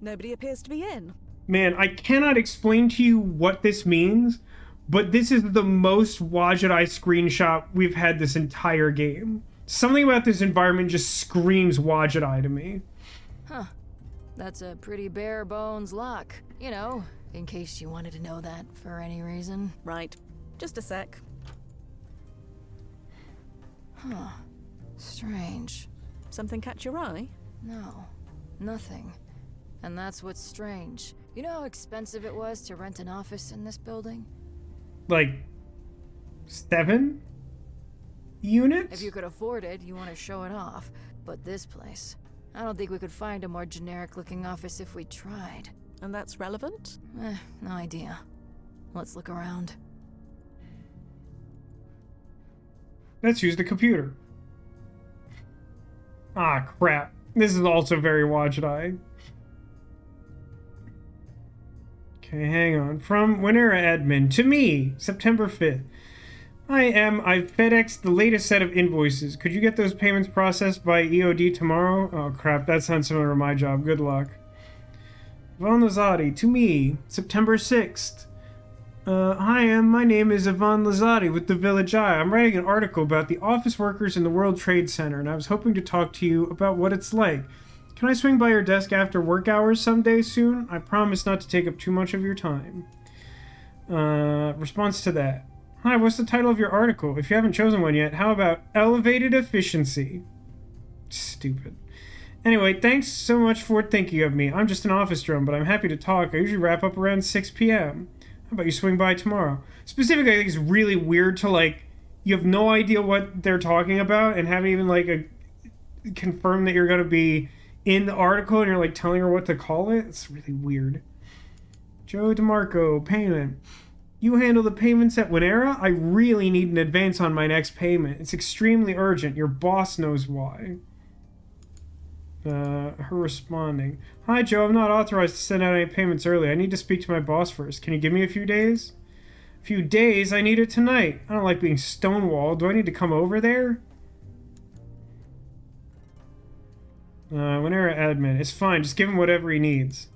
Nobody appears to be in. Man, I cannot explain to you what this means, but this is the most Wajidai screenshot we've had this entire game. Something about this environment just screams Wajidai to me. Huh. That's a pretty bare bones lock. You know, in case you wanted to know that for any reason. Right. Just a sec. Huh. Strange. Something catch your eye? No. Nothing. And that's what's strange. You know how expensive it was to rent an office in this building? Like 7 units? If you could afford it, you want to show it off. But this place, I don't think we could find a more generic-looking office if we tried. And that's relevant? No idea. Let's look around. Let's use the computer. Ah, crap. This is also very Wajidai. Okay, hang on. From Winera admin to me, September 5th. I've FedExed the latest set of invoices. Could you get those payments processed by EOD tomorrow? Oh crap, that sounds similar to my job. Good luck. Yvonne Lazati, to me, September 6th. Hi, my name is Yvonne Lazati with the Village Eye. I'm writing an article about the office workers in the World Trade Center, and I was hoping to talk to you about what it's like. Can I swing by your desk after work hours someday soon? I promise not to take up too much of your time. Response to that. Hi, what's the title of your article? If you haven't chosen one yet, how about Elevated Efficiency? Stupid. Anyway, thanks so much for thinking of me. I'm just an office drone, but I'm happy to talk. I usually wrap up around 6 p.m. How about you swing by tomorrow? Specifically, I think it's really weird to, like, you have no idea what they're talking about and haven't even, like, confirmed that you're going to be in the article and you're, like, telling her what to call it. It's really weird. Joe DeMarco, payment. You handle the payments at Winera? I really need an advance on my next payment. It's extremely urgent. Your boss knows why. Her responding. Hi, Joe. I'm not authorized to send out any payments early. I need to speak to my boss first. Can you give me a few days? Few days, I need it tonight. I don't like being stonewalled. Do I need to come over there? Winera admin. It's fine, just give him whatever he needs.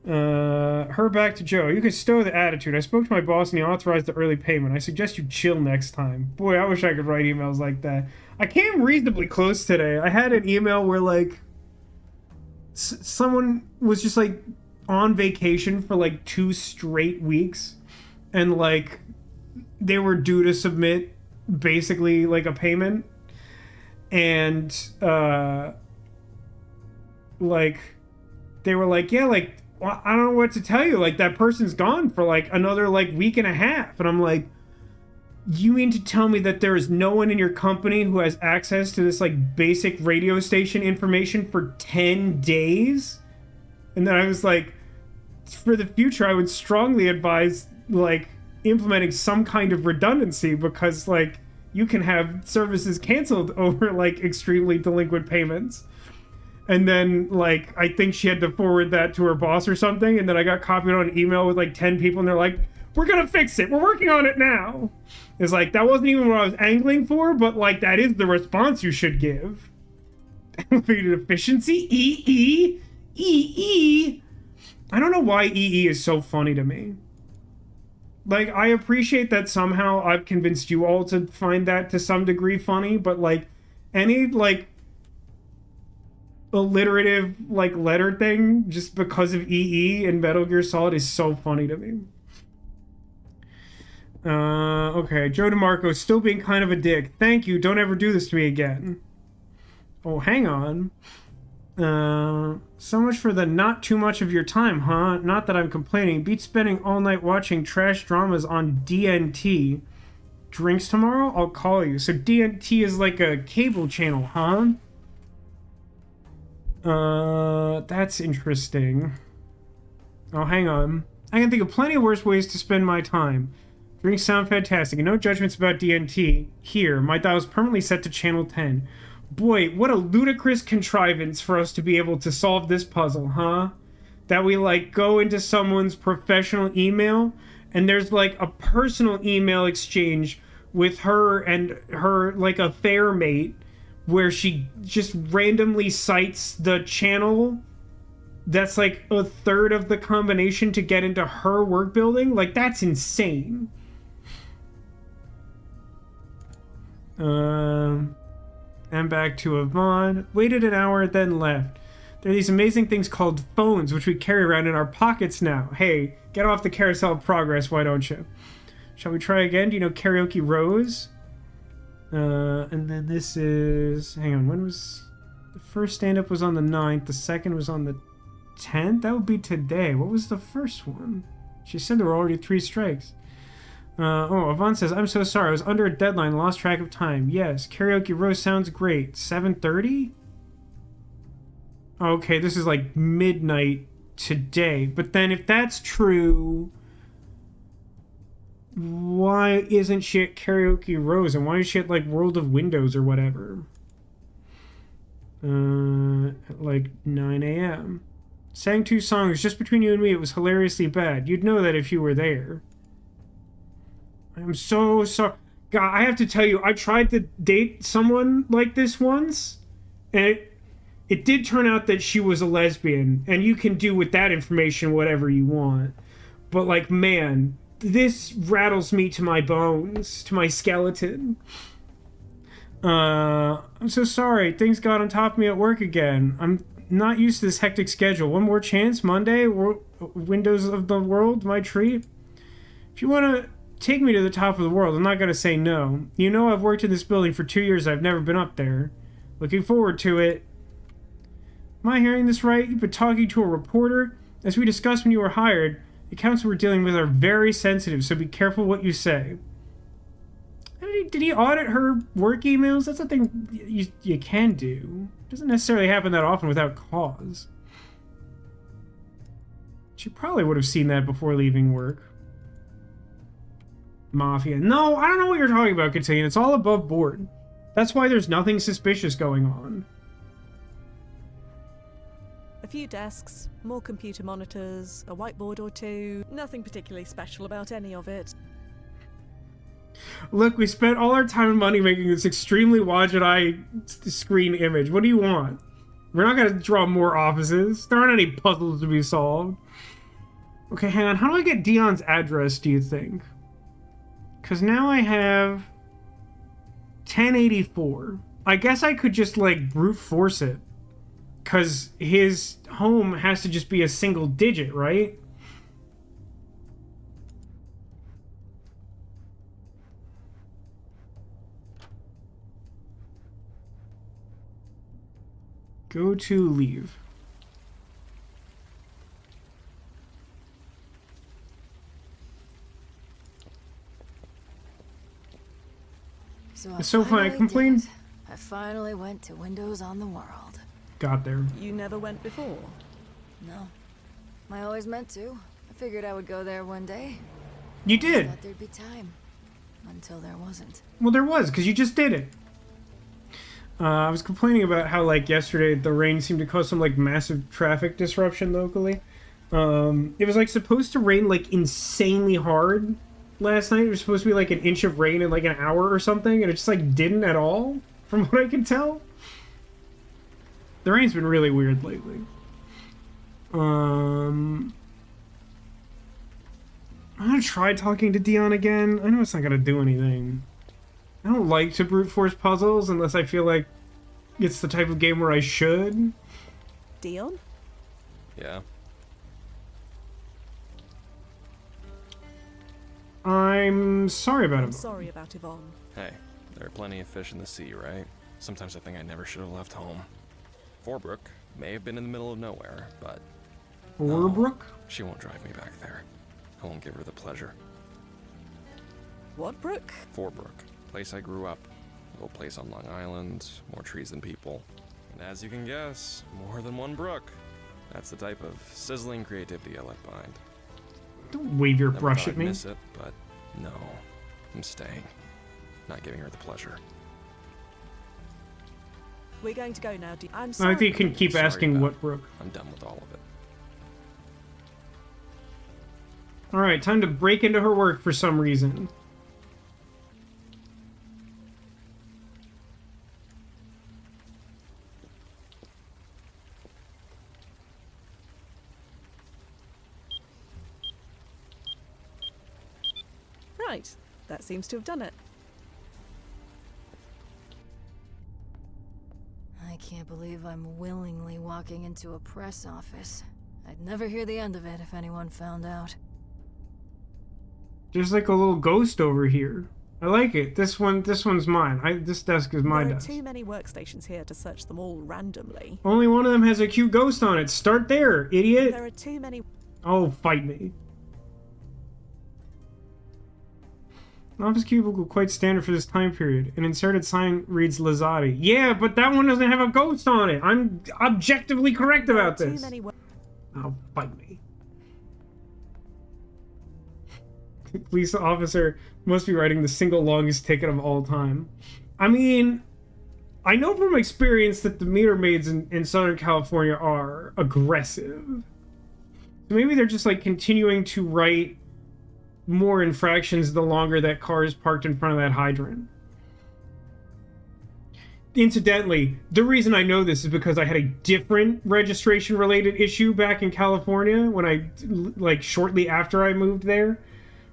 Her back to Joe. You can stow the attitude. I spoke to my boss and he authorized the early payment. I suggest you chill next time. Boy, I wish I could write emails like that. I came reasonably close today. I had an email where, like, someone was just, like, on vacation for, like, 2 straight weeks. And, like, they were due to submit, basically, like, a payment. And, like, they were like, yeah, like, well, I don't know what to tell you. Like, that person's gone for, like, another, like, week and a half. And I'm like, you mean to tell me that there is no one in your company who has access to this, like, basic radio station information for 10 days? And then I was like, for the future, I would strongly advise, like, implementing some kind of redundancy because, like, you can have services canceled over, like, extremely delinquent payments. And then, like, I think she had to forward that to her boss or something. And then I got copied on an email with, like, 10 people. And they're like, we're going to fix it. We're working on it now. It's like, that wasn't even what I was angling for. But, like, that is the response you should give. Elevated efficiency? EE? EE? I don't know why EE is so funny to me. Like, I appreciate that somehow I've convinced you all to find that to some degree funny. But, like, any, like, alliterative, like, letter thing just because of EE in Metal Gear Solid is so funny to me. Okay, Joe DeMarco still being kind of a dick. Thank you, don't ever do this to me again. Oh, hang on. So much for the not too much of your time, huh? Not that I'm complaining. Beat spending all night watching trash dramas on DNT. Drinks tomorrow? I'll call you. So DNT is like a cable channel, huh? That's interesting. Oh, hang on. I can think of plenty of worse ways to spend my time. Drinks sound fantastic, and no judgments about DNT. Here, my dial is permanently set to channel 10. Boy, what a ludicrous contrivance for us to be able to solve this puzzle, huh? That we, like, go into someone's professional email, and there's, like, a personal email exchange with her and her, like, affair mate, where she just randomly cites the channel that's like a third of the combination to get into her work building. Like, that's insane. And back to Yvonne. Waited an hour, then left. There are these amazing things called phones, which we carry around in our pockets now. Hey, get off the carousel of progress, why don't you? Shall we try again? Do you know Karaoke Rose? And then this is... Hang on, when was... The first stand-up was on the 9th. The second was on the 10th? That would be today. What was the first one? She said there were already 3 strikes. Yvonne says, I'm so sorry. I was under a deadline. Lost track of time. Yes, Karaoke Rose sounds great. 7:30? Okay, this is like midnight today. But then if that's true... Why isn't she at Karaoke Rose? And why is she at, like, World of Windows or whatever? At, like, 9 a.m. Sang 2 songs just between you and me. It was hilariously bad. You'd know that if you were there. I'm so sorry. God, I have to tell you, I tried to date someone like this once. And it did turn out that she was a lesbian. And you can do with that information whatever you want. But, like, man... This rattles me to my bones, to my skeleton. I'm so sorry. Things got on top of me at work again. I'm not used to this hectic schedule. One more chance, Monday, Windows of the World, my treat. If you want to take me to the top of the world, I'm not going to say no. You know I've worked in this building for 2 years. I've never been up there. Looking forward to it. Am I hearing this right? You've been talking to a reporter? As we discussed when you were hired... The accounts we're dealing with are very sensitive, so be careful what you say. Did he audit her work emails? That's something you can do. It doesn't necessarily happen that often without cause. She probably would have seen that before leaving work. Mafia. No, I don't know what you're talking about, Katain. It's all above board. That's why there's nothing suspicious going on. few desks, more computer monitors, a whiteboard or two. Nothing particularly special about any of it. Look, we spent all our time and money making this extremely watch-and-eye screen image. What do you want? We're not gonna draw more offices. There aren't any puzzles to be solved. Okay, hang on. How do I get Dion's address, do you think? Because now I have 1084. I guess I could just, like, brute force it. Because his home has to just be a single digit, right? Go to leave. So fun. I complained. I finally went to Windows on the World. Got there. You never went before? No. I always meant to. I figured I would go there one day. You did. I thought there'd be time. Until there wasn't. Well, there was, because you just did it. I was complaining about how, like, yesterday the rain seemed to cause some, like, massive traffic disruption locally. It was, like, supposed to rain, like, insanely hard last night. It was supposed to be, like, an inch of rain in, like, an hour or something, and it just, like, didn't at all, from what I can tell. The rain's been really weird lately. I'm gonna try talking to Dion again. I know it's not gonna do anything. I don't like to brute force puzzles unless I feel like it's the type of game where I should. Dion? Yeah. I'm sorry about I'm it. sorry about Yvonne. Hey, there are plenty of fish in the sea, right? Sometimes I think I never should have left home. Forbrook may have been in the middle of nowhere, but... Forbrook? No, she won't drive me back there. I won't give her the pleasure. What brook? Forbrook. Place I grew up. Little place on Long Island. More trees than people. And as you can guess, more than one brook. That's the type of sizzling creativity I left behind. Don't wave your Never brush thought at I'd me. miss it, but no. I'm staying. Not giving her the pleasure. We're going to go now, Dion. I'm I sorry. think you can keep Sorry asking about what it. brook. I'm done with all of it. Alright, time to break into her work for some reason. Right. That seems to have done it. I can't believe I'm willingly walking into a press office. I'd never hear the end of it if anyone found out. There's like a little ghost over here. I like it. This one's mine. This desk is my There are desk. too many workstations here to search them all randomly. Only one of them has a cute ghost on it. Start there, idiot. There are too many... Oh, fight me. Office cubicle quite standard for this time period. An inserted sign reads Lazati. Yeah, but that one doesn't have a ghost on it. I'm objectively correct about Too this. many Oh, fight me. Police officer must be writing the single longest ticket of all time. I mean, I know from experience that the meter maids in Southern California are aggressive. So maybe they're just like continuing to write more infractions the longer that car is parked in front of that hydrant. Incidentally, the reason I know this is because I had a different registration related issue back in California when like shortly after I moved there,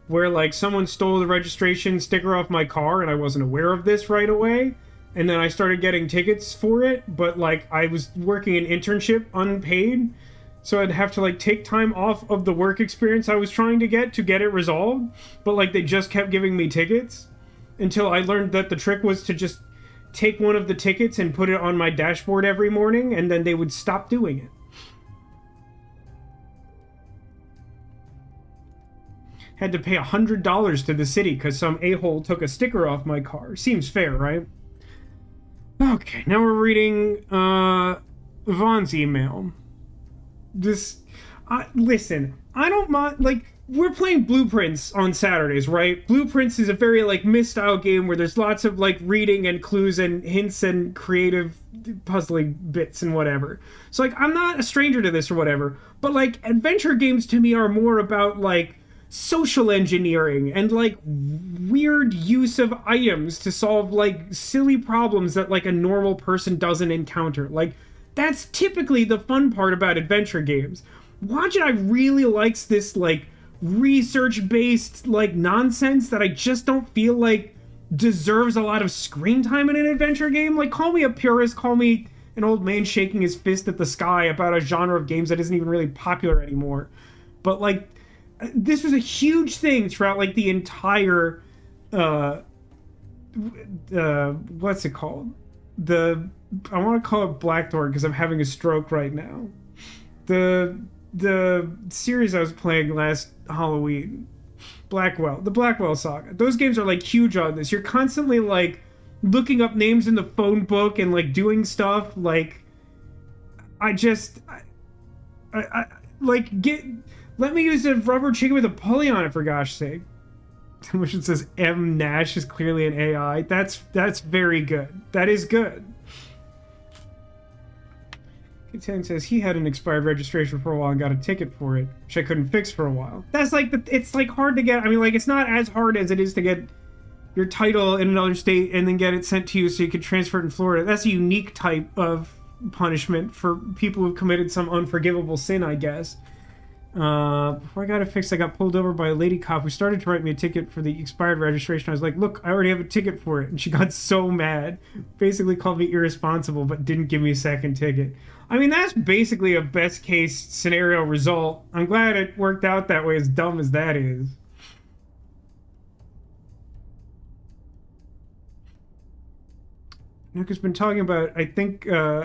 where like someone stole the registration sticker off my car and I wasn't aware of this right away. And then I started getting tickets for it, but like I was working an internship unpaid, so I'd have to like take time off of the work experience I was trying to get it resolved. But like they just kept giving me tickets until I learned that the trick was to just take one of the tickets and put it on my dashboard every morning, and then they would stop doing it. Had to pay $100 to the city because some a-hole took a sticker off my car. Seems fair, right? Okay, now we're reading Vaughn's email. Listen, I don't mind, like, we're playing Blueprints on Saturdays, right? Blueprints is a very like Myst-style game where there's lots of like reading and clues and hints and creative puzzling bits and whatever. So like I'm not a stranger to this or whatever, but like adventure games to me are more about like social engineering and like weird use of items to solve like silly problems that like a normal person doesn't encounter. Like that's typically the fun part about adventure games. Watch It I really likes this like research-based like nonsense that I just don't feel like deserves a lot of screen time in an adventure game. Like, call me a purist, call me an old man shaking his fist at the sky about a genre of games that isn't even really popular anymore. But like, this was a huge thing throughout like the entire what's it called? I want to call it Blackthorn because I'm having a stroke right now. The series I was playing last Halloween, the Blackwell Saga. Those games are like huge on this. You're constantly like looking up names in the phone book and like doing stuff. Like, I let me use a rubber chicken with a pulley on it for gosh sake. Which it says M Nash is clearly an AI. That's very good. That is good. Ten says he had an expired registration for a while and got a ticket for it, which I couldn't fix for a while. That's like it's like hard to get. I mean, like it's not as hard as it is to get your title in another state and then get it sent to you so you can transfer it in Florida. That's a unique type of punishment for people who've committed some unforgivable sin, I guess. Before I got it fixed, I got pulled over by a lady cop who started to write me a ticket for the expired registration. I was like, look, I already have a ticket for it. And she got so mad. Basically called me irresponsible, but didn't give me a second ticket. I mean, that's basically a best case scenario result. I'm glad it worked out that way, as dumb as that is. Nook has been talking about, I think,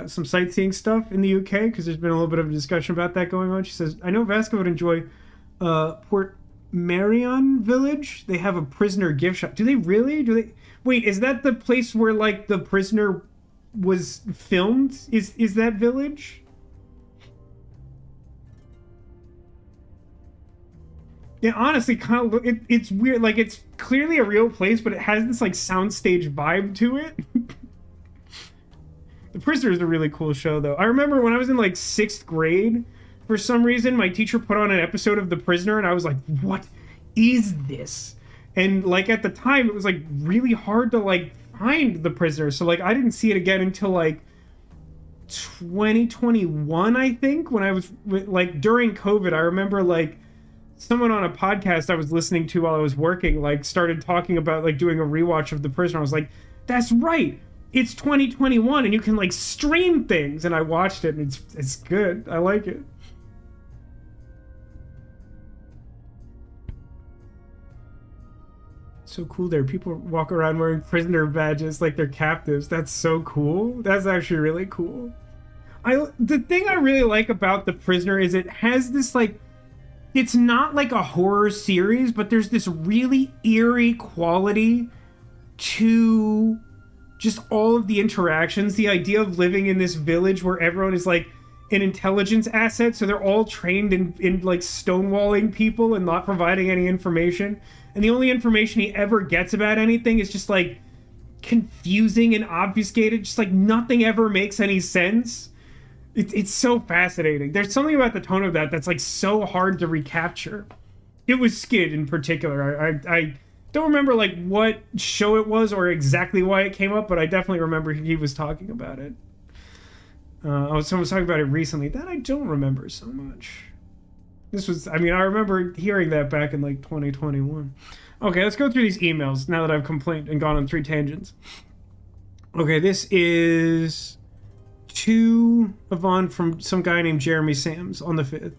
some sightseeing stuff in the UK, because there's been a little bit of a discussion about that going on. She says, I know Vasco would enjoy Port Marion Village. They have a prisoner gift shop. Do they really? Wait, is that the place where, like, the prisoner was filmed? Is that village? Yeah, honestly, kind of, it's weird. Like, it's clearly a real place, but it has this, like, soundstage vibe to it. The Prisoner is a really cool show, though. I remember when I was in, like, 6th grade, for some reason, my teacher put on an episode of The Prisoner, and I was like, what is this? And, like, at the time, it was, like, really hard to, like, find The Prisoner. So, like, I didn't see it again until, like, 2021, I think, when I was, like, during COVID. I remember, like, someone on a podcast I was listening to while I was working, like, started talking about, like, doing a rewatch of The Prisoner. I was like, that's right! It's 2021 and you can like stream things, and I watched it and it's good. I like it. So cool there. People walk around wearing prisoner badges like they're captives. That's so cool. That's actually really cool. The thing I really like about The Prisoner is it has this like, it's not like a horror series, but there's this really eerie quality to just all of the interactions. The idea of living in this village where everyone is like an intelligence asset, so they're all trained in like stonewalling people and not providing any information. And the only information he ever gets about anything is just like confusing and obfuscated. Just like nothing ever makes any sense. It's so fascinating. There's something about the tone of that's like so hard to recapture. It was Skid in particular. I don't remember like what show it was or exactly why it came up, but I definitely remember he was talking about it. Someone was talking about it recently. That I don't remember so much. I remember hearing that back in like 2021. Okay, let's go through these emails now that I've complained and gone on 3 tangents. Okay, this is to Yvonne from some guy named Jeremy Sams on the 5th.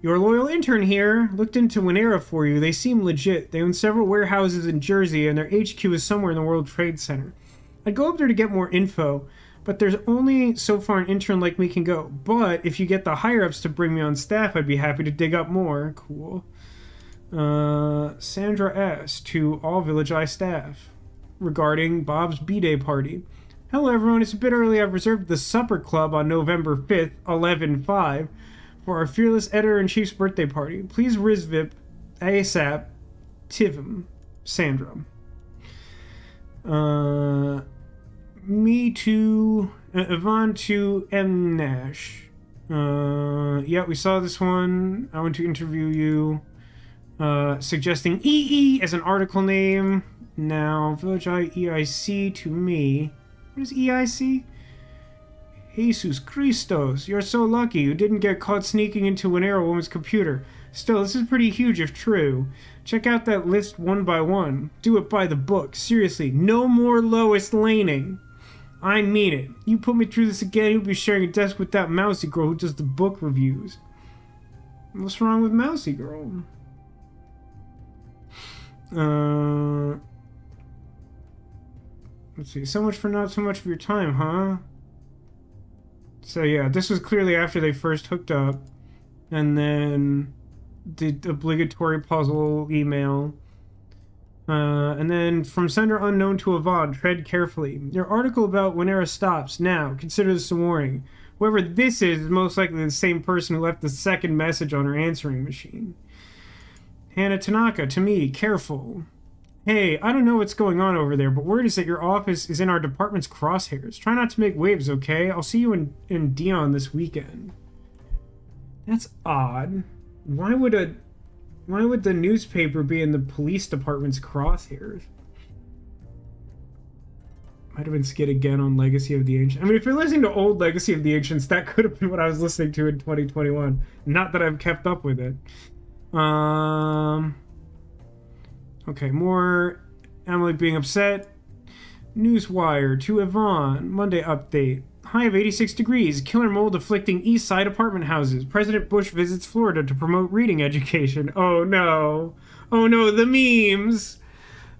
Your loyal intern here looked into Winera for you. They seem legit. They own several warehouses in Jersey, and their HQ is somewhere in the World Trade Center. I'd go up there to get more info, but there's only so far an intern like me can go. But if you get the higher-ups to bring me on staff, I'd be happy to dig up more. Cool. Sandra S. to all Village Eye staff regarding Bob's B-Day party. Hello, everyone. It's a bit early. I've reserved the Supper Club on November 5th, 11/5. For our fearless editor-in-chief's birthday party. Please RISVIP ASAP Tivum Sandra. Me to Yvonne to M. Nash. Yeah, we saw this one. I want to interview you. Suggesting EE as an article name. Now, Village EIC to me. What is EIC? Jesus Christos, you're so lucky you didn't get caught sneaking into Winera Woman's computer. Still, this is pretty huge if true. Check out that list one by one. Do it by the book. Seriously, no more Lois Laning. I mean it. You put me through this again, you'll be sharing a desk with that mousy girl who does the book reviews. What's wrong with mousy girl? Let's see. So much for not so much of your time, huh? So yeah, this was clearly after they first hooked up. And then the obligatory puzzle email. And then from sender unknown to Yvonne, tread carefully. Your article about Winera stops. Now, consider this a warning. Whoever this is most likely the same person who left the second message on her answering machine. Hannah Tanaka, to me, careful. Hey, I don't know what's going on over there, but word is that your office is in our department's crosshairs. Try not to make waves, okay? I'll see you in Dion this weekend. That's odd. Why would the newspaper be in the police department's crosshairs? Might have been skit again on Legacy of the Ancients. I mean, if you're listening to old Legacy of the Ancients, that could have been what I was listening to in 2021. Not that I've kept up with it. Okay, more Emily being upset. Newswire to Yvonne. Monday update. High of 86 degrees. Killer mold afflicting East Side apartment houses. President Bush visits Florida to promote reading education. Oh no. Oh no, the memes.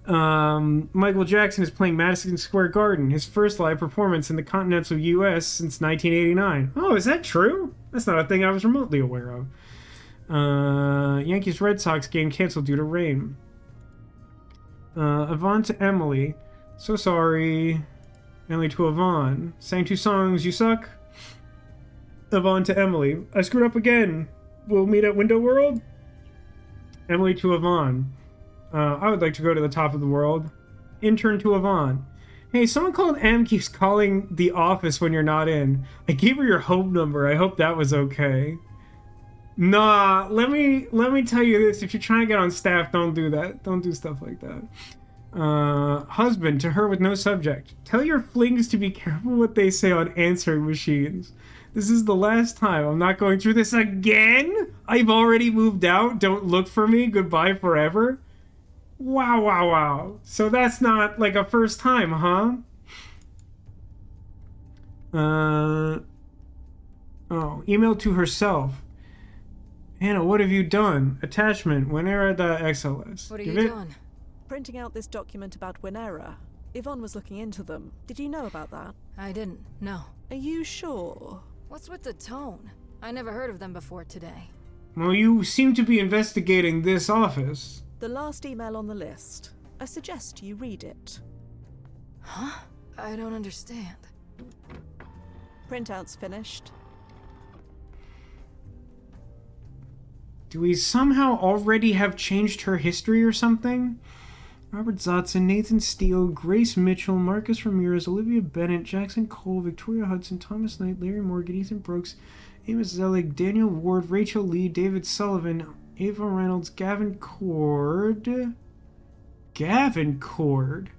Michael Jackson is playing Madison Square Garden. His first live performance in the continental U.S. since 1989. Oh, is that true? That's not a thing I was remotely aware of. Yankees Red Sox game canceled due to rain. Yvonne to Emily. So sorry. Emily to Yvonne. Sang 2 songs, you suck. Yvonne to Emily. I screwed up again. We'll meet at Window World. Emily to Yvonne. I would like to go to the top of the world. Intern to Yvonne. Hey, someone called M keeps calling the office when you're not in. I gave her your home number. I hope that was okay. Nah, let me tell you this. If you're trying to get on staff, don't do that. Don't do stuff like that. Husband to her with no subject. Tell your flings to be careful what they say on answering machines. This is the last time. I'm not going through this again. I've already moved out. Don't look for me. Goodbye forever. Wow, wow, wow. So that's not like a first time, huh? Oh, email to herself. Hannah, what have you done? Attachment, Winera.xls. What are you doing? Printing out this document about Winera. Yvonne was looking into them. Did you know about that? I didn't, no. Are you sure? What's with the tone? I never heard of them before today. Well, you seem to be investigating this office. The last email on the list. I suggest you read it. Huh? I don't understand. Printout's finished. Do we somehow already have changed her history or something? Robert Zotson, Nathan Steele, Grace Mitchell, Marcus Ramirez, Olivia Bennett, Jackson Cole, Victoria Hudson, Thomas Knight, Larry Morgan, Ethan Brooks, Amos Zelig, Daniel Ward, Rachel Lee, David Sullivan, Ava Reynolds, Gavin Cord. Gavin Cord?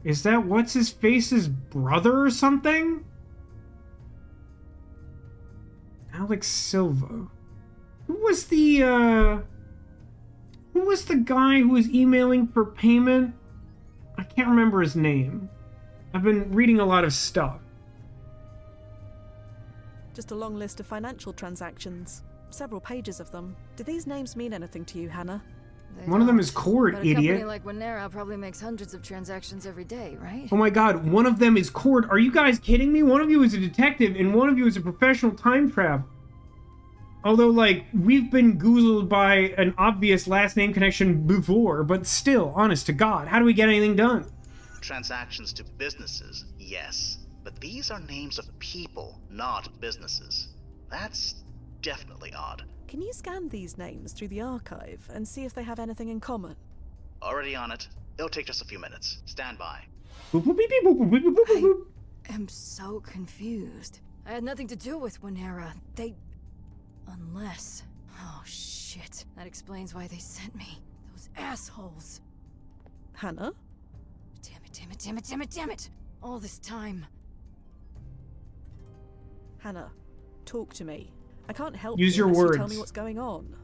Is that what's-his-face's brother or something? Alex Silva. Who was the guy who was emailing for payment? I can't remember his name. I've been reading a lot of stuff. Just a long list of financial transactions. Several pages of them. Do these names mean anything to you, Hannah? One of them is Cord, but idiot. A company like Winera probably makes hundreds of transactions every day, right? Oh my god, one of them is Cord. Are you guys kidding me? One of you is a detective and one of you is a professional time traveler. Although, like, we've been goozled by an obvious last name connection before, but still, honest to God, how do we get anything done? Transactions to businesses, yes. But these are names of people, not businesses. That's definitely odd. Can you scan these names through the archive and see if they have anything in common? Already on it. It'll take just a few minutes. Stand by. Boop, boop, beep, beep, boop, boop, boop, boop, boop, boop. I'm so confused. I had nothing to do with Winera. Unless... Oh, shit. That explains why they sent me. Those assholes. Hannah? Damn it. All this time. Hannah, talk to me. I can't help Use you your unless you words. tell me what's going on.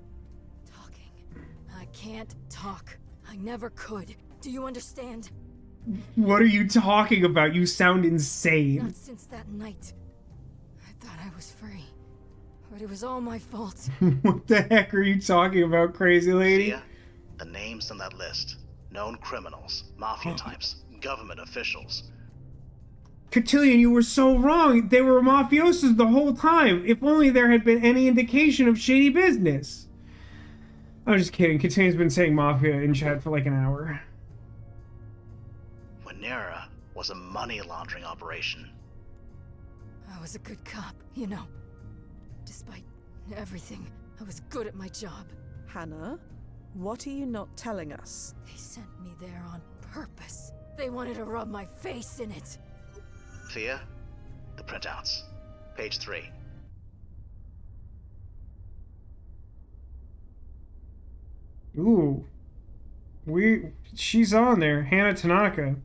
Talking. I can't talk. I never could. Do you understand? What are you talking about? You sound insane. Not since that night. I thought I was free. But it was all my fault. What the heck are you talking about, crazy lady? Fia, the names on that list. Known criminals, mafia types, government officials. Cotillion, you were so wrong. They were mafiosos the whole time. If only there had been any indication of shady business. I'm just kidding. Cotillion's been saying mafia in chat for like an hour. Winera was a money laundering operation. I was a good cop, you know. Despite everything, I was good at my job. Hannah, what are you not telling us? They sent me there on purpose. They wanted to rub my face in it. Fia, the printouts. Page 3. Ooh. She's on there. Hannah Tanaka.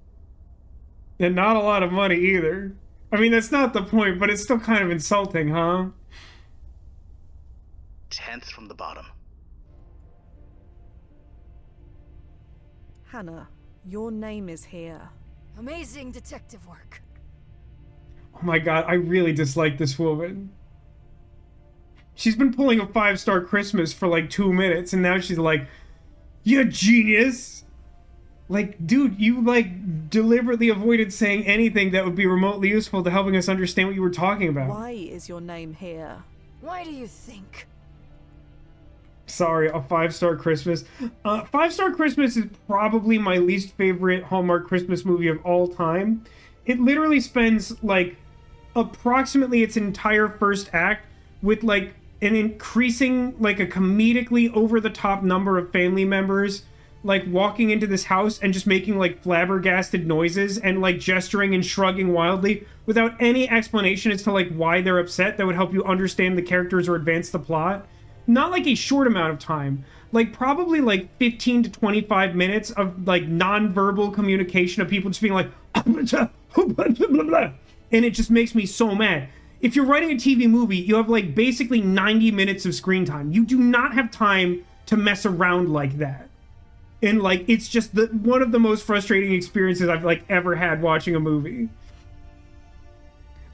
And not a lot of money either. I mean, that's not the point, but it's still kind of insulting, huh? 10th from the bottom. Hannah, your name is here. Amazing detective work. Oh my god, I really dislike this woman. She's been pulling a 5-star Christmas for like 2 minutes, and now she's like, "You genius!" Like, dude, you like deliberately avoided saying anything that would be remotely useful to helping us understand what you were talking about. Why is your name here? Why do you think? Sorry, a 5-star Christmas. 5-star Christmas is probably my least favorite Hallmark Christmas movie of all time. It literally spends like approximately its entire first act with like an increasing, like a comedically over-the-top number of family members like walking into this house and just making like flabbergasted noises and like gesturing and shrugging wildly without any explanation as to like why they're upset that would help you understand the characters or advance the plot. Not like a short amount of time, like probably like 15 to 25 minutes of like non-verbal communication of people just being like and it just makes me so mad. If you're writing a TV movie, you have like basically 90 minutes of screen time. You do not have time to mess around like that. And like it's just one of the most frustrating experiences I've like ever had watching a movie.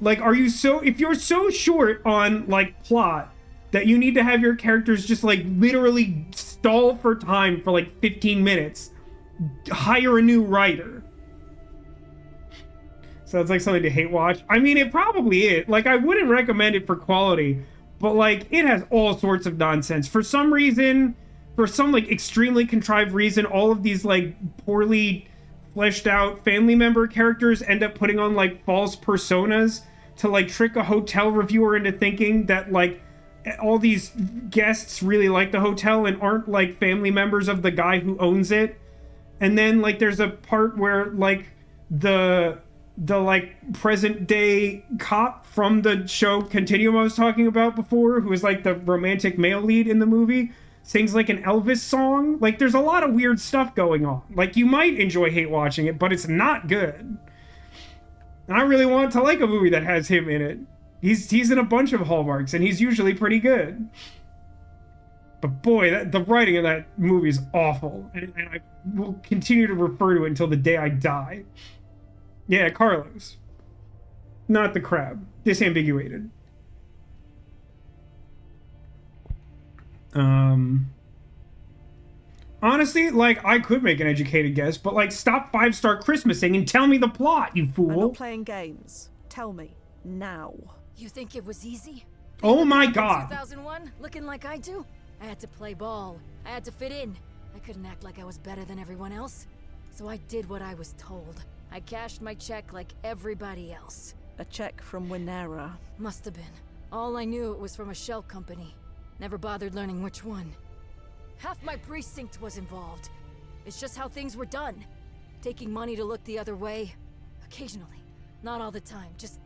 Like, if you're so short on like plot that you need to have your characters just like literally stall for time for like 15 minutes, hire a new writer. So it's like something to hate watch. I mean, it probably is. Like, I wouldn't recommend it for quality, but like it has all sorts of nonsense. For some reason, for some like extremely contrived reason, all of these like poorly fleshed out family member characters end up putting on like false personas to like trick a hotel reviewer into thinking that like all these guests really like the hotel and aren't like family members of the guy who owns it. And then like there's a part where like the like present day cop from the show Continuum I was talking about before, who is like the romantic male lead in the movie, sings like an Elvis song. Like there's a lot of weird stuff going on. Like you might enjoy hate watching it, but it's not good. And I really want to like a movie that has him in it. He's in a bunch of Hallmarks, and he's usually pretty good. But boy, the writing of that movie is awful, and I will continue to refer to it until the day I die. Yeah, Carlos. Not the crab. Disambiguated. Honestly, like, I could make an educated guess, but, like, stop 5-star Christmasing and tell me the plot, you fool. I'm not playing games. Tell me. Now. You think it was easy? Oh my god. 2001, looking like I do? I had to play ball. I had to fit in. I couldn't act like I was better than everyone else. So I did what I was told. I cashed my check like everybody else. A check from Winera. Must have been. All I knew, it was from a shell company. Never bothered learning which one. Half my precinct was involved. It's just how things were done. Taking money to look the other way. Occasionally. Not all the time, just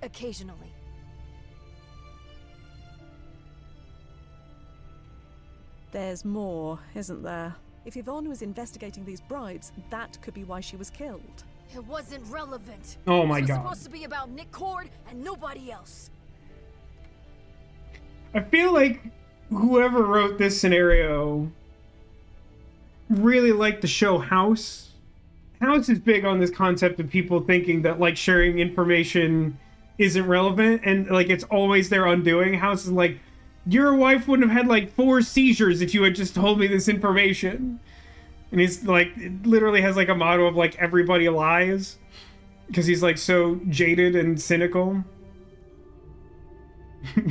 occasionally. There's more, isn't there? If Yvonne was investigating these bribes, that could be why she was killed. It wasn't relevant. Oh my It was God. supposed to be about Nick Cord and nobody else. I feel like whoever wrote this scenario really liked the show House. House is big on this concept of people thinking that like sharing information isn't relevant and like it's always their undoing. House is like, your wife wouldn't have had like 4 seizures if you had just told me this information. And he's like, it literally has like a motto of like, everybody lies. Because he's like so jaded and cynical.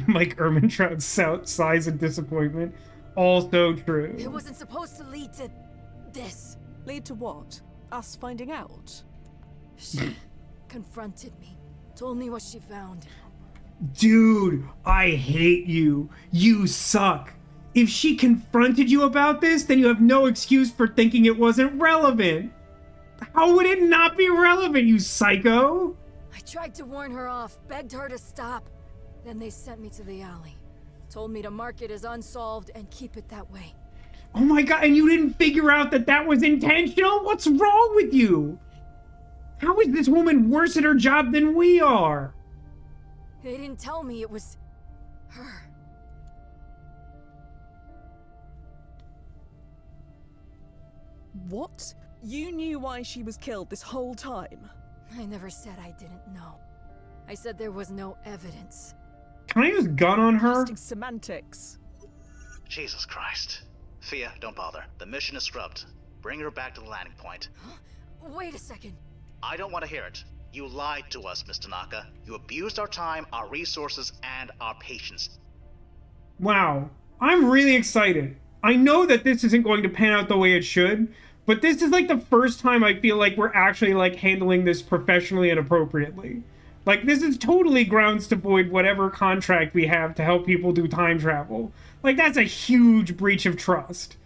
Mike Ehrmantraut's sighs and disappointment. Also true. It wasn't supposed to lead to this. Lead to what? Us finding out? She confronted me. Told me what she found. Dude, I hate you. You suck. If she confronted you about this, then you have no excuse for thinking it wasn't relevant. How would it not be relevant, you psycho? I tried to warn her off, begged her to stop. Then they sent me to the alley. Told me to mark it as unsolved and keep it that way. Oh my God, and you didn't figure out that that was intentional? What's wrong with you? How is this woman worse at her job than we are? They didn't tell me it was her. What? You knew why she was killed this whole time? I never said I didn't know. I said there was no evidence. Can I use gun on her? Casting semantics. Jesus Christ. Fia, don't bother. The mission is scrubbed. Bring her back to the landing point. Wait a second. I don't want to hear it. You lied to us, Miss Tanaka. You abused our time, our resources, and our patience. Wow. I'm really excited. I know that this isn't going to pan out the way it should, but this is like the first time I feel like we're actually like handling this professionally and appropriately. Like, this is totally grounds to void whatever contract we have to help people do time travel. Like, that's a huge breach of trust.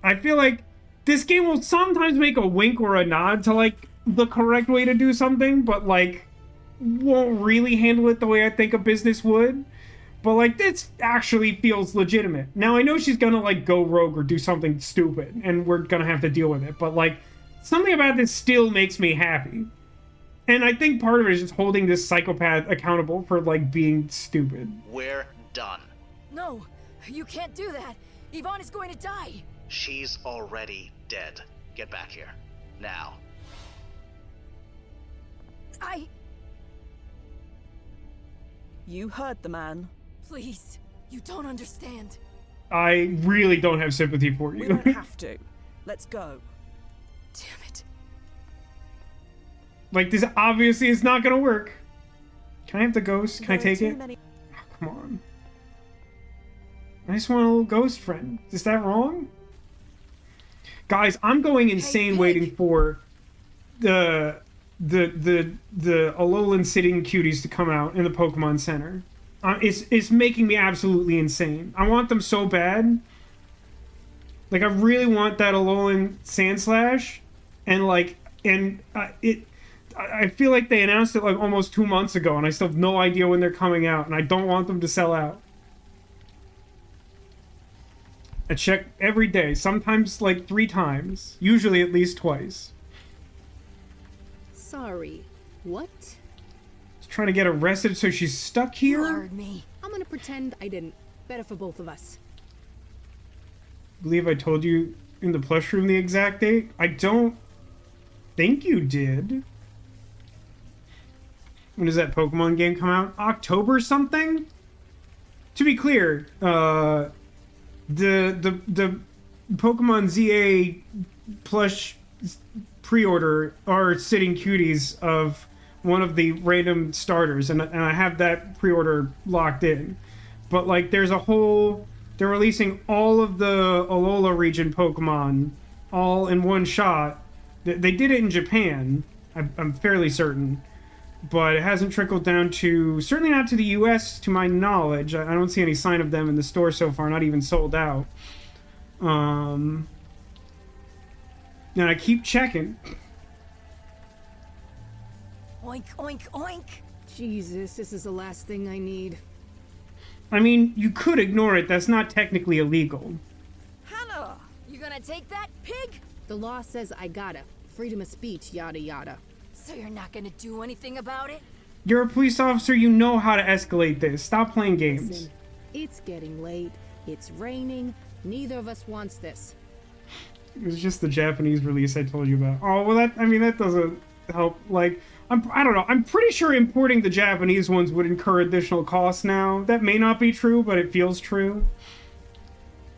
I feel like this game will sometimes make a wink or a nod to, like, the correct way to do something, but, like, won't really handle it the way I think a business would. But, like, this actually feels legitimate. Now, I know she's gonna, like, go rogue or do something stupid, and we're gonna have to deal with it, but, like, something about this still makes me happy. And I think part of it is just holding this psychopath accountable for, like, being stupid. We're done. No, you can't do that. Yvonne is going to die. She's already dead. Get back here. Now. You heard the man. Please, you don't understand. I really don't have sympathy for you. We don't have to. Let's go. Damn it. Like, this obviously is not gonna work. Can I have the ghost? Can I take it? Oh, come on. I just want a little ghost friend. Is that wrong? Guys, I'm going insane waiting for the Alolan sitting cuties to come out in the Pokemon Center. It's making me absolutely insane. I want them so bad. Like, I really want that Alolan Sandslash, and like, I feel like they announced it like almost 2 months ago, and I still have no idea when they're coming out, and I don't want them to sell out. I check every day, sometimes like 3 times, usually at least twice. Sorry, what? Just trying to get arrested so she's stuck here? You heard me. I'm gonna pretend I didn't. Better for both of us. Believe I told you in the plush room the exact date? I don't think you did. When does that Pokemon game come out? October something? To be clear, the Pokemon ZA plush pre-order are sitting cuties of one of the random starters, and I have that pre-order locked in. But like, there's a whole... They're releasing all of the Alola region Pokemon all in one shot. They did it in Japan, I'm fairly certain. but it hasn't trickled down to, certainly not to the US to my knowledge. I don't see any sign of them in the store so far, not even sold out. And I keep checking. Oink, oink, oink. Jesus, this is the last thing I need. I mean, you could ignore it. That's not technically illegal. Hannah! You gonna take that, pig? The law says I gotta. Freedom of speech, yada yada. So you're not gonna do anything about it? You're a police officer. You know how to escalate this. Stop playing games. Listen, it's getting late. It's raining. Neither of us wants this. It was just the Japanese release I told you about. Oh, well, that doesn't help. Like, I don't know. I'm pretty sure importing the Japanese ones would incur additional costs now. That may not be true, but it feels true.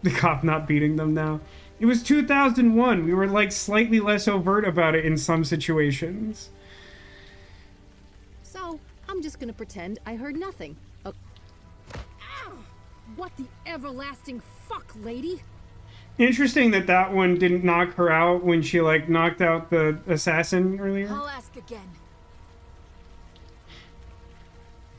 The cop not beating them now. It was 2001. We were, like, slightly less overt about it in some situations. So, I'm just gonna pretend I heard nothing. Ow! What the everlasting fuck, lady? Interesting that one didn't knock her out when she, like, knocked out the assassin earlier. I'll ask again.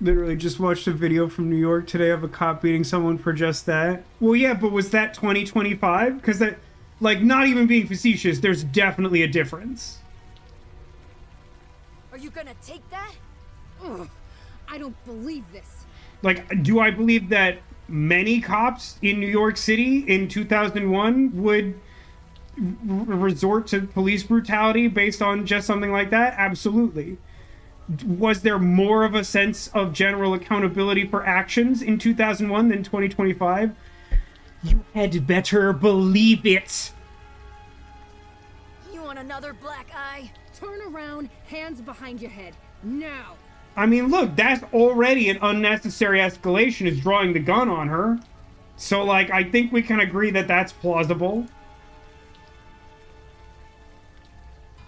Literally just watched a video from New York today of a cop beating someone for just that. Well, yeah, but was that 2025? Because that, like, not even being facetious, there's definitely a difference. Are you gonna take that? Ugh, I don't believe this. Like, do I believe that many cops in New York City in 2001 would resort to police brutality based on just something like that? Absolutely. Was there more of a sense of general accountability for actions in 2001 than 2025? You had better believe it. You want another black eye? Turn around, hands behind your head. Now! I mean, look, that's already an unnecessary escalation, is drawing the gun on her. So, like, I think we can agree that that's plausible.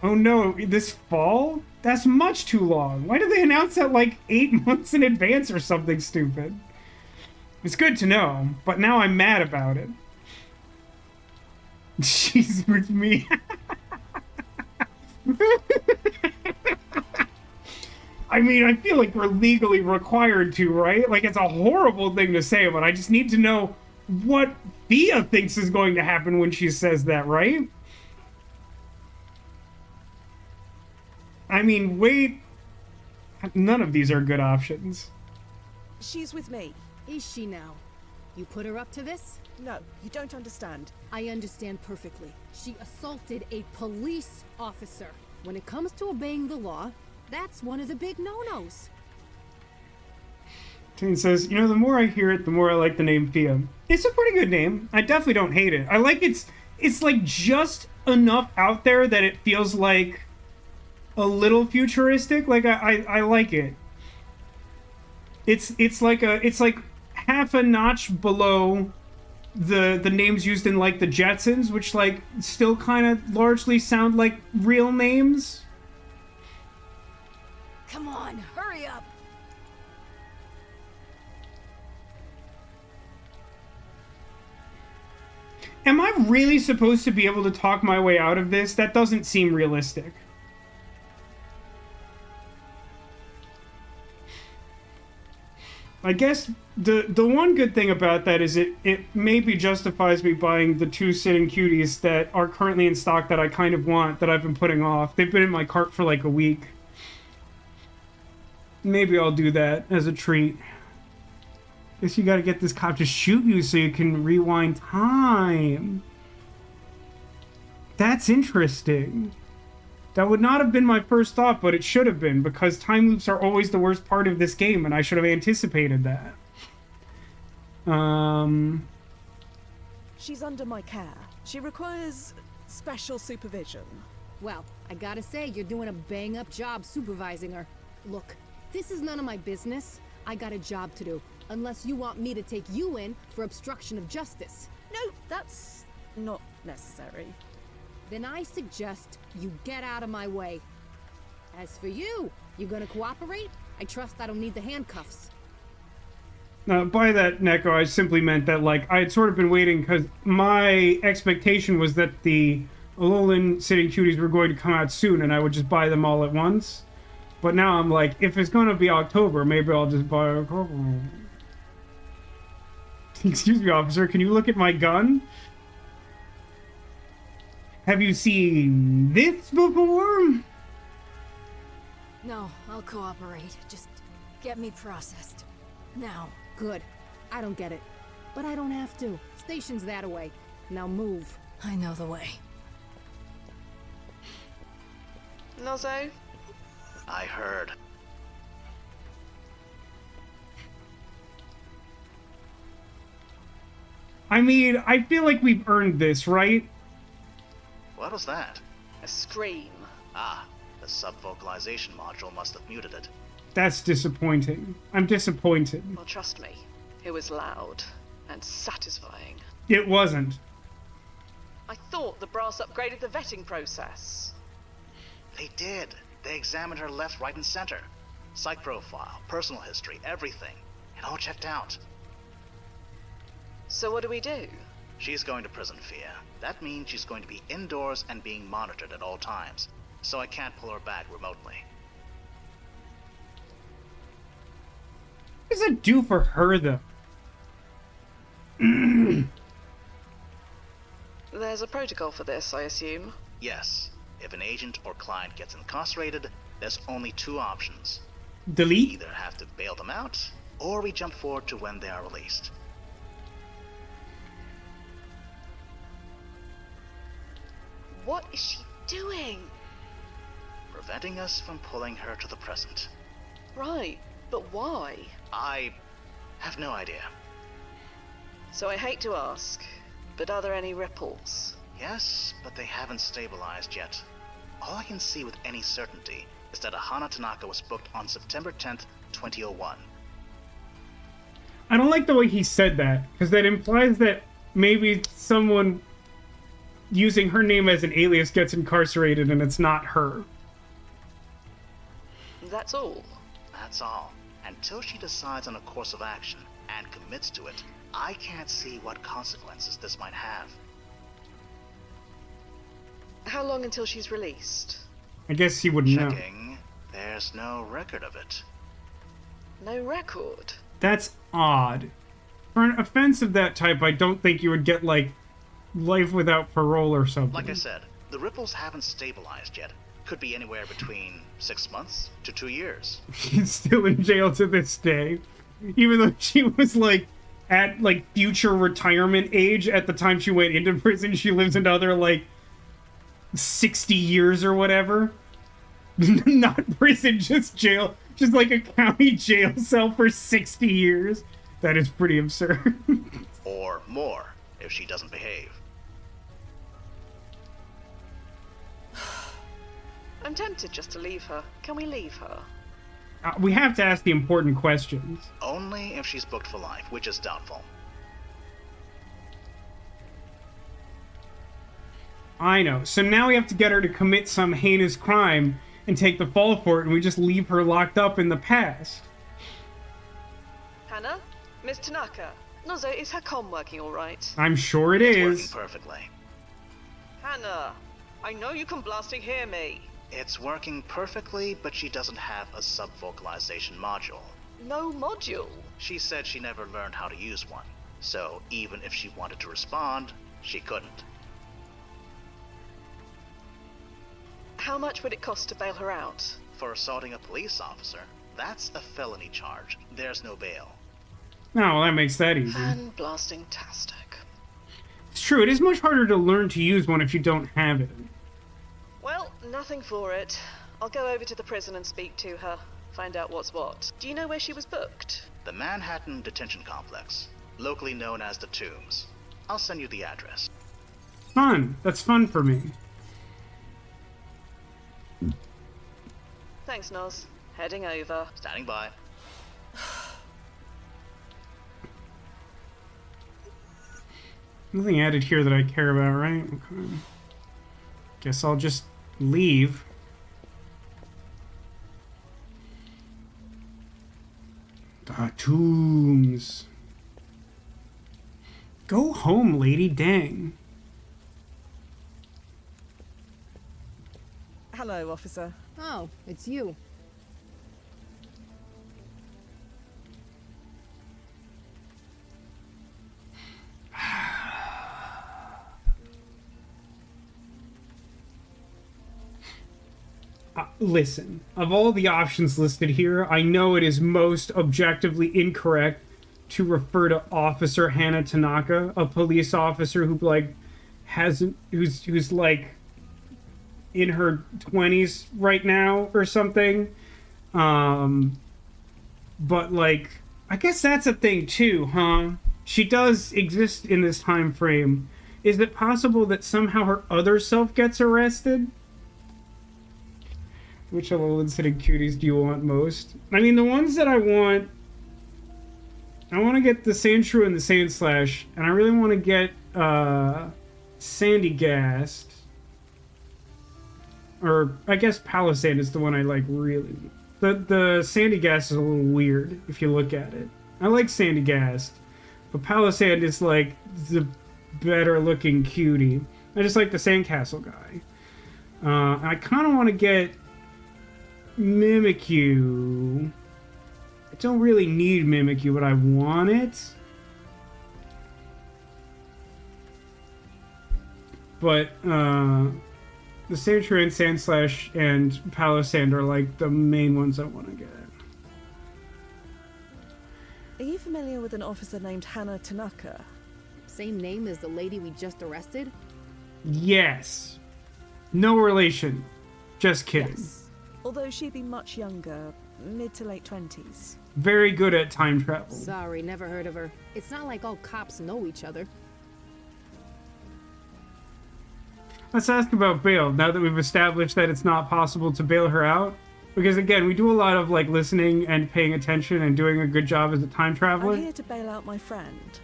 Oh no, this fall? That's much too long. Why did they announce that, like, 8 months in advance or something stupid? It's good to know, but now I'm mad about it. She's with me. I mean, I feel like we're legally required to, right? Like, it's a horrible thing to say, but I just need to know what Fia thinks is going to happen when she says that, right? I mean, wait. None of these are good options. She's with me. Is she now? You put her up to this? No, you don't understand. I understand perfectly. She assaulted a police officer. When it comes to obeying the law, that's one of the big no-nos. Tane says, you know, the more I hear it, the more I like the name Fia. It's a pretty good name. I definitely don't hate it. I like it's like just enough out there that it feels like a little futuristic. Like I like it. It's like half a notch below the names used in like the Jetsons, which like still kind of largely sound like real names. Come on, hurry up. Am I really supposed to be able to talk my way out of this? That doesn't seem realistic. I guess the one good thing about that is it maybe justifies me buying the 2 sitting cuties that are currently in stock that I kind of want, that I've been putting off. They've been in my cart for like a week. Maybe I'll do that as a treat. Guess you gotta get this cop to shoot you so you can rewind time. That's interesting. That would not have been my first thought, but it should have been, because time loops are always the worst part of this game, and I should have anticipated that. She's under my care. She requires special supervision. Well, I gotta say, you're doing a bang-up job supervising her. Look, this is none of my business. I got a job to do, unless you want me to take you in for obstruction of justice. No, that's not necessary. Then I suggest you get out of my way. As for you gonna cooperate? I trust I don't need the handcuffs. By that, Neko, I simply meant that, like, I had sort of been waiting, because my expectation was that the Alolan Sitting Cuties were going to come out soon, and I would just buy them all at once. But now I'm like, if it's gonna be October, maybe I'll just buy a couple. Excuse me, officer, can you look at my gun? Have you seen this before? No, I'll cooperate. Just get me processed. Now. Good. I don't get it. But I don't have to. Station's that away. Now move. I know the way. Nozzo? I heard. I mean, I feel like we've earned this, right? What was that? A scream. Ah, the sub-vocalization module must have muted it. That's disappointing. I'm disappointed. Well, trust me, it was loud and satisfying. It wasn't. I thought the brass upgraded the vetting process. They did. They examined her left, right, and center. Psych profile, personal history, everything. It all checked out. So what do we do? She's going to prison, Fia. That means she's going to be indoors and being monitored at all times. So I can't pull her back remotely. What does it do for her, though? There's a protocol for this, I assume. Yes. If an agent or client gets incarcerated, there's only two options. Delete? We either have to bail them out, or we jump forward to when they are released. What is she doing? Preventing us from pulling her to the present. Right, but why? I have no idea. So I hate to ask, but are there any ripples? Yes, but they haven't stabilized yet. All I can see with any certainty is that Ahana Tanaka was booked on September 10th, 2001. I don't like the way he said that, because that implies that maybe someone using her name as an alias gets incarcerated and it's not her. That's all. That's all. Until she decides on a course of action and commits to it, I can't see what consequences this might have. How long until she's released? I guess he would know. Checking. There's no record of it. No record? That's odd. For an offense of that type, I don't think you would get, like, life without parole or something. Like I said, the ripples haven't stabilized yet. Could be anywhere between 6 months to 2 years. She's still in jail to this day. Even though she was, like, at, like, future retirement age at the time she went into prison, she lives another, like, 60 years or whatever. Not prison, just jail. Just like a county jail cell for 60 years. That is pretty absurd. Or more, if she doesn't behave. I'm tempted just to leave her. Can we leave her? We have to ask the important questions. Only if she's booked for life, which is doubtful. I know. So now we have to get her to commit some heinous crime and take the fall for it, and we just leave her locked up in the past. Hannah? Miss Tanaka? Nozo, is her comm working alright? I'm sure it It's is. working perfectly. Hannah! I know you can blasting hear me! It's working perfectly, but she doesn't have a sub-vocalization module. No module? She said she never learned how to use one, so even if she wanted to respond, she couldn't. How much would it cost to bail her out? For assaulting a police officer, that's a felony charge. There's no bail. No, well, that makes that easy. And blasting-tastic. It's true, it is much harder to learn to use one if you don't have it. Well, nothing for it. I'll go over to the prison and speak to her. Find out what's what. Do you know where she was booked? The Manhattan Detention Complex, locally known as the Tombs. I'll send you the address. Fun. That's fun for me. Thanks, Noz. Heading over. Standing by. Nothing added here that I care about, right? Okay. Guess I'll just leave. Tombs. Go home, lady. Dang. Hello, officer. Oh, it's you. listen, of all the options listed here, I know it is most objectively incorrect to refer to Officer Hannah Tanaka, a police officer who like hasn't who's like in her 20s right now or something. But like I guess that's a thing too, huh? She does exist in this time frame. Is it possible that somehow her other self gets arrested? Which Alolan City cuties do you want most? I mean, the ones that I want to get the Sandshrew and the Sandslash, and I really want to get Sandygast. Or I guess Palisand is the one I like really. The Sandygast is a little weird if you look at it. I like Sandygast, but Palisand is like the better looking cutie. I just like the Sandcastle guy. I kind of want to get Mimikyu. I don't really need Mimikyu, but I want it. But the Sandshrew and Sandslash and Palisand are like the main ones I want to get. Are you familiar with an officer named Hannah Tanaka? Same name as the lady we just arrested? Yes. No relation. Just kidding. Yes. Although she'd be much younger, mid to late 20s. Very good at time travel. Sorry, never heard of her. It's not like all cops know each other. Let's ask about bail, now that we've established that it's not possible to bail her out. Because again, we do a lot of like listening and paying attention and doing a good job as a time traveler. I'm here to bail out my friend.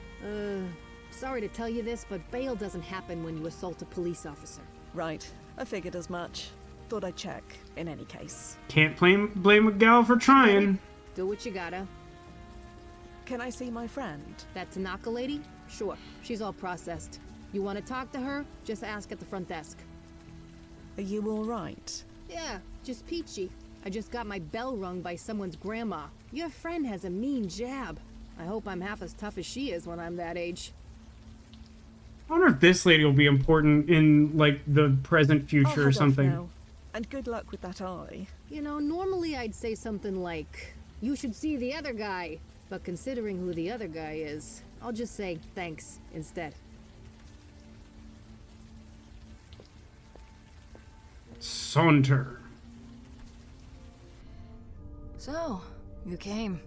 Sorry to tell you this, but bail doesn't happen when you assault a police officer. Right, I figured as much. Thought I'd check, in any case. Can't blame a gal for trying. Do what you gotta. Can I see my friend? That Tanaka lady? Sure, she's all processed. You want to talk to her? Just ask at the front desk. Are you alright? Yeah, just peachy. I just got my bell rung by someone's grandma. Your friend has a mean jab. I hope I'm half as tough as she is when I'm that age. I wonder if this lady will be important in like the present future or something. Now. And good luck with that eye. You know, normally I'd say something like, you should see the other guy. But considering who the other guy is, I'll just say thanks instead. Saunter. So, you came.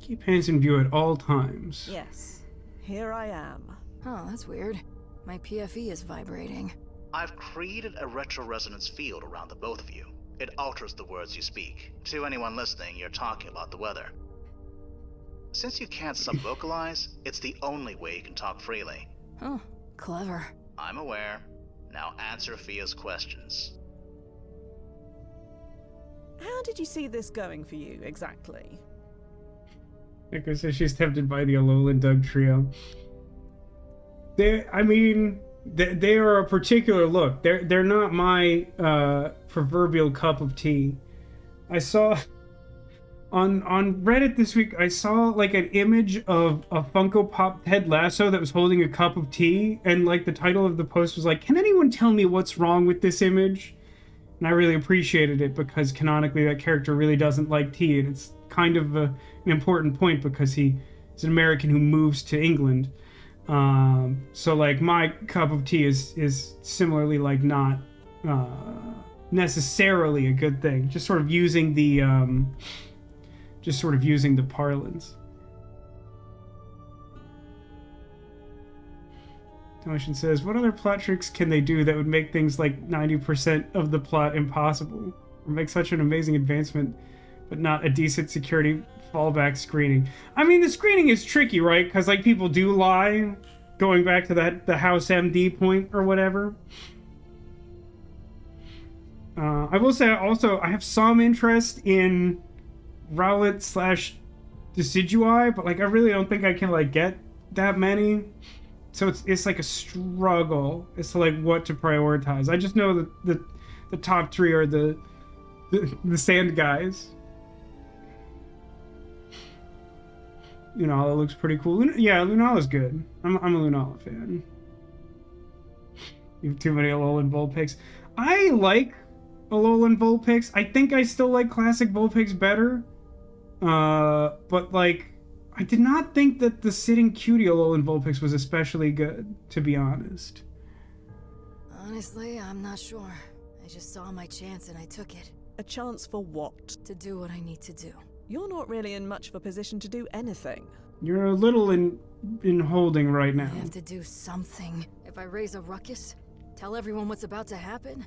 Keep hands in view at all times. Yes, here I am. Oh, that's weird. My PFE is vibrating. I've created a retro-resonance field around the both of you. It alters the words you speak. To anyone listening, you're talking about the weather. Since you can't sub-vocalize, it's the only way you can talk freely. Oh, clever. I'm aware. Now answer Fia's questions. How did you see this going for you, exactly? Echo says she's tempted by the Alolan Doug trio. They are a particular look. They're not my proverbial cup of tea. I saw on Reddit this week, I saw like an image of a Funko Pop Ted Lasso that was holding a cup of tea, and like the title of the post was like, "Can anyone tell me what's wrong with this image?" And I really appreciated it because canonically that character really doesn't like tea, and it's kind of an important point because he is an American who moves to England. So like my cup of tea is similarly like not necessarily a good thing. Just sort of using the parlance. Tomashin says, what other plot tricks can they do that would make things like 90% of the plot impossible? Or make such an amazing advancement, but not a decent security fallback screening? I mean, the screening is tricky, right? Because like people do lie, going back to the House MD point or whatever. I will say also, I have some interest in Rowlet / Decidui, but like I really don't think I can like get that many. So it's like a struggle as to like what to prioritize. I just know that the top three are the sand guys. Lunala looks pretty cool. Yeah, Lunala's good. I'm a Lunala fan. You have too many Alolan Bull picks. I like Alolan Vulpix. I think I still like classic Vulpix better. But like, I did not think that the sitting cutie Alolan Vulpix was especially good, to be honest. Honestly, I'm not sure. I just saw my chance and I took it. A chance for what? To do what I need to do. You're not really in much of a position to do anything. You're a little in holding right now. I have to do something. If I raise a ruckus, tell everyone what's about to happen,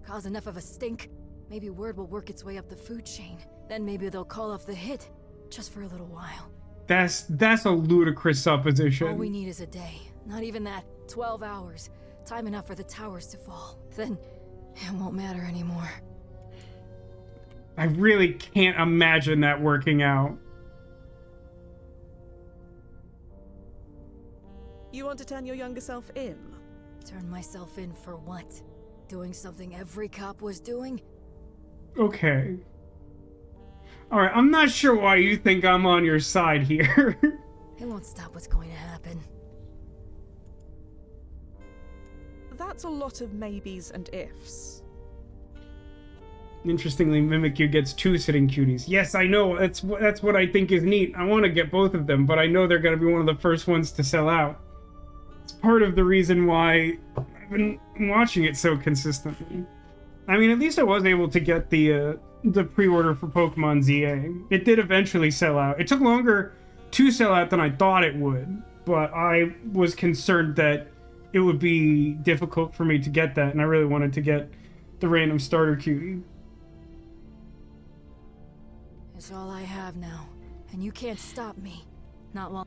cause enough of a stink, maybe word will work its way up the food chain. Then maybe they'll call off the hit, just for a little while. That's a ludicrous supposition. All we need is a day. Not even that. 12 hours. Time enough for the towers to fall. Then it won't matter anymore. I really can't imagine that working out. You want to turn your younger self in? Turn myself in for what? Doing something every cop was doing? Okay. Alright, I'm not sure why you think I'm on your side here. It won't stop what's going to happen. That's a lot of maybes and ifs. Interestingly, Mimikyu gets 2 sitting cuties. Yes, I know. That's what I think is neat. I want to get both of them, but I know they're going to be one of the first ones to sell out. It's part of the reason why I've been watching it so consistently. I mean, at least I was able to get the pre-order for Pokemon ZA. It did eventually sell out. It took longer to sell out than I thought it would, but I was concerned that it would be difficult for me to get that, and I really wanted to get the random starter cutie. It's all I have now, and you can't stop me. Not while...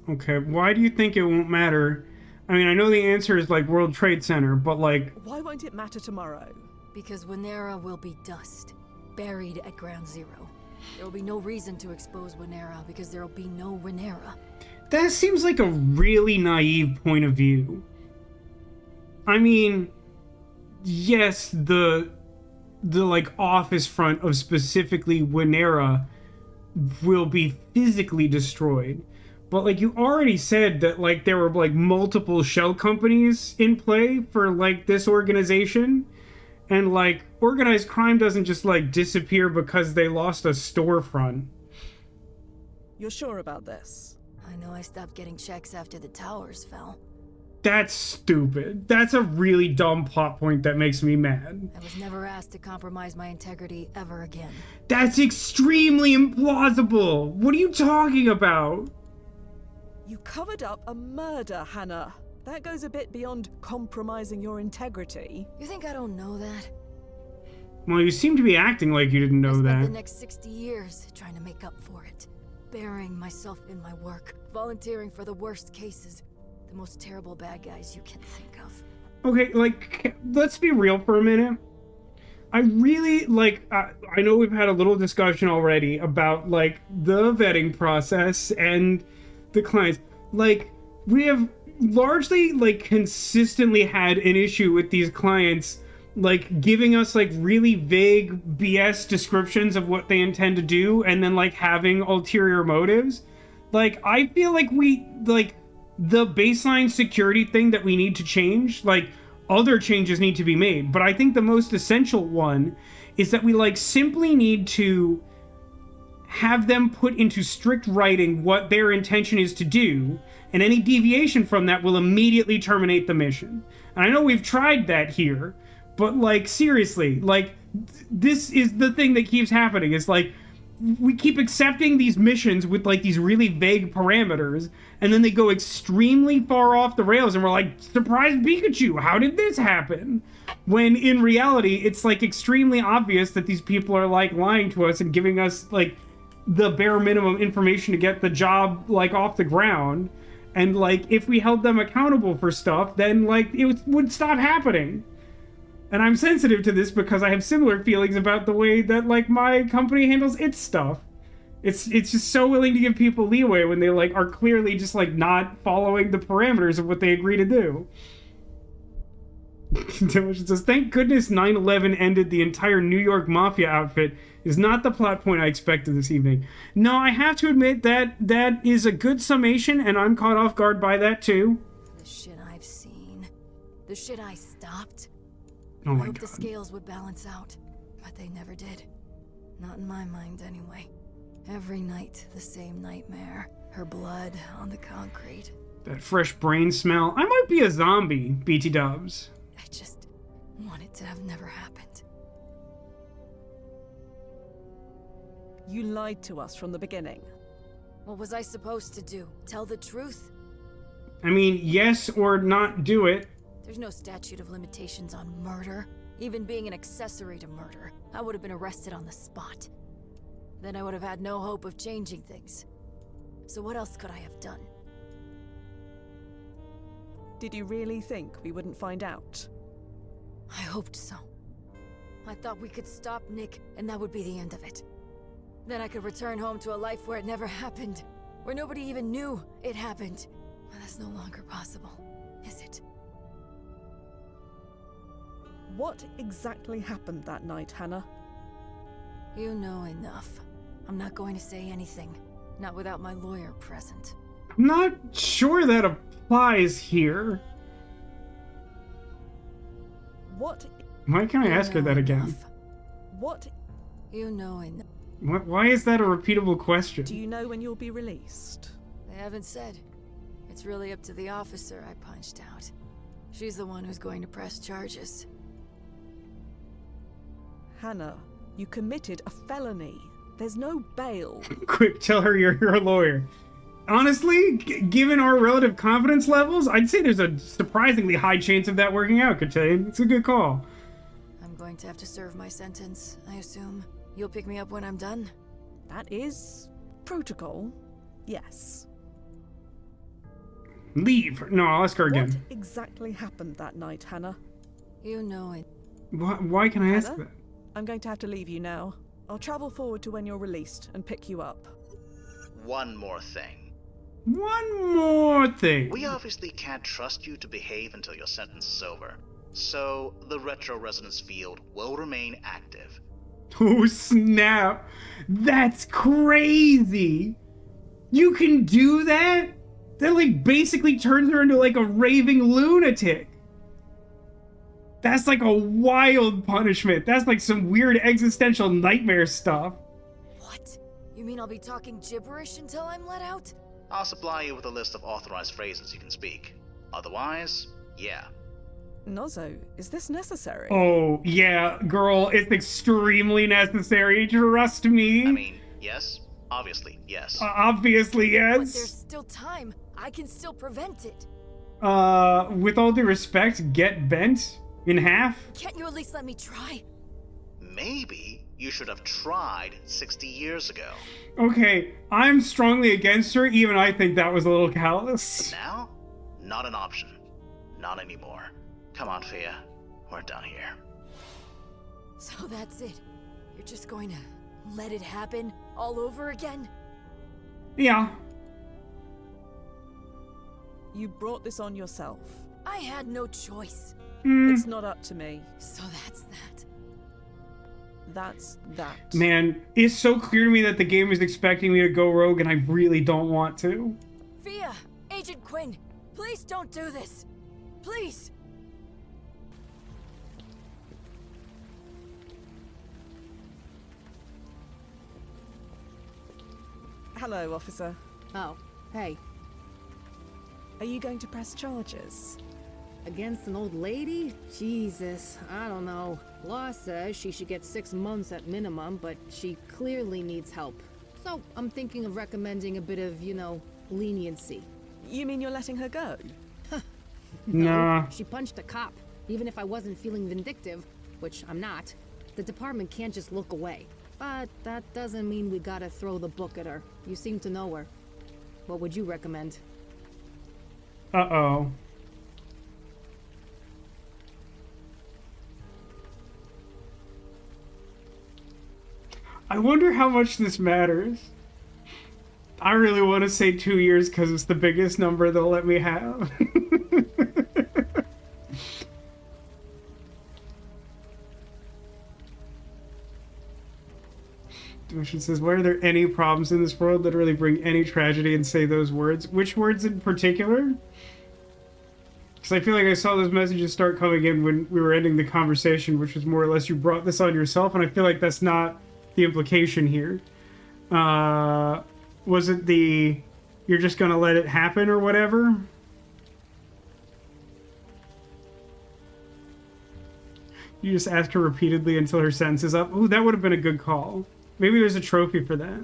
Okay, why do you think it won't matter? I mean, I know the answer is like World Trade Center, but like... Why won't it matter tomorrow? Because Winnera will be dust, buried at Ground Zero. There will be no reason to expose Winnera because there will be no Winnera. That seems like a really naive point of view. I mean, yes, the like office front of specifically Winnera will be physically destroyed. But like you already said that like there were like multiple shell companies in play for like this organization. And like organized crime doesn't just like disappear because they lost a storefront. You're sure about this? I know I stopped getting checks after the towers fell. That's stupid. That's a really dumb plot point that makes me mad. I was never asked to compromise my integrity ever again. That's extremely implausible. What are you talking about? You covered up a murder, Hannah. That goes a bit beyond compromising your integrity. You think I don't know that? Well, you seem to be acting like you didn't know I spent that. the next 60 years trying to make up for it. Burying myself in my work. Volunteering for the worst cases. The most terrible bad guys you can think of. Okay, like, let's be real for a minute. I really, like, I know we've had a little discussion already about, like, the vetting process and the clients. Like, we have largely, like, consistently had an issue with these clients, like, giving us, like, really vague BS descriptions of what they intend to do and then, like, having ulterior motives. Like, I feel like the baseline security thing that we need to change, like, other changes need to be made. But I think the most essential one is that we, like, simply need to have them put into strict writing what their intention is to do, and any deviation from that will immediately terminate the mission. And I know we've tried that here, but, like, seriously, like, this is the thing that keeps happening. It's like, we keep accepting these missions with, like, these really vague parameters, and then they go extremely far off the rails, and we're like, surprise Pikachu, how did this happen? When in reality, it's, like, extremely obvious that these people are, like, lying to us and giving us, like, the bare minimum information to get the job, like, off the ground. And, like, if we held them accountable for stuff, then, like, it would stop happening. And I'm sensitive to this because I have similar feelings about the way that, like, my company handles its stuff. It's just so willing to give people leeway when they, like, are clearly just, like, not following the parameters of what they agree to do. It says, thank goodness 9/11 ended the entire New York Mafia outfit is not the plot point I expected this evening. No, I have to admit that that is a good summation, and I'm caught off guard by that too. The shit I've seen. The shit I stopped. Oh I my hope the god. scales would balance out, but they never did. Not in my mind, anyway. Every night, the same nightmare. Her blood on the concrete. That fresh brain smell. I might be a zombie, BT Dubs. I just want it to have never happened. You lied to us from the beginning. What was I supposed to do? Tell the truth? I mean, yes or not do it. There's no statute of limitations on murder. Even being an accessory to murder, I would have been arrested on the spot. Then I would have had no hope of changing things. So what else could I have done? Did you really think we wouldn't find out? I hoped so. I thought we could stop Nick, and that would be the end of it. Then I could return home to a life where it never happened. Where nobody even knew it happened. But that's no longer possible, is it? What exactly happened that night, Hannah? You know enough. I'm not going to say anything. Not without my lawyer present. I'm not sure that applies here. What? Why can't I ask her that again? What? You know enough. Why is that a repeatable question? Do you know when you'll be released? They haven't said. It's really up to the officer I punched out. She's the one who's going to press charges. Hannah, you committed a felony. There's no bail. Quick, tell her you're her lawyer. Honestly, given our relative confidence levels, I'd say there's a surprisingly high chance of that working out, Katane. It's a good call. I'm going to have to serve my sentence, I assume. You'll pick me up when I'm done? That is protocol, yes. Leave. No, I'll ask her again. What exactly happened that night, Hannah? You know it. Why can I ask Hannah? that? I'm going to have to leave you now. I'll travel forward to when you're released and pick you up. One more thing. One more thing. We obviously can't trust you to behave until your sentence is over. So, the retro resonance field will remain active. Oh, snap. That's crazy. You can do that? That, like, basically turns her into, like, a raving lunatic. That's, like, a wild punishment. That's, like, some weird existential nightmare stuff. What? You mean I'll be talking gibberish until I'm let out? I'll supply you with a list of authorized phrases you can speak. Otherwise, yeah. Nozzo, is this necessary? Oh, yeah, girl, it's extremely necessary. Trust me. I mean, yes. Obviously, yes. Obviously, yes. But there's still time. I can still prevent it. With all due respect, get bent in half? Can't you at least let me try? Maybe you should have tried 60 years ago. Okay, I'm strongly against her. Even I think that was a little callous. Now? Not an option. Not anymore. Come on, Fia. We're done here. So that's it. You're just going to let it happen all over again? Yeah. You brought this on yourself. I had no choice. It's not up to me. So that's that. That's that. Man, it's so clear to me that the game is expecting me to go rogue and I really don't want to. Fia! Agent Quinn! Please don't do this! Please! Hello, officer. Oh, hey. Are you going to press charges? Against an old lady? Jesus, I don't know. Law says she should get 6 months at minimum, but she clearly needs help. So I'm thinking of recommending a bit of, leniency. You mean you're letting her go? Nah. She punched a cop. Even if I wasn't feeling vindictive, which I'm not, the department can't just look away. But that doesn't mean we gotta throw the book at her. You seem to know her. What would you recommend? Uh-oh. I wonder how much this matters. I really want to say 2 years because it's the biggest number they'll let me have. Devotion says, why are there any problems in this world that really bring any tragedy and say those words? Which words in particular? Because I feel like I saw those messages start coming in when we were ending the conversation, which was more or less you brought this on yourself, and I feel like that's not the implication here. Was it the you're just gonna let it happen or whatever? You just ask her repeatedly until her sentence is up. Ooh, that would have been a good call. Maybe there's a trophy for that.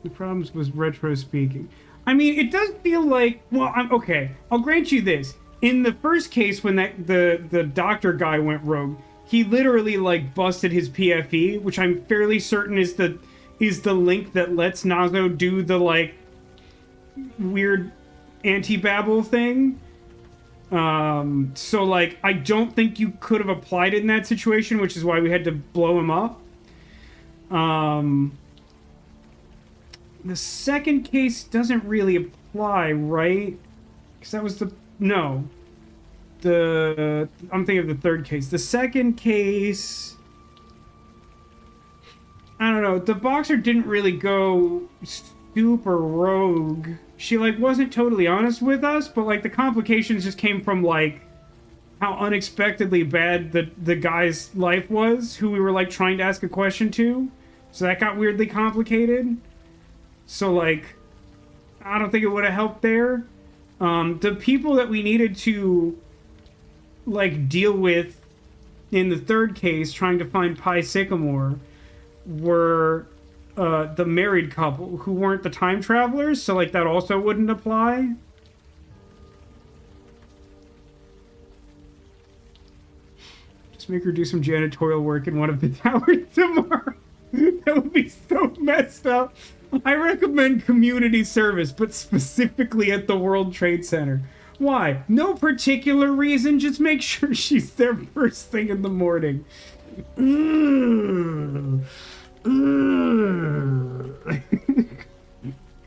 The problems was retro speaking. I mean, it does feel like, well, okay. I'll grant you this. In the first case, when the doctor guy went rogue, he literally like busted his PFE, which I'm fairly certain is the link that lets Nazo do the like weird anti-babble thing. So like I don't think you could have applied it in that situation, which is why we had to blow him up. The second case doesn't really apply, right? Because that was I'm thinking of the third case. The second case, I don't know. The boxer didn't really go super rogue. She like wasn't totally honest with us, but like the complications just came from like how unexpectedly bad the guy's life was, who we were like trying to ask a question to. So that got weirdly complicated. So like, I don't think it would have helped there. The people that we needed to like deal with in the third case, trying to find Pi Sycamore, were the married couple who weren't the time travelers. So like that also wouldn't apply. Just make her do some janitorial work in one of the towers tomorrow. That would be so messed up. I recommend community service, but specifically at the World Trade Center. Why? No particular reason, just make sure she's there first thing in the morning.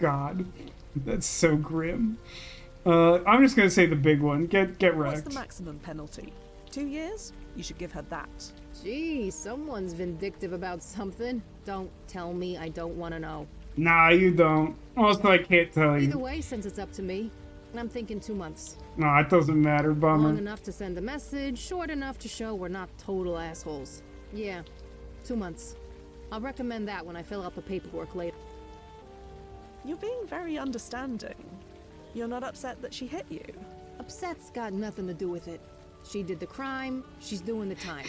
God, that's so grim. I'm just gonna say the big one. Get wrecked. What's the maximum penalty? 2 years? You should give her that. Gee, someone's vindictive about something. Don't tell me, I don't want to know. Nah, you don't. Also, I can't tell you. Either way, since it's up to me, I'm thinking 2 months. No, it doesn't matter, bummer. Long enough to send a message, short enough to show we're not total assholes. Yeah, 2 months. I'll recommend that when I fill out the paperwork later. You're being very understanding. You're not upset that she hit you? Upset's got nothing to do with it. She did the crime, she's doing the time.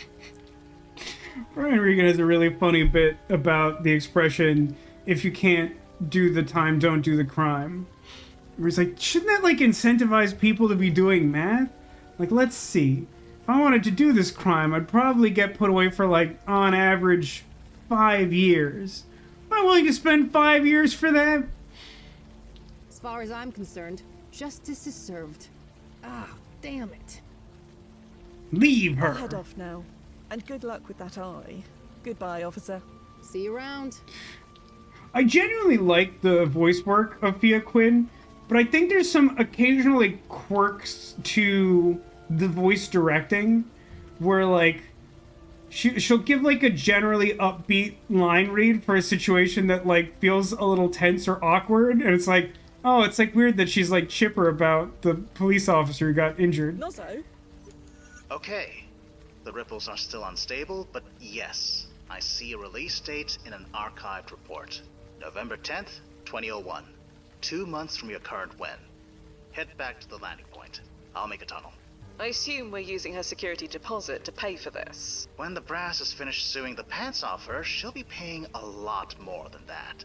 Brian Regan has a really funny bit about the expression, if you can't do the time, don't do the crime. Where he's like, shouldn't that like incentivize people to be doing math? Like, let's see. If I wanted to do this crime, I'd probably get put away for like, on average, 5 years. Am I willing to spend 5 years for that? As far as I'm concerned, justice is served. Ah, damn it. Leave her. I'll head off now. And good luck with that eye. Goodbye, officer. See you around. I genuinely like the voice work of Fia Quinn, but I think there's some occasional like quirks to the voice directing where like she'll give like a generally upbeat line read for a situation that like feels a little tense or awkward, and it's like, oh, it's like weird that she's like chipper about the police officer who got injured. Not so. Okay. The ripples are still unstable, but yes, I see a release date in an archived report. November 10th, 2001. 2 months from your current win. Head back to the landing point. I'll make a tunnel. I assume we're using her security deposit to pay for this. When the brass is finished suing the pants off her, she'll be paying a lot more than that.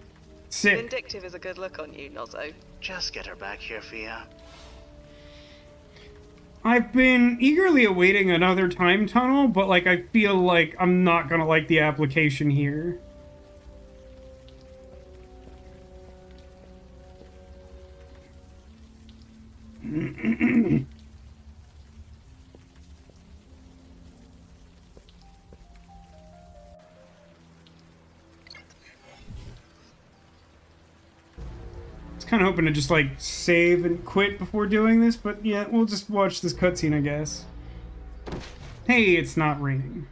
Sick. Vindictive is a good look on you, Nozzo. Just get her back here, Fia. I've been eagerly awaiting another time tunnel, but like I feel like I'm not gonna like the application here. Kind of hoping to just like save and quit before doing this, but yeah, we'll just watch this cutscene, I guess. Hey, it's not raining.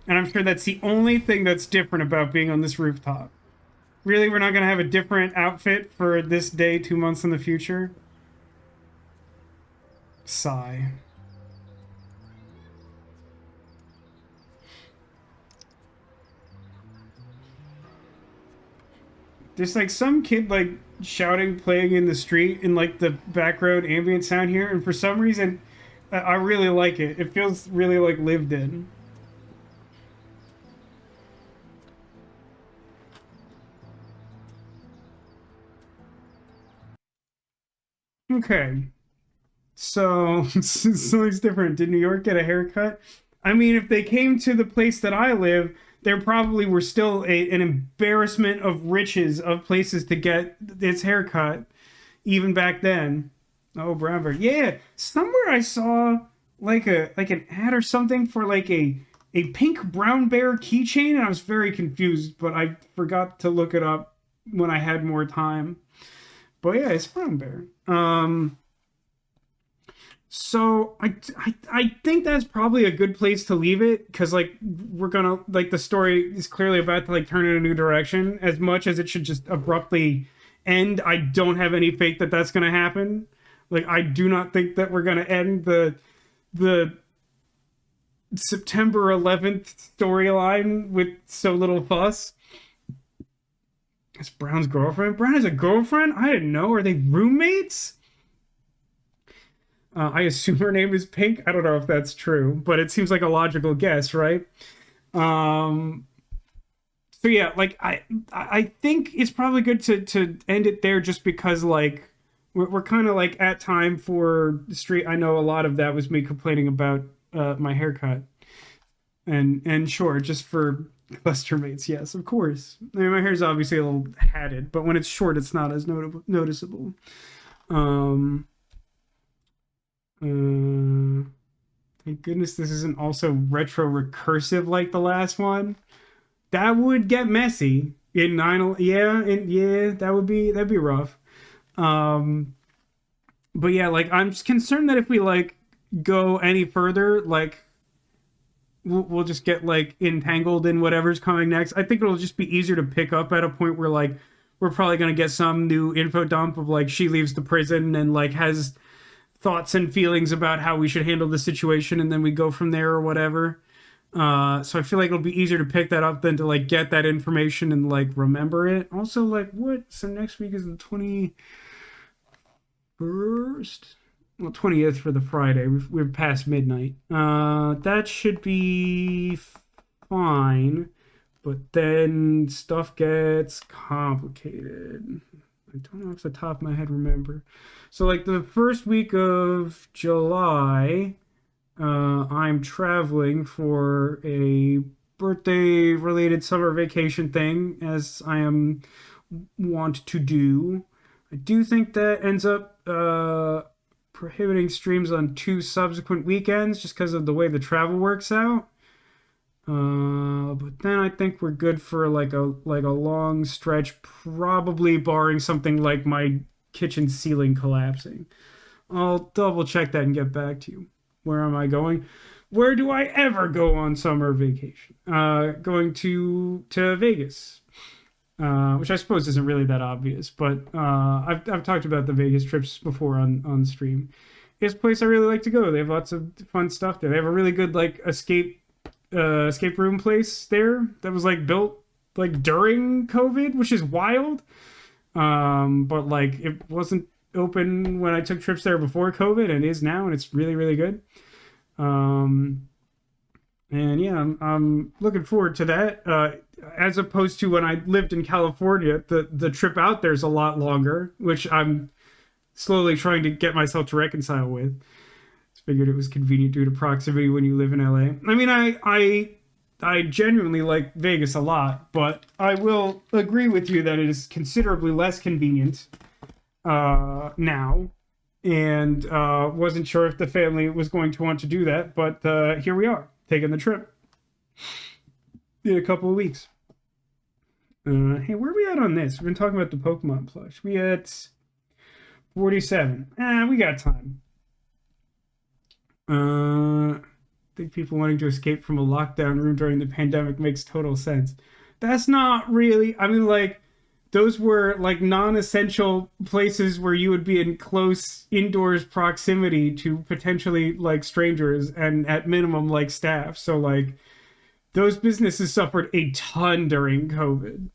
And I'm sure that's the only thing that's different about being on this rooftop. Really, we're not gonna have a different outfit for this day 2 months in the future? Sigh. There's like some kid like shouting, playing in the street in like the background ambient sound here, and for some reason, I really like it. It feels really like lived in. Okay, so something's different. Did New York get a haircut? I mean, if they came to the place that I live, there probably were still an embarrassment of riches of places to get its haircut, even back then. Oh, brown bear. Yeah, somewhere I saw like an ad or something for like a pink brown bear keychain, and I was very confused, but I forgot to look it up when I had more time. But yeah, it's brown bear. So I think that's probably a good place to leave it because like we're gonna like the story is clearly about to like turn in a new direction. As much as it should just abruptly end, I don't have any faith that that's gonna happen. Like I do not think that we're gonna end the September 11th storyline with so little fuss. It's Brown's girlfriend. Brown has a girlfriend. I didn't know. Are they roommates? I assume her name is Pink. I don't know if that's true, but it seems like a logical guess, right? So yeah, like I think it's probably good to end it there, just because like we're kind of like at time for street. I know a lot of that was me complaining about my haircut, and sure, just for cluster mates, yes, of course. I mean, my hair's obviously a little hatted, but when it's short, it's not as noticeable. Um, Thank goodness this isn't also retro recursive like the last one. That would get messy in yeah, that'd be rough. Um, but yeah, like I'm just concerned that if we like go any further, like we'll just get like entangled in whatever's coming next. I think it'll just be easier to pick up at a point where like we're probably gonna get some new info dump of like she leaves the prison and like has thoughts and feelings about how we should handle the situation, and then we go from there or whatever. So I feel like it'll be easier to pick that up than to like get that information and like remember it. Also, like what? So next week is the 21st. Well, 20th for the Friday. We're past midnight. That should be fine, but then stuff gets complicated. I don't know off the top of my head remember. So like the first week of July, I'm traveling for a birthday related summer vacation thing, as I am want to do. I do think that ends up prohibiting streams on 2 subsequent weekends just because of the way the travel works out. But then I think we're good for like a long stretch, probably barring something like my kitchen ceiling collapsing. I'll double check that and get back to you. Where am I going? Where do I ever go on summer vacation? Going to Vegas, which I suppose isn't really that obvious, but I've talked about the Vegas trips before on stream. It's a place I really like to go. They have lots of fun stuff there. They have a really good like escape room place there that was like built like during COVID, which is wild. But like it wasn't open when I took trips there before COVID, and is now, and it's really really good. And yeah, I'm looking forward to that. As opposed to when I lived in California, the trip out there is a lot longer, which I'm slowly trying to get myself to reconcile with. Figured it was convenient due to proximity when you live in LA. I mean, I genuinely like Vegas a lot, but I will agree with you that it is considerably less convenient now, and wasn't sure if the family was going to want to do that, but here we are, taking the trip in a couple of weeks. Hey, where are we at on this? We've been talking about the Pokemon plush. We at 47. We got time. I think people wanting to escape from a lockdown room during the pandemic makes total sense. That's not really, I mean, like, those were like non-essential places where you would be in close indoors proximity to potentially like strangers and at minimum like staff. So like those businesses suffered a ton during COVID.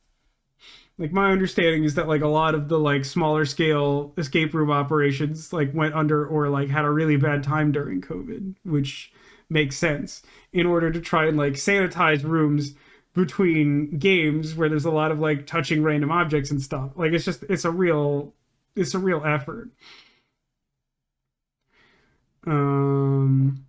Like my understanding is that like a lot of the like smaller scale escape room operations like went under or like had a really bad time during COVID, which makes sense in order to try and like sanitize rooms between games where there's a lot of like touching random objects and stuff. Like it's a real effort. Um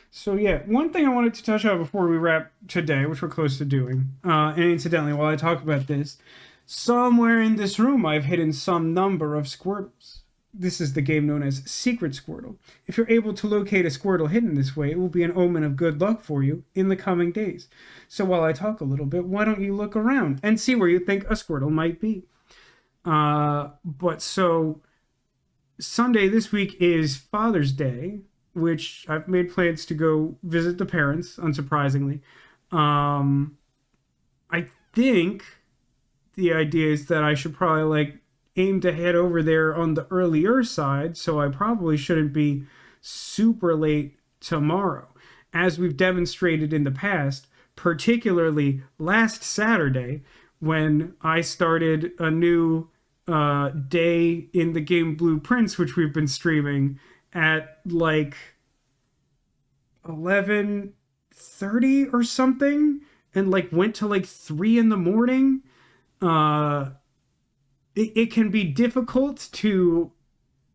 So yeah, one thing I wanted to touch on before we wrap today, which we're close to doing, and incidentally, while I talk about this, somewhere in this room I've hidden some number of Squirtles. This is the game known as Secret Squirtle. If you're able to locate a Squirtle hidden this way, it will be an omen of good luck for you in the coming days. So while I talk a little bit, why don't you look around and see where you think a Squirtle might be? But so Sunday this week is Father's Day, which I've made plans to go visit the parents, unsurprisingly. I think the idea is that I should probably like aim to head over there on the earlier side, so I probably shouldn't be super late tomorrow. As we've demonstrated in the past, particularly last Saturday when I started a new day in the game Blueprints, which we've been streaming at like 11:30 or something, and like went to like 3 in the morning. It can be difficult to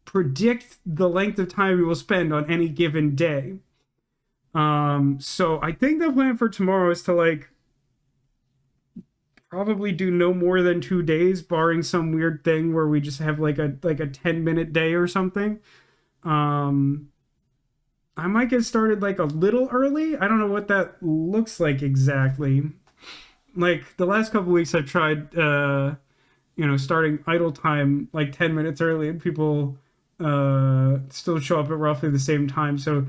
predict the length of time we will spend on any given day. So I think the plan for tomorrow is to like probably do no more than 2 days, barring some weird thing where we just have like a 10-minute day or something. I might get started like a little early. I don't know what that looks like exactly. Like the last couple weeks I've tried starting idle time like 10 minutes early, and people still show up at roughly the same time. So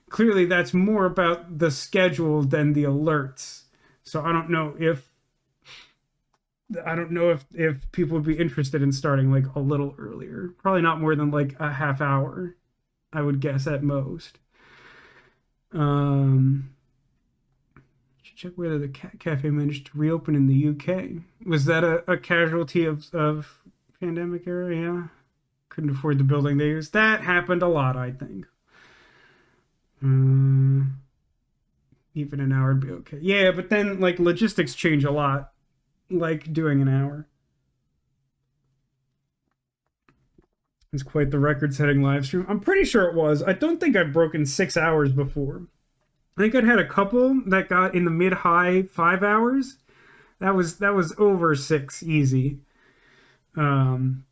clearly that's more about the schedule than the alerts. So I don't know if people would be interested in starting like a little earlier. Probably not more than like a half hour, I would guess at most. Should check whether the cat cafe managed to reopen in the UK. Was that a casualty of pandemic era? Yeah. Couldn't afford the building they used. That happened a lot, I think. Even an hour would be okay. Yeah, but then like logistics change a lot. Like doing an hour. It's quite the record-setting live stream. I'm pretty sure it was. I don't think I've broken 6 hours before. I think I'd had a couple that got in the mid-high 5 hours. That was over 6 easy. And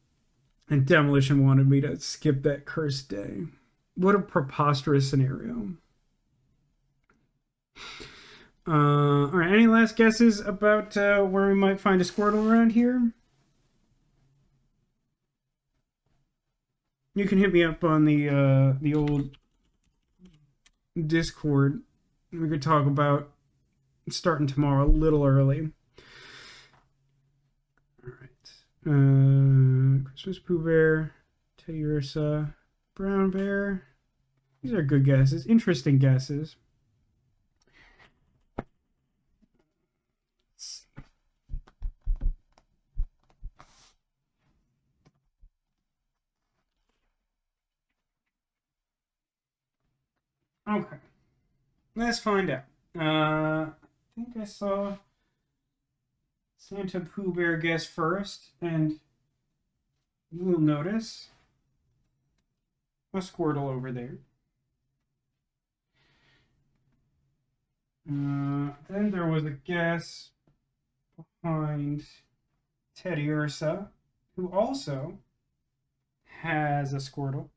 Demolition wanted me to skip that cursed day. What a preposterous scenario. All right, any last guesses about where we might find a Squirtle around here? You can hit me up on the old Discord. We could talk about starting tomorrow a little early. All right. Christmas Pooh Bear, Teddy Ursa, Brown Bear. These are good guesses. Interesting guesses. Okay. Let's find out. I think I saw Santa Pooh Bear guess first, and you will notice a Squirtle over there. Then there was a guess behind Teddy Ursa, who also has a Squirtle.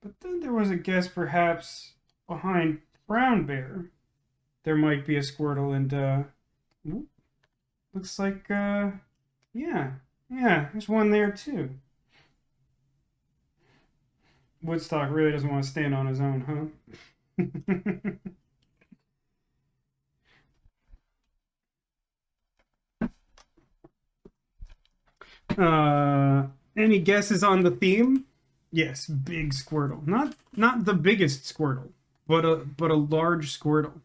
But then there was a guess perhaps behind Brown Bear. There might be a Squirtle, and looks like yeah, there's one there too. Woodstock really doesn't want to stand on his own, huh? Any guesses on the theme? Yes, big Squirtle. Not the biggest Squirtle, but a large Squirtle.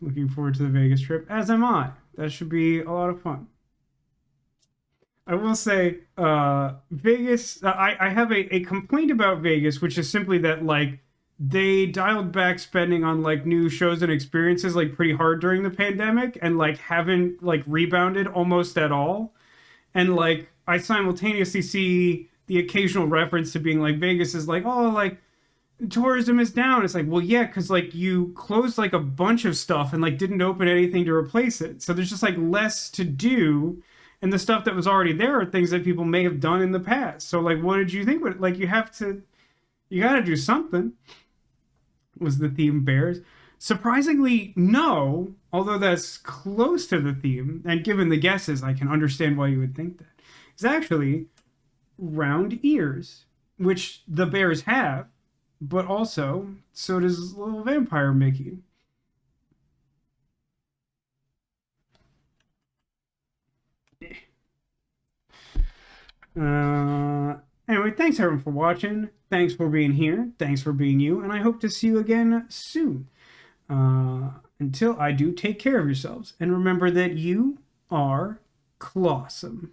Looking forward to the Vegas trip, as am I. That should be a lot of fun. I will say, Vegas, I have a complaint about Vegas, which is simply that, like, they dialed back spending on, like, new shows and experiences, like, pretty hard during the pandemic and, like, haven't, like, rebounded almost at all. And, like, I simultaneously see the occasional reference to being like, Vegas is like, oh, like, tourism is down. It's like, well, yeah, because like you closed like a bunch of stuff and like didn't open anything to replace it. So there's just like less to do. And the stuff that was already there are things that people may have done in the past. So like, what did you think? Like, you got to do something. Was the theme bears? Surprisingly, no. Although that's close to the theme, and given the guesses, I can understand why you would think that. It's actually round ears, which the bears have. But also, so does little vampire Mickey. Anyway, thanks everyone for watching. Thanks for being here. Thanks for being you. And I hope to see you again soon. Until I do, take care of yourselves. And remember that you are clawsome.